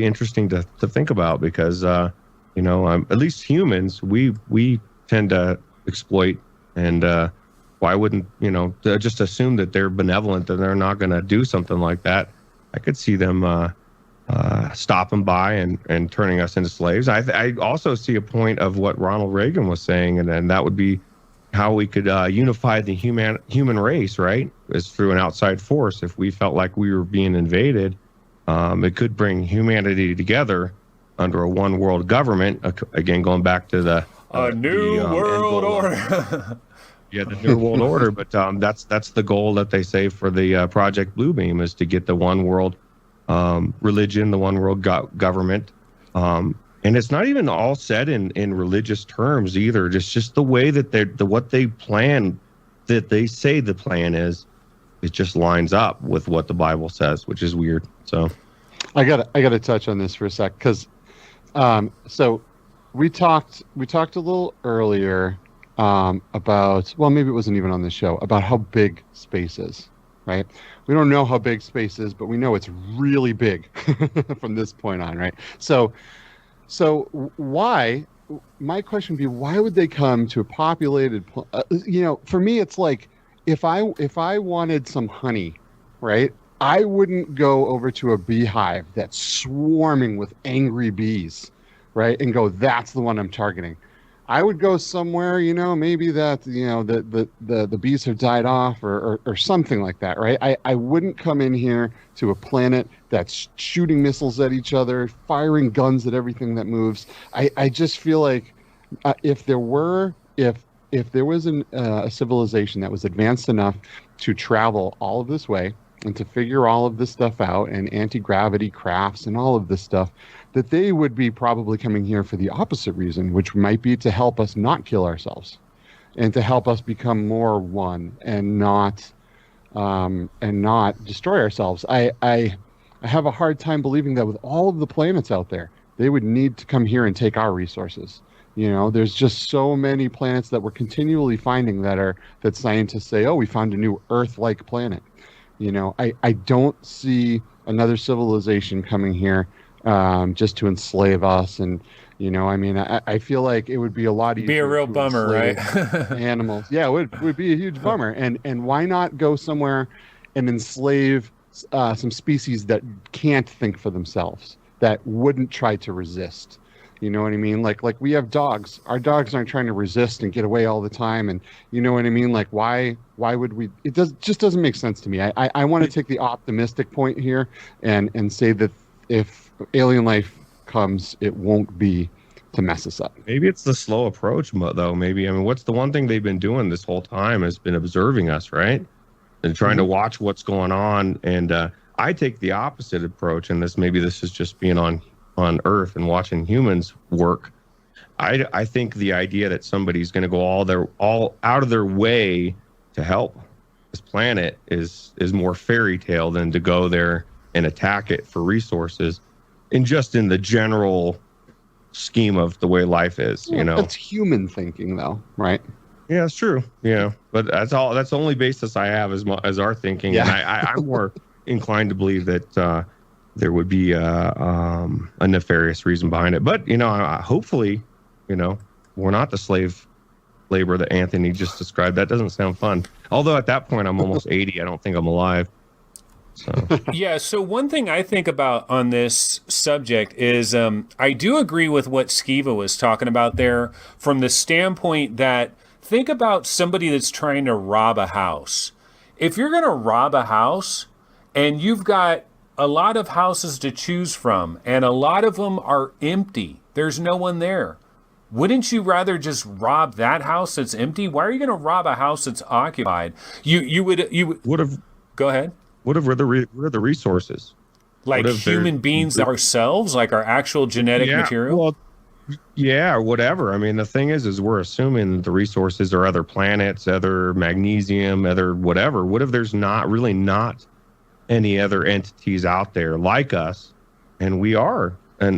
interesting to think about because, you know, at least humans, we tend to exploit, and why wouldn't, you know, just assume that they're benevolent and they're not going to do something like that. I could see them stopping by and turning us into slaves. I also see a point of what Ronald Reagan was saying, and that would be how we could unify the human race, right? Is through an outside force. If we felt like we were being invaded, it could bring humanity together under a one world government. Again, going back to the new world order. Yeah, the new world order. But that's the goal that they say for the Project Bluebeam, is to get the one world religion, the one world government. And it's not even all said in religious terms either. Just the way that what they plan, that they say the plan is, it just lines up with what the Bible says, which is weird. So I gotta touch on this for a sec, because so we talked a little earlier about, well, maybe it wasn't even on the show, about how big space is, right? We don't know how big space is, but we know it's really big from this point on, right? So why, my question would be, why would they come to a populated, you know, for me, it's like, if I wanted some honey, right, I wouldn't go over to a beehive that's swarming with angry bees, right, and go, that's the one I'm targeting. I would go somewhere, you know, maybe that, you know, the bees have died off or something like that, right? I wouldn't come in here to a planet that's shooting missiles at each other, firing guns at everything that moves. I just feel like if there was a civilization that was advanced enough to travel all of this way and to figure all of this stuff out, and anti-gravity crafts and all of this stuff, that they would be probably coming here for the opposite reason, which might be to help us not kill ourselves and to help us become more one and not destroy ourselves. I have a hard time believing that with all of the planets out there, they would need to come here and take our resources. You know, there's just so many planets that we're continually finding that scientists say, oh, we found a new Earth-like planet. You know, I don't see another civilization coming here just to enslave us. And, you know, I mean, I feel like it would be a lot easier. Be a real bummer, right? Animals. Yeah, it would be a huge bummer. And why not go somewhere and enslave some species that can't think for themselves, that wouldn't try to resist? You know what I mean? Like we have dogs. Our dogs aren't trying to resist and get away all the time. And you know what I mean? Like why would we? It just doesn't make sense to me. I want to take the optimistic point here and say that if alien life comes, it won't be to mess us up. Maybe it's the slow approach, though. Maybe, I mean, what's the one thing they've been doing this whole time has been observing us, right? And trying to watch what's going on. And I take the opposite approach, and this is just being on Earth and watching humans work. I think the idea that somebody's going to go all out of their way to help this planet is more fairy tale than to go there and attack it for resources, and just in the general scheme of the way life is. You know, that's human thinking, though, right? Yeah, it's true. Yeah, but that's all. That's the only basis I have as our thinking, Yeah. and I'm more inclined to believe that there would be a nefarious reason behind it. But hopefully, we're not the slave labor that Anthony just described. That doesn't sound fun. Although at that point I'm almost 80. I don't think I'm alive. So Yeah, so one thing I think about on this subject is I do agree with what Skiva was talking about there from the standpoint that think about somebody that's trying to rob a house. If you're going to rob a house and you've got a lot of houses to choose from and a lot of them are empty, there's no one there. Wouldn't you rather just rob that house that's empty? Why are you going to rob a house that's occupied? You would have go ahead. what are the resources? Like What if human beings ourselves, like our actual genetic material? Well, yeah, or whatever. I mean, the thing is we're assuming the resources are other planets, other magnesium, other whatever. What if there's not any other entities out there like us, and we are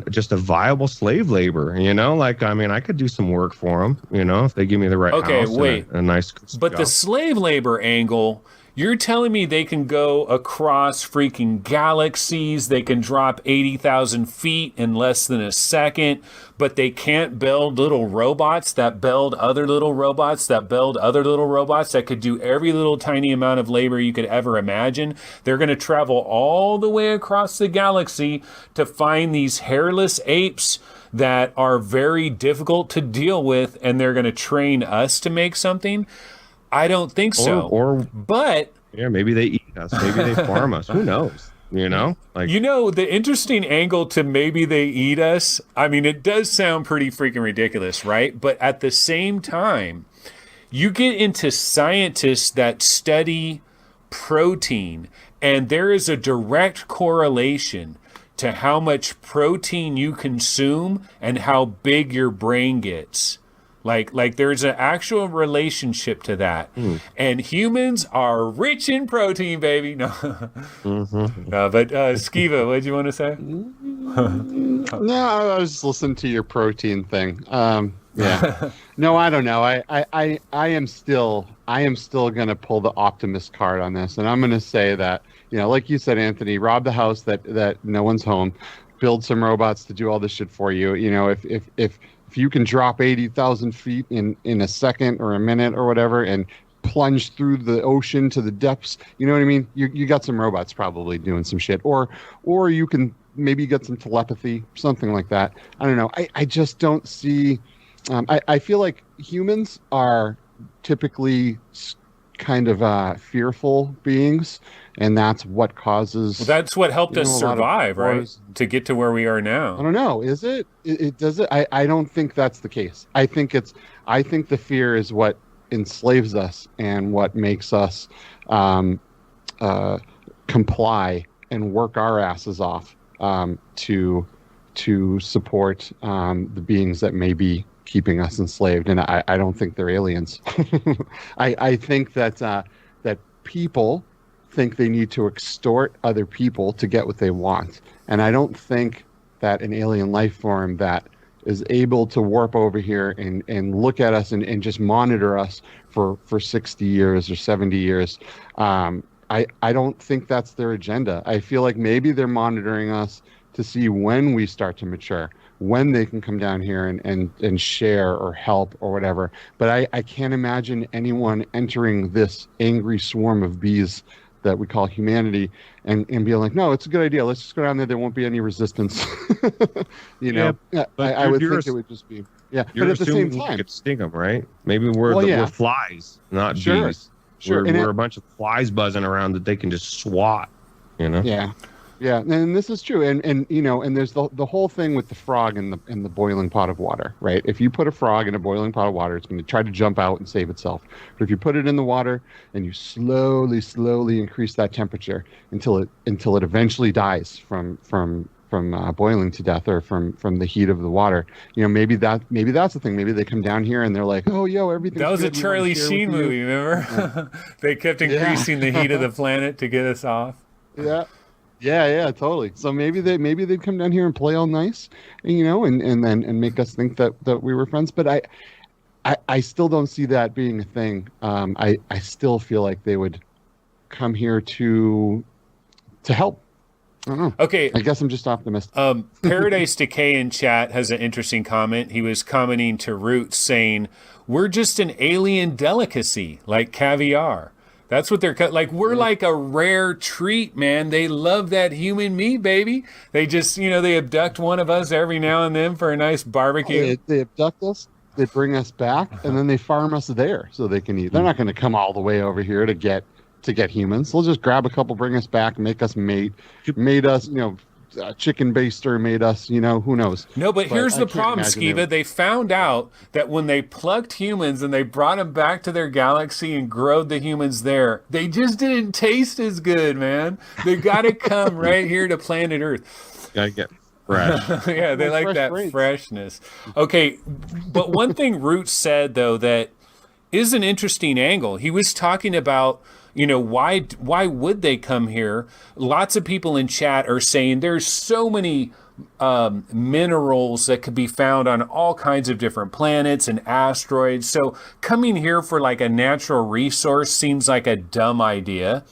just a viable slave labor? I could do some work for them. If they give me the right house wait. and a nice. But the slave labor angle, you're telling me they can go across freaking galaxies, they can drop 80,000 feet in less than a second, but they can't build little robots that build other little robots that build other little robots that could do every little tiny amount of labor you could ever imagine. They're going to travel all the way across the galaxy to find these hairless apes that are very difficult to deal with, and they're going to train us to make something? I don't think so. But maybe they eat us. Maybe they farm us. Who knows? The interesting angle to maybe they eat us. I mean, it does sound pretty freaking ridiculous, right? But at the same time, you get into scientists that study protein, and there is a direct correlation to how much protein you consume and how big your brain gets. Like there's an actual relationship to that. And humans are rich in protein, baby. No. No, but Skiva, what did you want to say? No, I was just listening to your protein thing. Yeah. No, I don't know. I am still gonna pull the optimist card on this, and I'm gonna say that, like you said, Anthony, rob the house that no one's home, build some robots to do all this shit for you. If you can drop 80,000 feet in a second or a minute or whatever and plunge through the ocean to the depths, you know what I mean? You got some robots probably doing some shit. Or you can maybe get some telepathy, something like that. I don't know. I just don't see... I feel like humans are typically kind of fearful beings, and that's what causes... Well, that's what helped us survive, right? To get to where we are now. I don't know. Is it? Does it? I don't think that's the case. I think the fear is what enslaves us and what makes us comply and work our asses off to support the beings that may be keeping us enslaved. And I don't think they're aliens. I think that people think they need to extort other people to get what they want. And I don't think that an alien life form that is able to warp over here and look at us and just monitor us for 60 years or 70 years, I don't think that's their agenda. I feel like maybe they're monitoring us to see when we start to mature, when they can come down here and share or help or whatever. But I can't imagine anyone entering this angry swarm of bees that we call humanity and being like, no, it's a good idea. Let's just go down there. There won't be any resistance. I would think it would just be, but at the same time, we could sting them, right? Maybe we're flies, not bees. Sure. We're a bunch of flies buzzing around that they can just swat, Yeah, and this is true, and there's the whole thing with the frog in the boiling pot of water, right? If you put a frog in a boiling pot of water, it's going to try to jump out and save itself. But if you put it in the water and you slowly increase that temperature until it eventually dies from boiling to death or from the heat of the water, maybe that's the thing. Maybe they come down here and they're like, oh, everything's that was good. A Charlie Sheen movie, remember? They kept increasing the heat of the planet to get us off. Yeah, totally. So maybe they'd come down here and play all nice, and then make us think that we were friends. But I still don't see that being a thing. I still feel like they would come here to help. I don't know. Okay. I guess I'm just optimistic. Paradise Decay in chat has an interesting comment. He was commenting to Roots saying, "We're just an alien delicacy, like caviar." That's what they're like. We're like a rare treat, man. They love that human meat, baby. They just, they abduct one of us every now and then for a nice barbecue. They abduct us, they bring us back, and then they farm us there so they can eat. They're not going to come all the way over here to get humans. They'll just grab a couple, bring us back, make us made us, chicken baster, made us, who knows. No, but here's I the can't problem, imagine Skiva. They found out that when they plucked humans and they brought them back to their galaxy and growed the humans there, they just didn't taste as good, man. They got to come right here to planet Earth. Gotta get fresh. Yeah, they like that freshness. Okay, but one thing Roots said, though, that is an interesting angle. He was talking about, why would they come here? Lots of people in chat are saying there's so many minerals that could be found on all kinds of different planets and asteroids. So coming here for like a natural resource seems like a dumb idea.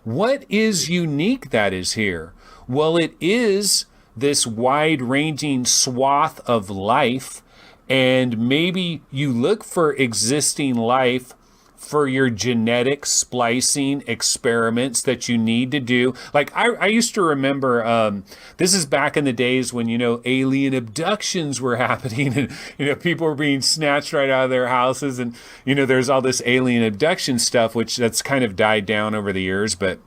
What is unique that is here? Well, it is this wide-ranging swath of life, and maybe you look for existing life for your genetic splicing experiments that you need to do. Like I used to remember, this is back in the days when, alien abductions were happening and, people were being snatched right out of their houses. And, there's all this alien abduction stuff, which that's kind of died down over the years. But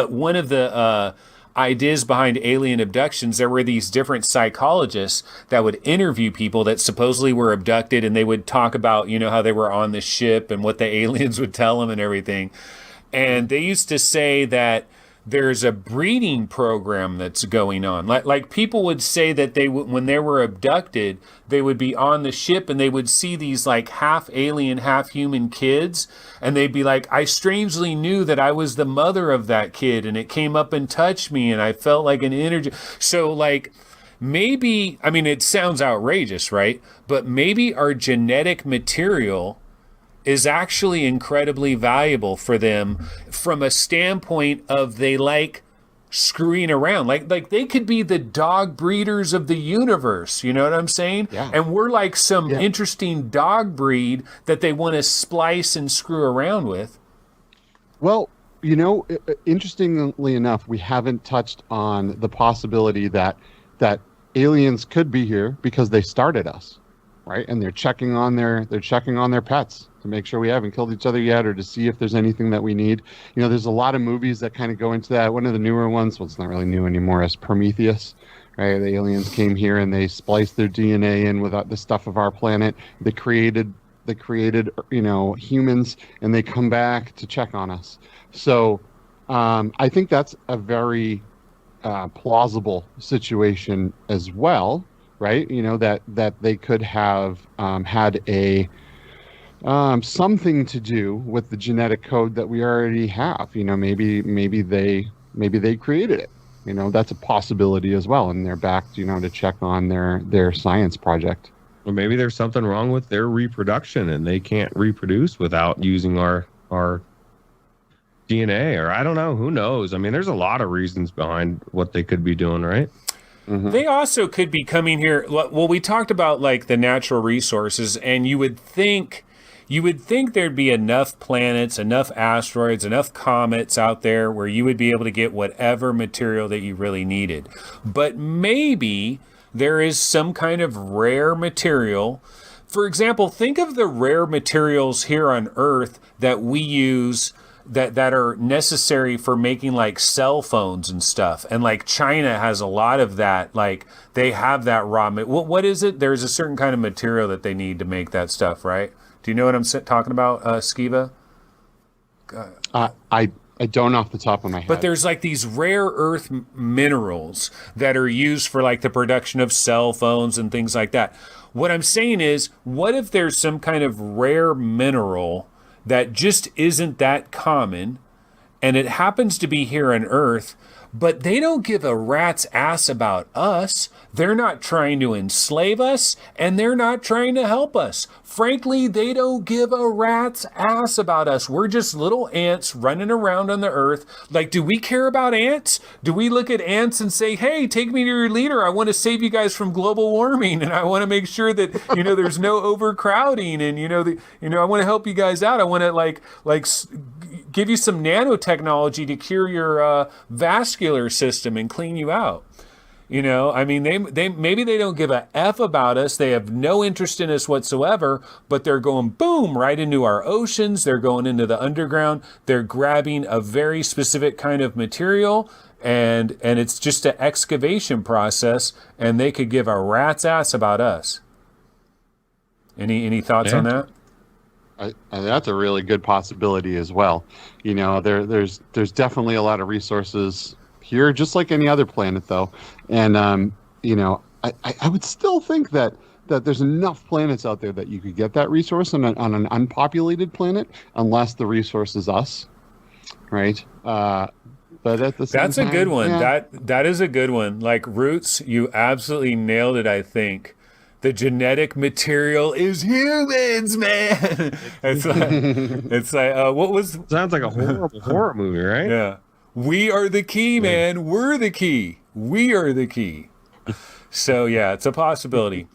one of the ideas behind alien abductions, there were these different psychologists that would interview people that supposedly were abducted, and they would talk about, how they were on the ship and what the aliens would tell them and everything. And they used to say that there's a breeding program that's going on. Like people would say that when they were abducted, they would be on the ship and they would see these like half alien, half human kids. And they'd be like, I strangely knew that I was the mother of that kid, and it came up and touched me and I felt like an energy. So like maybe, it sounds outrageous, right? But maybe our genetic material is actually incredibly valuable for them from a standpoint of they like screwing around. Like they could be the dog breeders of the universe. You know what I'm saying? Yeah. And we're like some interesting dog breed that they want to splice and screw around with. Well, interestingly enough, we haven't touched on the possibility that aliens could be here because they started us, right? And they're checking on their pets to make sure we haven't killed each other yet, or to see if there's anything that we need. There's a lot of movies that kind of go into that. One of the newer ones, well, it's not really new anymore, is Prometheus, right? The aliens came here and they spliced their DNA in with the stuff of our planet. They created humans, and they come back to check on us. So I think that's a very plausible situation as well, right? That they could have had a something to do with the genetic code that we already have. Maybe they created it. That's a possibility as well, and they're back, to check on their science project. Or maybe there's something wrong with their reproduction and they can't reproduce without using our DNA, or I don't know. Who knows? There's a lot of reasons behind what they could be doing, right? Mm-hmm. They also could be coming here. Well, we talked about like the natural resources, and you would think there'd be enough planets, enough asteroids, enough comets out there where you would be able to get whatever material that you really needed. But maybe there is some kind of rare material. For example, think of the rare materials here on Earth that we use that are necessary for making like cell phones and stuff. And like China has a lot of that. Like they have that raw. What is it? There's a certain kind of material that they need to make that stuff, right? Do you know what I'm talking about, Skiva? I don't off the top of my head. But there's like these rare earth minerals that are used for like the production of cell phones and things like that. What I'm saying is, what if there's some kind of rare mineral that just isn't that common, and it happens to be here on Earth, but they don't give a rat's ass about us. They're not trying to enslave us, and they're not trying to help us. Frankly, they don't give a rat's ass about us. We're just little ants running around on the Earth. Like, do we care about ants? Do we look at ants and say, hey, take me to your leader. I want to save you guys from global warming, and I want to make sure that, there's no overcrowding, and, I want to help you guys out. I want to, give you some nanotechnology to cure your vascular system and clean you out. They maybe they don't give a F about us. They have no interest in us whatsoever, but they're going boom right into our oceans. They're going into the underground. They're grabbing a very specific kind of material, and it's just an excavation process, and they could give a rat's ass about us. Any thoughts on that? That's a really good possibility as well. There's definitely a lot of resources here, just like any other planet, though. And I would still think that there's enough planets out there that you could get that resource on an unpopulated planet, unless the resource is us, right? But at the same That's time, a good one. yeah. That is a good one. Like Roots, you absolutely nailed it, I think. The genetic material is humans, man. It's like what was? Sounds like a horrible horror movie, right? Yeah, we are the key, man. We're the key. We are the key. So yeah, it's a possibility.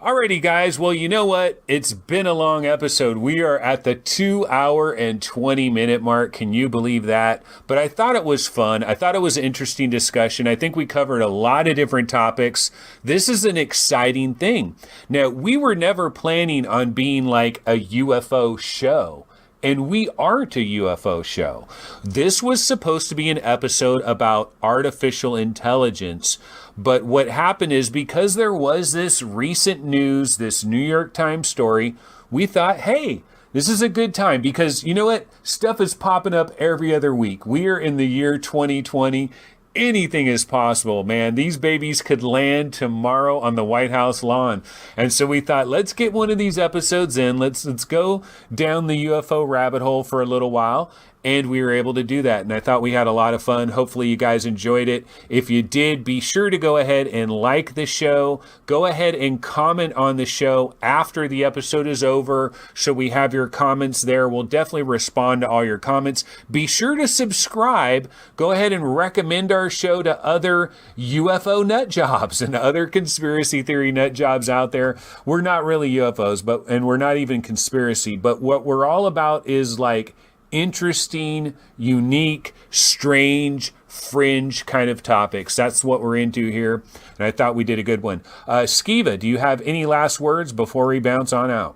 Alrighty, guys. Well, you know what? It's been a long episode. We are at the 2 hour and 20 minute mark. Can you believe that? But I thought it was fun. I thought it was an interesting discussion. I think we covered a lot of different topics. This is an exciting thing. Now, we were never planning on being like a UFO show. And we aren't a UFO show. This was supposed to be an episode about artificial intelligence. But what happened is, because there was this recent news, this New York Times story, we thought, hey, this is a good time, because you know what? Stuff is popping up every other week. We are in the year 2020. Anything is possible, man. These babies could land tomorrow on the White House lawn. And so we thought, let's get one of these episodes in. Let's go down the UFO rabbit hole for a little while. And we were able to do that. And I thought we had a lot of fun. Hopefully you guys enjoyed it. If you did, be sure to go ahead and like the show. Go ahead and comment on the show after the episode is over, so we have your comments there. We'll definitely respond to all your comments. Be sure to subscribe. Go ahead and recommend our show to other UFO nut jobs and other conspiracy theory nut jobs out there. We're not really UFOs, and we're not even conspiracy, but what we're all about is like interesting, unique, strange, fringe kind of topics. That's what we're into here, and I thought we did a good one. Skiva, do you have any last words before we bounce on out?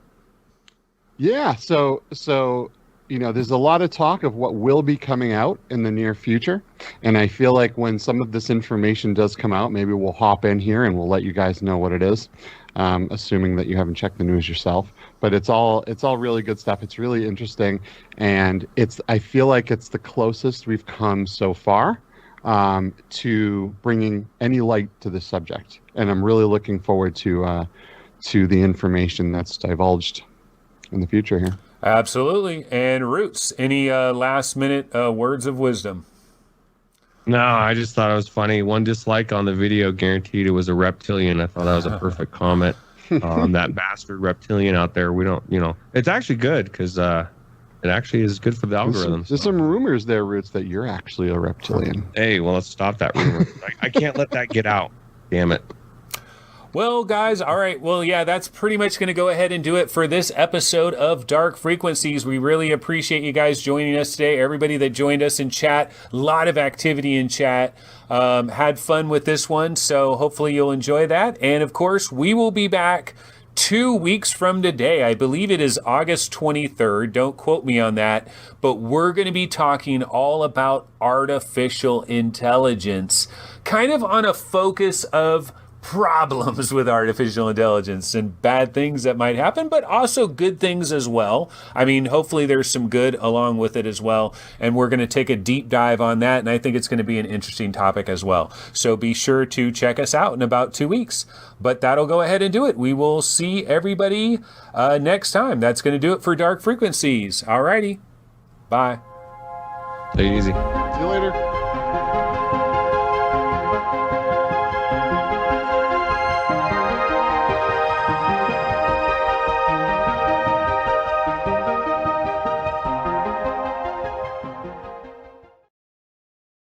Yeah, so there's a lot of talk of what will be coming out in the near future, and I feel like when some of this information does come out, maybe we'll hop in here and we'll let you guys know what it is, assuming that you haven't checked the news yourself. But it's all really good stuff. It's really interesting, and I feel like it's the closest we've come so far to bringing any light to the subject, and I'm really looking forward to the information that's divulged in the future here. Absolutely. And Roots, any last minute words of wisdom? No, I just thought it was funny. One dislike on the video guaranteed it was a reptilian. I thought that was a perfect comment. That bastard reptilian out there. We don't, it's actually good, because it actually is good for the algorithm. There's some rumors there, Roots, that you're actually a reptilian. Hey, well, let's stop that rumor. I can't let that get out. Damn it. Well, guys, all right. Well, yeah, that's pretty much going to go ahead and do it for this episode of Dark Frequencies. We really appreciate you guys joining us today. Everybody that joined us in chat, a lot of activity in chat. Had fun with this one, so hopefully you'll enjoy that. And, of course, we will be back 2 weeks from today. I believe it is August 23rd. Don't quote me on that. But we're going to be talking all about artificial intelligence, kind of on a focus of problems with artificial intelligence and bad things that might happen, but also good things as well. I mean, hopefully there's some good along with it as well. And we're going to take a deep dive on that. And I think it's going to be an interesting topic as well. So be sure to check us out in about 2 weeks. But that'll go ahead and do it. We will see everybody next time. That's going to do it for Dark Frequencies. Alrighty. Bye. Take it easy. See you later.